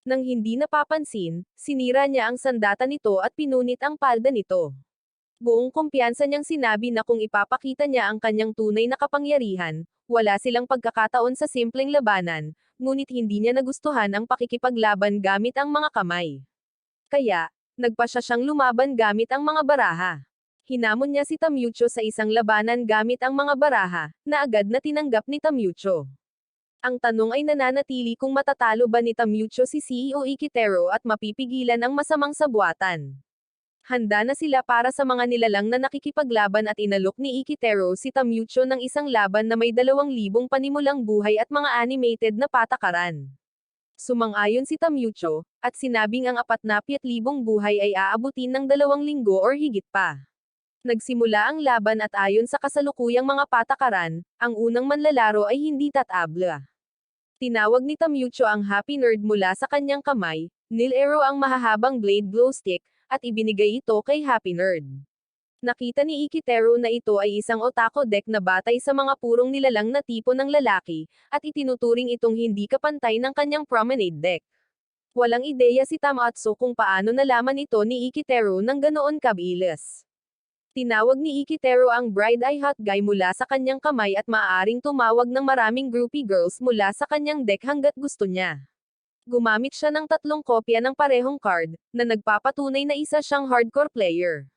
Nang hindi napapansin, sinira niya ang sandata nito at pinunit ang palda nito. Buong kumpiyansa niyang sinabi na kung ipapakita niya ang kanyang tunay na kapangyarihan, wala silang pagkakataon sa simpleng labanan, ngunit hindi niya nagustuhan ang pakikipaglaban gamit ang mga kamay. Kaya, nagpasya siyang lumaban gamit ang mga baraha. Hinamon niya si Tamyucho sa isang labanan gamit ang mga baraha, na agad na tinanggap ni Tamyucho. Ang tanong ay nananatili kung matatalo ba ni Tamyucho si CEO Ikitaro at mapipigilan ang masamang sabuatan. Handa na sila para sa mga nilalang na nakikipaglaban at inalok ni Ikitaro si Tamyucho ng isang laban na may 2,000 panimulang buhay at mga animated na patakaran. Sumang-ayon si Tamyucho, at sinabing ang 40,000 buhay ay aabutin ng 2 linggo or higit pa. Nagsimula ang laban at ayon sa kasalukuyang mga patakaran, ang unang manlalaro ay hindi tatabla. Tinawag ni Tamyucho ang Happy Nerd mula sa kanyang kamay, nilaro ang mahahabang blade glow stick, at ibinigay ito kay Happy Nerd. Nakita ni Ikitaro na ito ay isang otako deck na batay sa mga purong nilalang na tipo ng lalaki, at itinuturing itong hindi kapantay ng kanyang promenade deck. Walang ideya si Tamatsu kung paano nalaman ito ni Ikitaro ng ganoon kabilis. Tinawag ni Ikitaro ang Bride Eye Hot Guy mula sa kanyang kamay at maaaring tumawag ng maraming groupie girls mula sa kanyang deck hanggat gusto niya. Gumamit siya ng 3 kopya ng parehong card, na nagpapatunay na isa siyang hardcore player.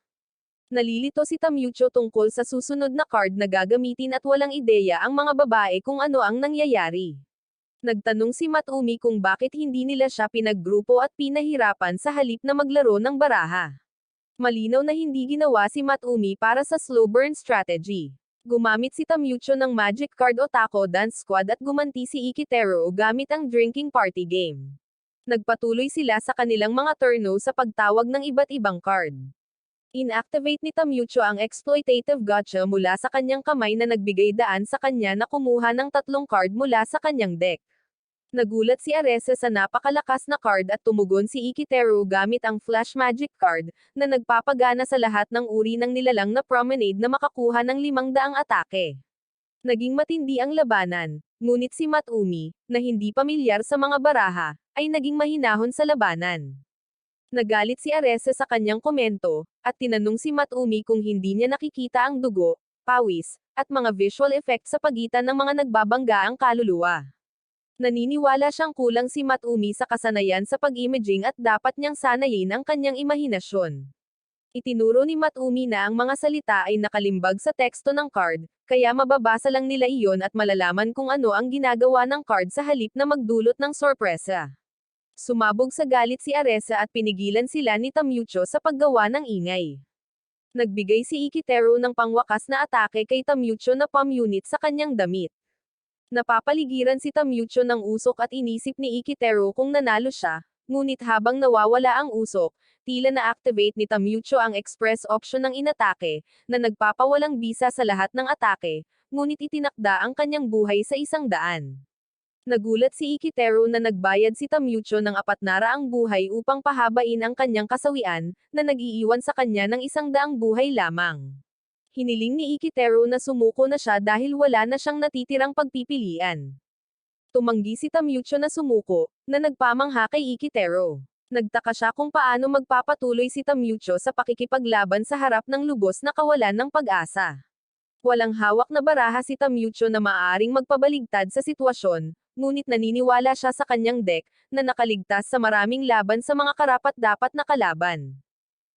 Nalilito si Tamyucho tungkol sa susunod na card na gagamitin at walang ideya ang mga babae kung ano ang nangyayari. Nagtanong si Matumi kung bakit hindi nila siya pinaggrupo at pinahirapan sa halip na maglaro ng baraha. Malinaw na hindi ginawa si Matumi para sa slow burn strategy. Gumamit si Tamyucho ng Magic Card Otako Dance Squad at gumanti si Ikitaro gamit ang Drinking Party Game. Nagpatuloy sila sa kanilang mga turno sa pagtawag ng iba't ibang card. Inactivate ni Tamyucho ang exploitative gotcha mula sa kanyang kamay na nagbigay daan sa kanya na kumuha ng 3 card mula sa kanyang deck. Nagulat si Arese sa napakalakas na card at tumugon si Ikitaro gamit ang Flash Magic Card, na nagpapagana sa lahat ng uri ng nilalang na promenade na makakuha ng 500 atake. Naging matindi ang labanan, ngunit si Matumi, na hindi pamilyar sa mga baraha, ay naging mahinahon sa labanan. Nagalit si Arese sa kanyang komento, at tinanong si Matumi kung hindi niya nakikita ang dugo, pawis, at mga visual effects sa pagitan ng mga nagbabanggaang kaluluwa. Naniniwala siyang kulang si Matumi sa kasanayan sa pag-imaging at dapat niyang sanayin ang kanyang imahinasyon. Itinuro ni Matumi na ang mga salita ay nakalimbag sa teksto ng card, kaya mababasa lang nila iyon at malalaman kung ano ang ginagawa ng card sa halip na magdulot ng sorpresa. Sumabog sa galit si Aresa at pinigilan sila ni Tamucho sa paggawa ng ingay. Nagbigay si Ikitero ng pangwakas na atake kay Tamucho na palm unit sa kanyang damit. Napapaligiran si Tamucho ng usok at inisip ni Ikitero kung nanalo siya, ngunit habang nawawala ang usok, tila na-activate ni Tamucho ang express option ng inatake, na nagpapawalang bisa sa lahat ng atake, ngunit itinakda ang kanyang buhay sa 100. Nagulat si Ikitero na nagbayad si Tamucho ng 400 buhay upang pahabain ang kanyang kasawian, na nag-iiwan sa kanya ng 100 buhay lamang. Hiniling ni Ikitero na sumuko na siya dahil wala na siyang natitirang pagpipilian. Tumanggi si Tamucho na sumuko, na nagpamangha kay Ikitero. Nagtaka siya kung paano magpapatuloy si Tamucho sa pakikipaglaban sa harap ng lubos na kawalan ng pag-asa. Walang hawak na baraha si Tamucho na maaaring magpabaligtad sa sitwasyon, ngunit naniniwala siya sa kanyang deck, na nakaligtas sa maraming laban sa mga karapat-dapat na kalaban.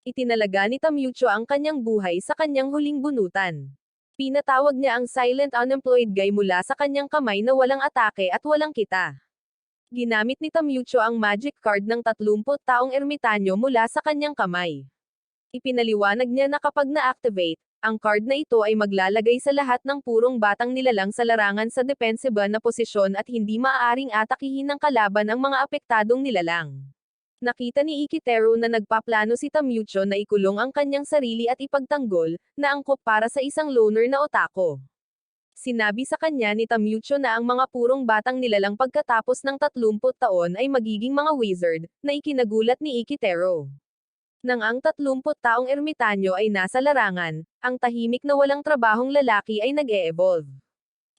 Itinalaga ni Tamucho ang kanyang buhay sa kanyang huling bunutan. Pinatawag niya ang Silent Unemployed Guy mula sa kanyang kamay na walang atake at walang kita. Ginamit ni Tamucho ang magic card ng 30 taong ermitanyo mula sa kanyang kamay. Ipinaliwanag niya na kapag na-activate, ang card na ito ay maglalagay sa lahat ng purong batang nilalang sa larangan sa defensive na posisyon at hindi maaaring atakihin ng kalaban ang mga apektadong nilalang. Nakita ni Ikitero na nagpaplano si Tamucho na ikulong ang kanyang sarili at ipagtanggol, na angkop para sa isang loner na otako. Sinabi sa kanya ni Tamucho na ang mga purong batang nilalang pagkatapos ng 30 taon ay magiging mga wizard, na ikinagulat ni Ikitero. Nang ang 30 taong ermitanyo ay nasa larangan, ang tahimik na walang trabahong lalaki ay nag-e-evolve.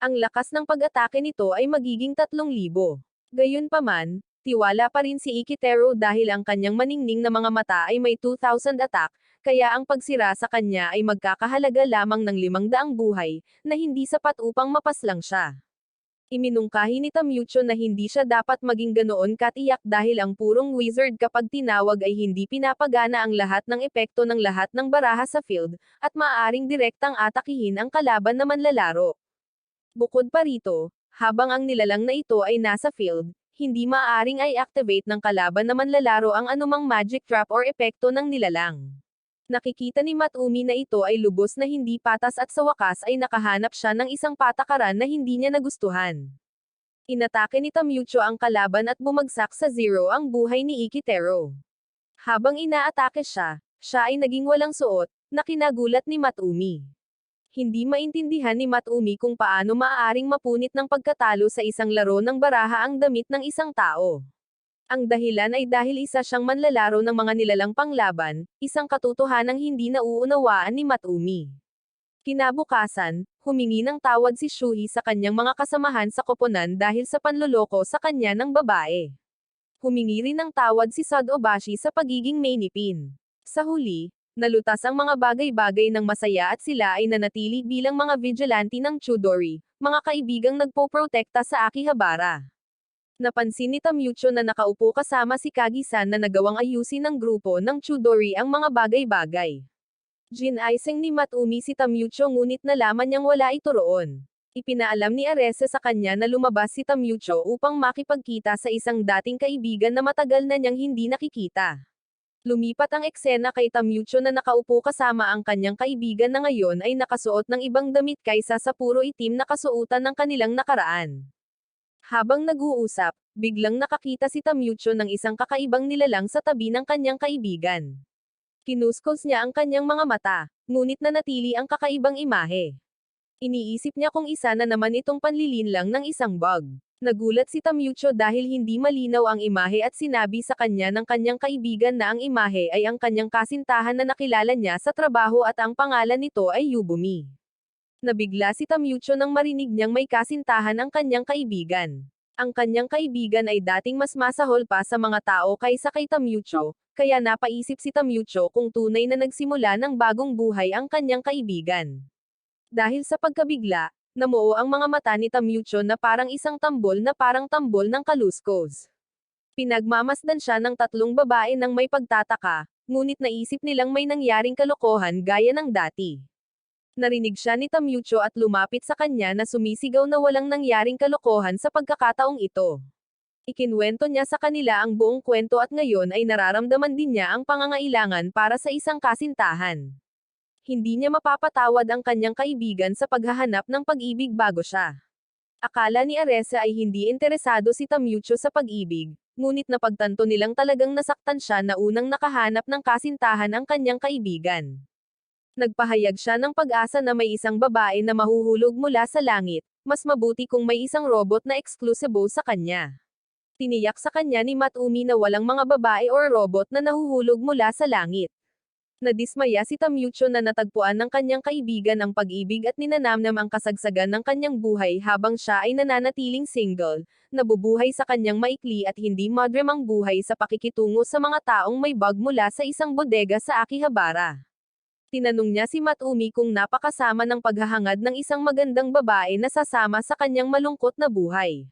Ang lakas ng pag-atake nito ay magiging 3,000. Gayunpaman, tiwala pa rin si Ikitero dahil ang kanyang maningning na mga mata ay may 2,000 attack, kaya ang pagsira sa kanya ay magkakahalaga lamang ng 500 buhay, na hindi sapat upang mapaslang siya. Iminungkahi ni Tamucho na hindi siya dapat maging ganoon katiyak dahil ang purong wizard kapag tinawag ay hindi pinapagana ang lahat ng epekto ng lahat ng baraha sa field, at maaaring direktang atakihin ang kalaban na manlalaro. Bukod pa rito, habang ang nilalang na ito ay nasa field, hindi maaaring ay activate ng kalaban na manlalaro ang anumang magic trap or epekto ng nilalang. Nakikita ni Matumi na ito ay lubos na hindi patas at sa wakas ay nakahanap siya ng isang patakaran na hindi niya nagustuhan. Inatake ni Tamucho ang kalaban at bumagsak sa 0 ang buhay ni Ikitero. Habang inaatake siya ay naging walang suot, na kinagulat ni Matumi. Hindi maintindihan ni Matumi kung paano maaaring mapunit ng pagkatalo sa isang laro ng baraha ang damit ng isang tao. Ang dahilan ay dahil isa siyang manlalaro ng mga nilalang panglaban, isang katotohanang hindi nauunawaan ni Matumi. Kinabukasan, humingi ng tawad si Shuhei sa kanyang mga kasamahan sa koponan dahil sa panloloko sa kanya ng babae. Humingi rin ng tawad si Sadobashi sa pagiging mainipin. Sa huli, nalutas ang mga bagay-bagay ng masaya at sila ay nanatili bilang mga vigilante ng Chudori, mga kaibigang nagpoprotekta sa Akihabara. Napansin ni Tamucho na nakaupo kasama si Kagi-san na nagawang ayusin ng grupo ng Chudori ang mga bagay-bagay. Ginaising ni Matumi si Tamucho ngunit nalaman niyang wala ito roon. Ipinaalam ni Arese sa kanya na lumabas si Tamucho upang makipagkita sa isang dating kaibigan na matagal na niyang hindi nakikita. Lumipat ang eksena kay Tamucho na nakaupo kasama ang kanyang kaibigan na ngayon ay nakasuot ng ibang damit kaysa sa puro itim na kasuotan ng kanilang nakaraan. Habang nag-uusap, biglang nakakita si Tamucho ng isang kakaibang nilalang sa tabi ng kanyang kaibigan. Kinuskos niya ang kanyang mga mata, ngunit nanatili ang kakaibang imahe. Iniisip niya kung isa na naman itong panlilinlang ng isang bug. Nagulat si Tamucho dahil hindi malinaw ang imahe at sinabi sa kanya ng kanyang kaibigan na ang imahe ay ang kanyang kasintahan na nakilala niya sa trabaho at ang pangalan nito ay Yubumi. Nabigla si Tamucho nang marinig niyang may kasintahan ang kanyang kaibigan. Ang kanyang kaibigan ay dating mas masahol pa sa mga tao kaysa kay Tamyucho, kaya napaisip si Tamyucho kung tunay na nagsimula ng bagong buhay ang kanyang kaibigan. Dahil sa pagkabigla, namuo ang mga mata ni Tamyucho na parang isang tambol na parang tambol ng kaluskos. Pinagmamasdan siya ng tatlong babae nang may pagtataka, ngunit naisip nilang may nangyaring kalokohan gaya ng dati. Narinig siya ni Tamyucho at lumapit sa kanya na sumisigaw na walang nangyaring kalokohan sa pagkakataong ito. Ikinwento niya sa kanila ang buong kwento at ngayon ay nararamdaman din niya ang pangangailangan para sa isang kasintahan. Hindi niya mapapatawad ang kanyang kaibigan sa paghahanap ng pag-ibig bago siya. Akala ni Aresa ay hindi interesado si Tamyucho sa pag-ibig, ngunit napagtanto nilang talagang nasaktan siya na unang nakahanap ng kasintahan ang kanyang kaibigan. Nagpahayag siya ng pag-asa na may isang babae na mahuhulog mula sa langit, mas mabuti kung may isang robot na eksklusibo sa kanya. Tiniyak sa kanya ni Matumi na walang mga babae or robot na nahuhulog mula sa langit. Nadismaya si Tamyucho na natagpuan ng kanyang kaibigan ang pag-ibig at ninanamnam ang kasagsagan ng kanyang buhay habang siya ay nananatiling single, nabubuhay sa kanyang maikli at hindi madremang buhay sa pakikitungo sa mga taong may bug mula sa isang bodega sa Akihabara. Tinanong niya si Matumi kung napakasama ng paghahangad ng isang magandang babae na sasama sa kanyang malungkot na buhay.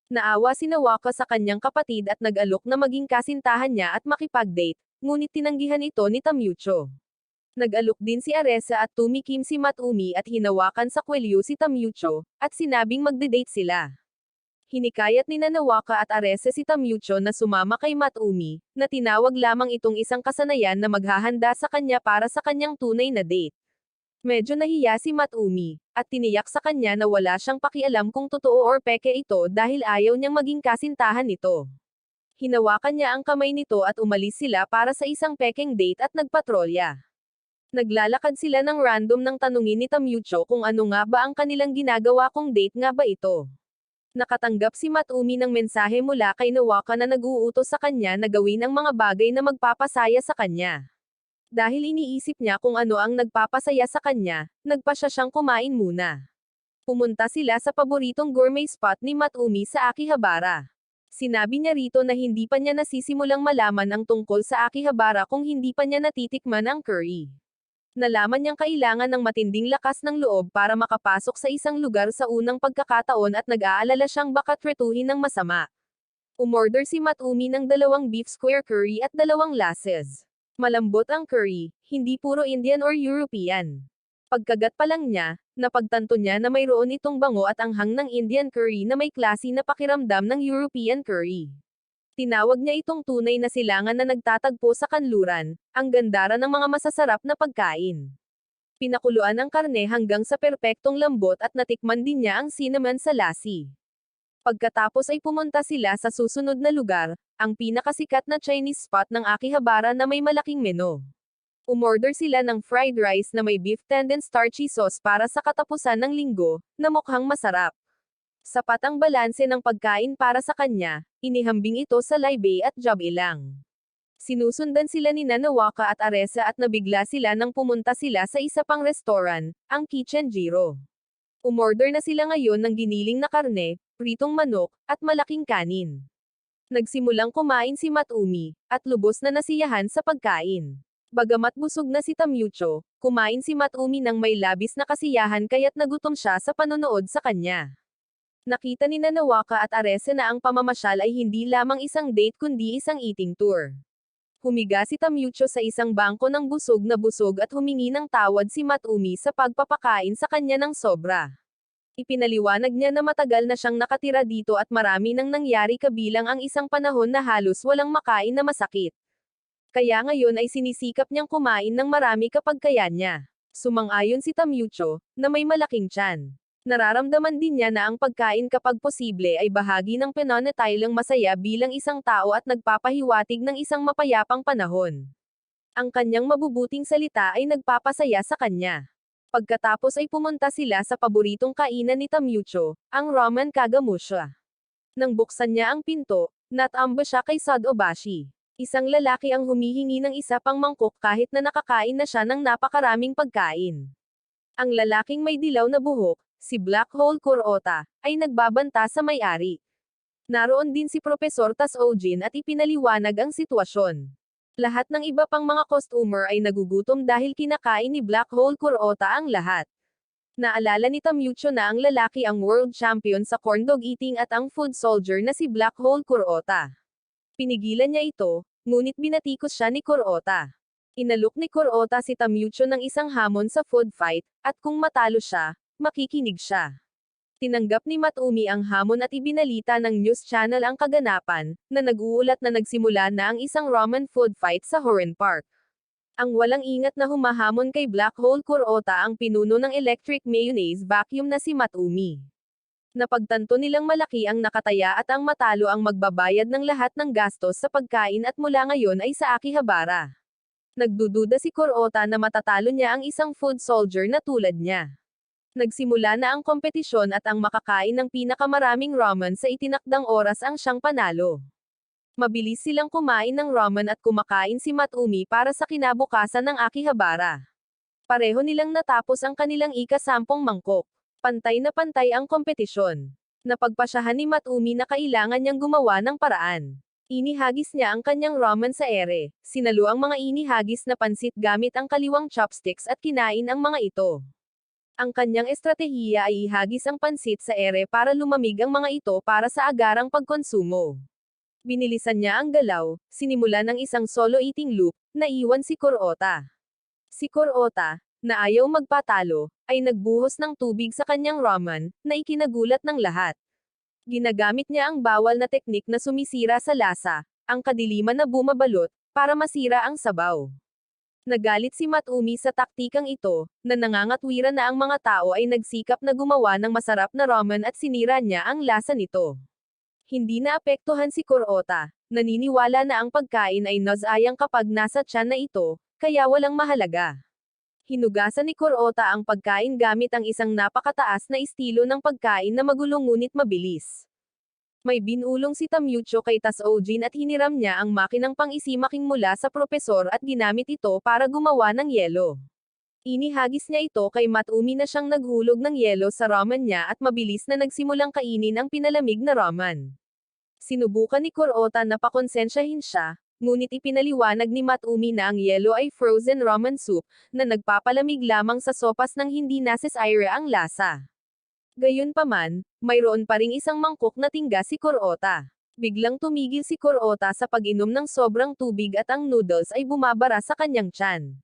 Naawa si Nawaka sa kanyang kapatid at nag-alok na maging kasintahan niya at makipag-date, ngunit tinanggihan ito ni Tamyucho. Nag-alok din si Aresa at tumikim si Matumi at hinawakan sa kwelyo si Tamyucho, at sinabing magde-date sila. Hinikayat ni Nawaka at Aresa si Tamyucho na sumama kay Matumi, na tinawag lamang itong isang kasanayan na maghahanda sa kanya para sa kanyang tunay na date. Medyo nahiya si Matumi, at tiniyak sa kanya na wala siyang pakialam kung totoo or peke ito dahil ayaw niyang maging kasintahan nito. Hinawakan niya ang kamay nito at umalis sila para sa isang pekeng date at nagpatrolya. Naglalakad sila ng random nang tanungin ni Tamyucho kung ano nga ba ang kanilang ginagawa kung date nga ba ito. Nakatanggap si Matumi ng mensahe mula kay Nawaka na nag-uutos sa kanya na gawin ang mga bagay na magpapasaya sa kanya. Dahil iniisip niya kung ano ang nagpapasaya sa kanya, nagpasya siyang kumain muna. Pumunta sila sa paboritong gourmet spot ni Matumi sa Akihabara. Sinabi niya rito na hindi pa niya nasisimulang malaman ang tungkol sa Akihabara kung hindi pa niya natitikman ang curry. Nalaman niyang kailangan ng matinding lakas ng loob para makapasok sa isang lugar sa unang pagkakataon at nag-aalala siyang baka tretuhin ng masama. Umorder si Matumi ng 2 beef square curry at 2 lasses. Malambot ang curry, hindi puro Indian or European. Pagkagat pa lang niya, napagtanto niya na mayroon itong bango at anghang ng Indian curry na may klase na pakiramdam ng European curry. Tinawag niya itong tunay na silangan na nagtatagpo sa kanluran, ang gandara ng mga masasarap na pagkain. Pinakuluan ang karne hanggang sa perpektong lambot at natikman din niya ang cinnamon sa lasi. Pagkatapos ay pumunta sila sa susunod na lugar, ang pinakasikat na Chinese spot ng Akihabara na may malaking menu. Umorder sila ng fried rice na may beef tendon starchy sauce para sa katapusan ng linggo, na mukhang masarap. Sapat ang balanse ng pagkain para sa kanya, inihambing ito sa Laibay at Job ilang. Sinusundan sila ni Nawaka at Aresa at nabigla sila nang pumunta sila sa isa pang restaurant, ang Kitchen Jiro. Umorder na sila ngayon ng giniling na karne, pritong manok, at malaking kanin. Nagsimulang kumain si Matumi, at lubos na nasiyahan sa pagkain. Bagamat busog na si Tamyucho, kumain si Matumi ng may labis na kasiyahan kaya't nagutom siya sa panonood sa kanya. Nakita ni Nawaka at Aresa na ang pamamasyal ay hindi lamang isang date kundi isang eating tour. Humiga si Tamyucho sa isang bangko ng busog na busog at humingi ng tawad si Matumi sa pagpapakain sa kanya ng sobra. Ipinaliwanag niya na matagal na siyang nakatira dito at marami nang nangyari kabilang ang isang panahon na halos walang makain na masakit. Kaya ngayon ay sinisikap niyang kumain ng marami kapag kaya niya. Sumang-ayon si Tamyucho, na may malaking tiyan. Nararamdaman din niya na ang pagkain kapag posible ay bahagi ng pananatiling masaya bilang isang tao at nagpapahiwatig ng isang mapayapang panahon. Ang kanyang mabubuting salita ay nagpapasaya sa kanya. Pagkatapos ay pumunta sila sa paboritong kainan ni Tamyucho, ang Ramen Kagamusha. Nang buksan niya ang pinto, natamba siya kay Sadobashi. Isang lalaki ang humihingi ng isa pang mangkok kahit na nakakain na siya ng napakaraming pagkain. Ang lalaking may dilaw na buhok, si Black Hole Kurota, ay nagbabanta sa may-ari. Naroon din si Propesor Tasojin at ipinaliwanag ang sitwasyon. Lahat ng iba pang mga customer ay nagugutom dahil kinakain ni Black Hole Kuroota ang lahat. Naalala ni Tamyucho na ang lalaki ang world champion sa corndog eating at ang food soldier na si Black Hole Kuroota. Pinigilan niya ito, ngunit binatikos siya ni Kuroota. Inalok ni Kuroota si Tamyucho ng isang hamon sa food fight, at kung matalo siya, makikinig siya. Tinanggap ni Matumi ang hamon at ibinalita ng news channel ang kaganapan, na nag-uulat na nagsimula na ang isang ramen food fight sa Horen Park. Ang walang ingat na humahamon kay Black Hole Kuroota ang pinuno ng electric mayonnaise vacuum na si Matumi. Napagtanto nilang malaki ang nakataya at ang matalo ang magbabayad ng lahat ng gastos sa pagkain at mula ngayon ay sa Akihabara. Nagdududa si Kuroota na matatalo niya ang isang food soldier na tulad niya. Nagsimula na ang kompetisyon at ang makakain ng pinakamaraming ramen sa itinakdang oras ang siyang panalo. Mabilis silang kumain ng ramen at kumakain si Matumi para sa kinabukasan ng Akihabara. Pareho nilang natapos ang kanilang ika-10 mangkok. Pantay na pantay ang kompetisyon. Napagpasyahan ni Matumi na kailangan niyang gumawa ng paraan. Inihagis niya ang kanyang ramen sa ere, sinalo ang mga inihagis na pansit gamit ang kaliwang chopsticks at kinain ang mga ito. Ang kanyang estratehiya ay ihagis ang pansit sa ere para lumamig ang mga ito para sa agarang pagkonsumo. Binilisan niya ang galaw, sinimula ng isang solo eating loop, na iwan si Kuroota. Si Kuroota, na ayaw magpatalo, ay nagbuhos ng tubig sa kanyang ramen, na ikinagulat ng lahat. Ginagamit niya ang bawal na teknik na sumisira sa lasa, ang kadiliman na bumabalot, para masira ang sabaw. Nagalit si Matumi sa taktikang ito, na nangangatwiran na ang mga tao ay nagsikap na gumawa ng masarap na ramen at sinira niya ang lasa nito. Hindi naapektuhan si Kuroota, naniniwala na ang pagkain ay nasayang kapag nasa tiyan na ito, kaya walang mahalaga. Hinugasan ni Kuroota ang pagkain gamit ang isang napakataas na estilo ng pagkain na magulo ngunit mabilis. May binulong si Tamyucho kay Tasojin at hiniram niya ang makinang pang-isimaking mula sa propesor at ginamit ito para gumawa ng yelo. Inihagis niya ito kay Matumi na siyang naghulog ng yelo sa ramen niya at mabilis na nagsimulang kainin ang pinalamig na ramen. Sinubukan ni Kuroota na pakonsensyahin siya, ngunit ipinaliwanag ni Matumi na ang yelo ay frozen ramen soup, na nagpapalamig lamang sa sopas nang hindi nasisira ang lasa. Gayunpaman, mayroon pa ring isang mangkok na tingga si Kuroota. Biglang tumigil si Kuroota sa pag-inom ng sobrang tubig at ang noodles ay bumabara sa kanyang tiyan.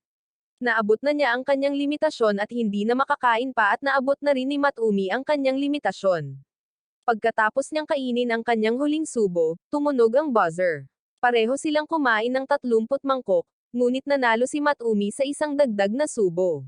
Naabot na niya ang kanyang limitasyon at hindi na makakain pa at naabot na rin ni Matumi ang kanyang limitasyon. Pagkatapos niyang kainin ang kanyang huling subo, tumunog ang buzzer. Pareho silang kumain ng 30 mangkok, ngunit nanalo si Matumi sa isang dagdag na subo.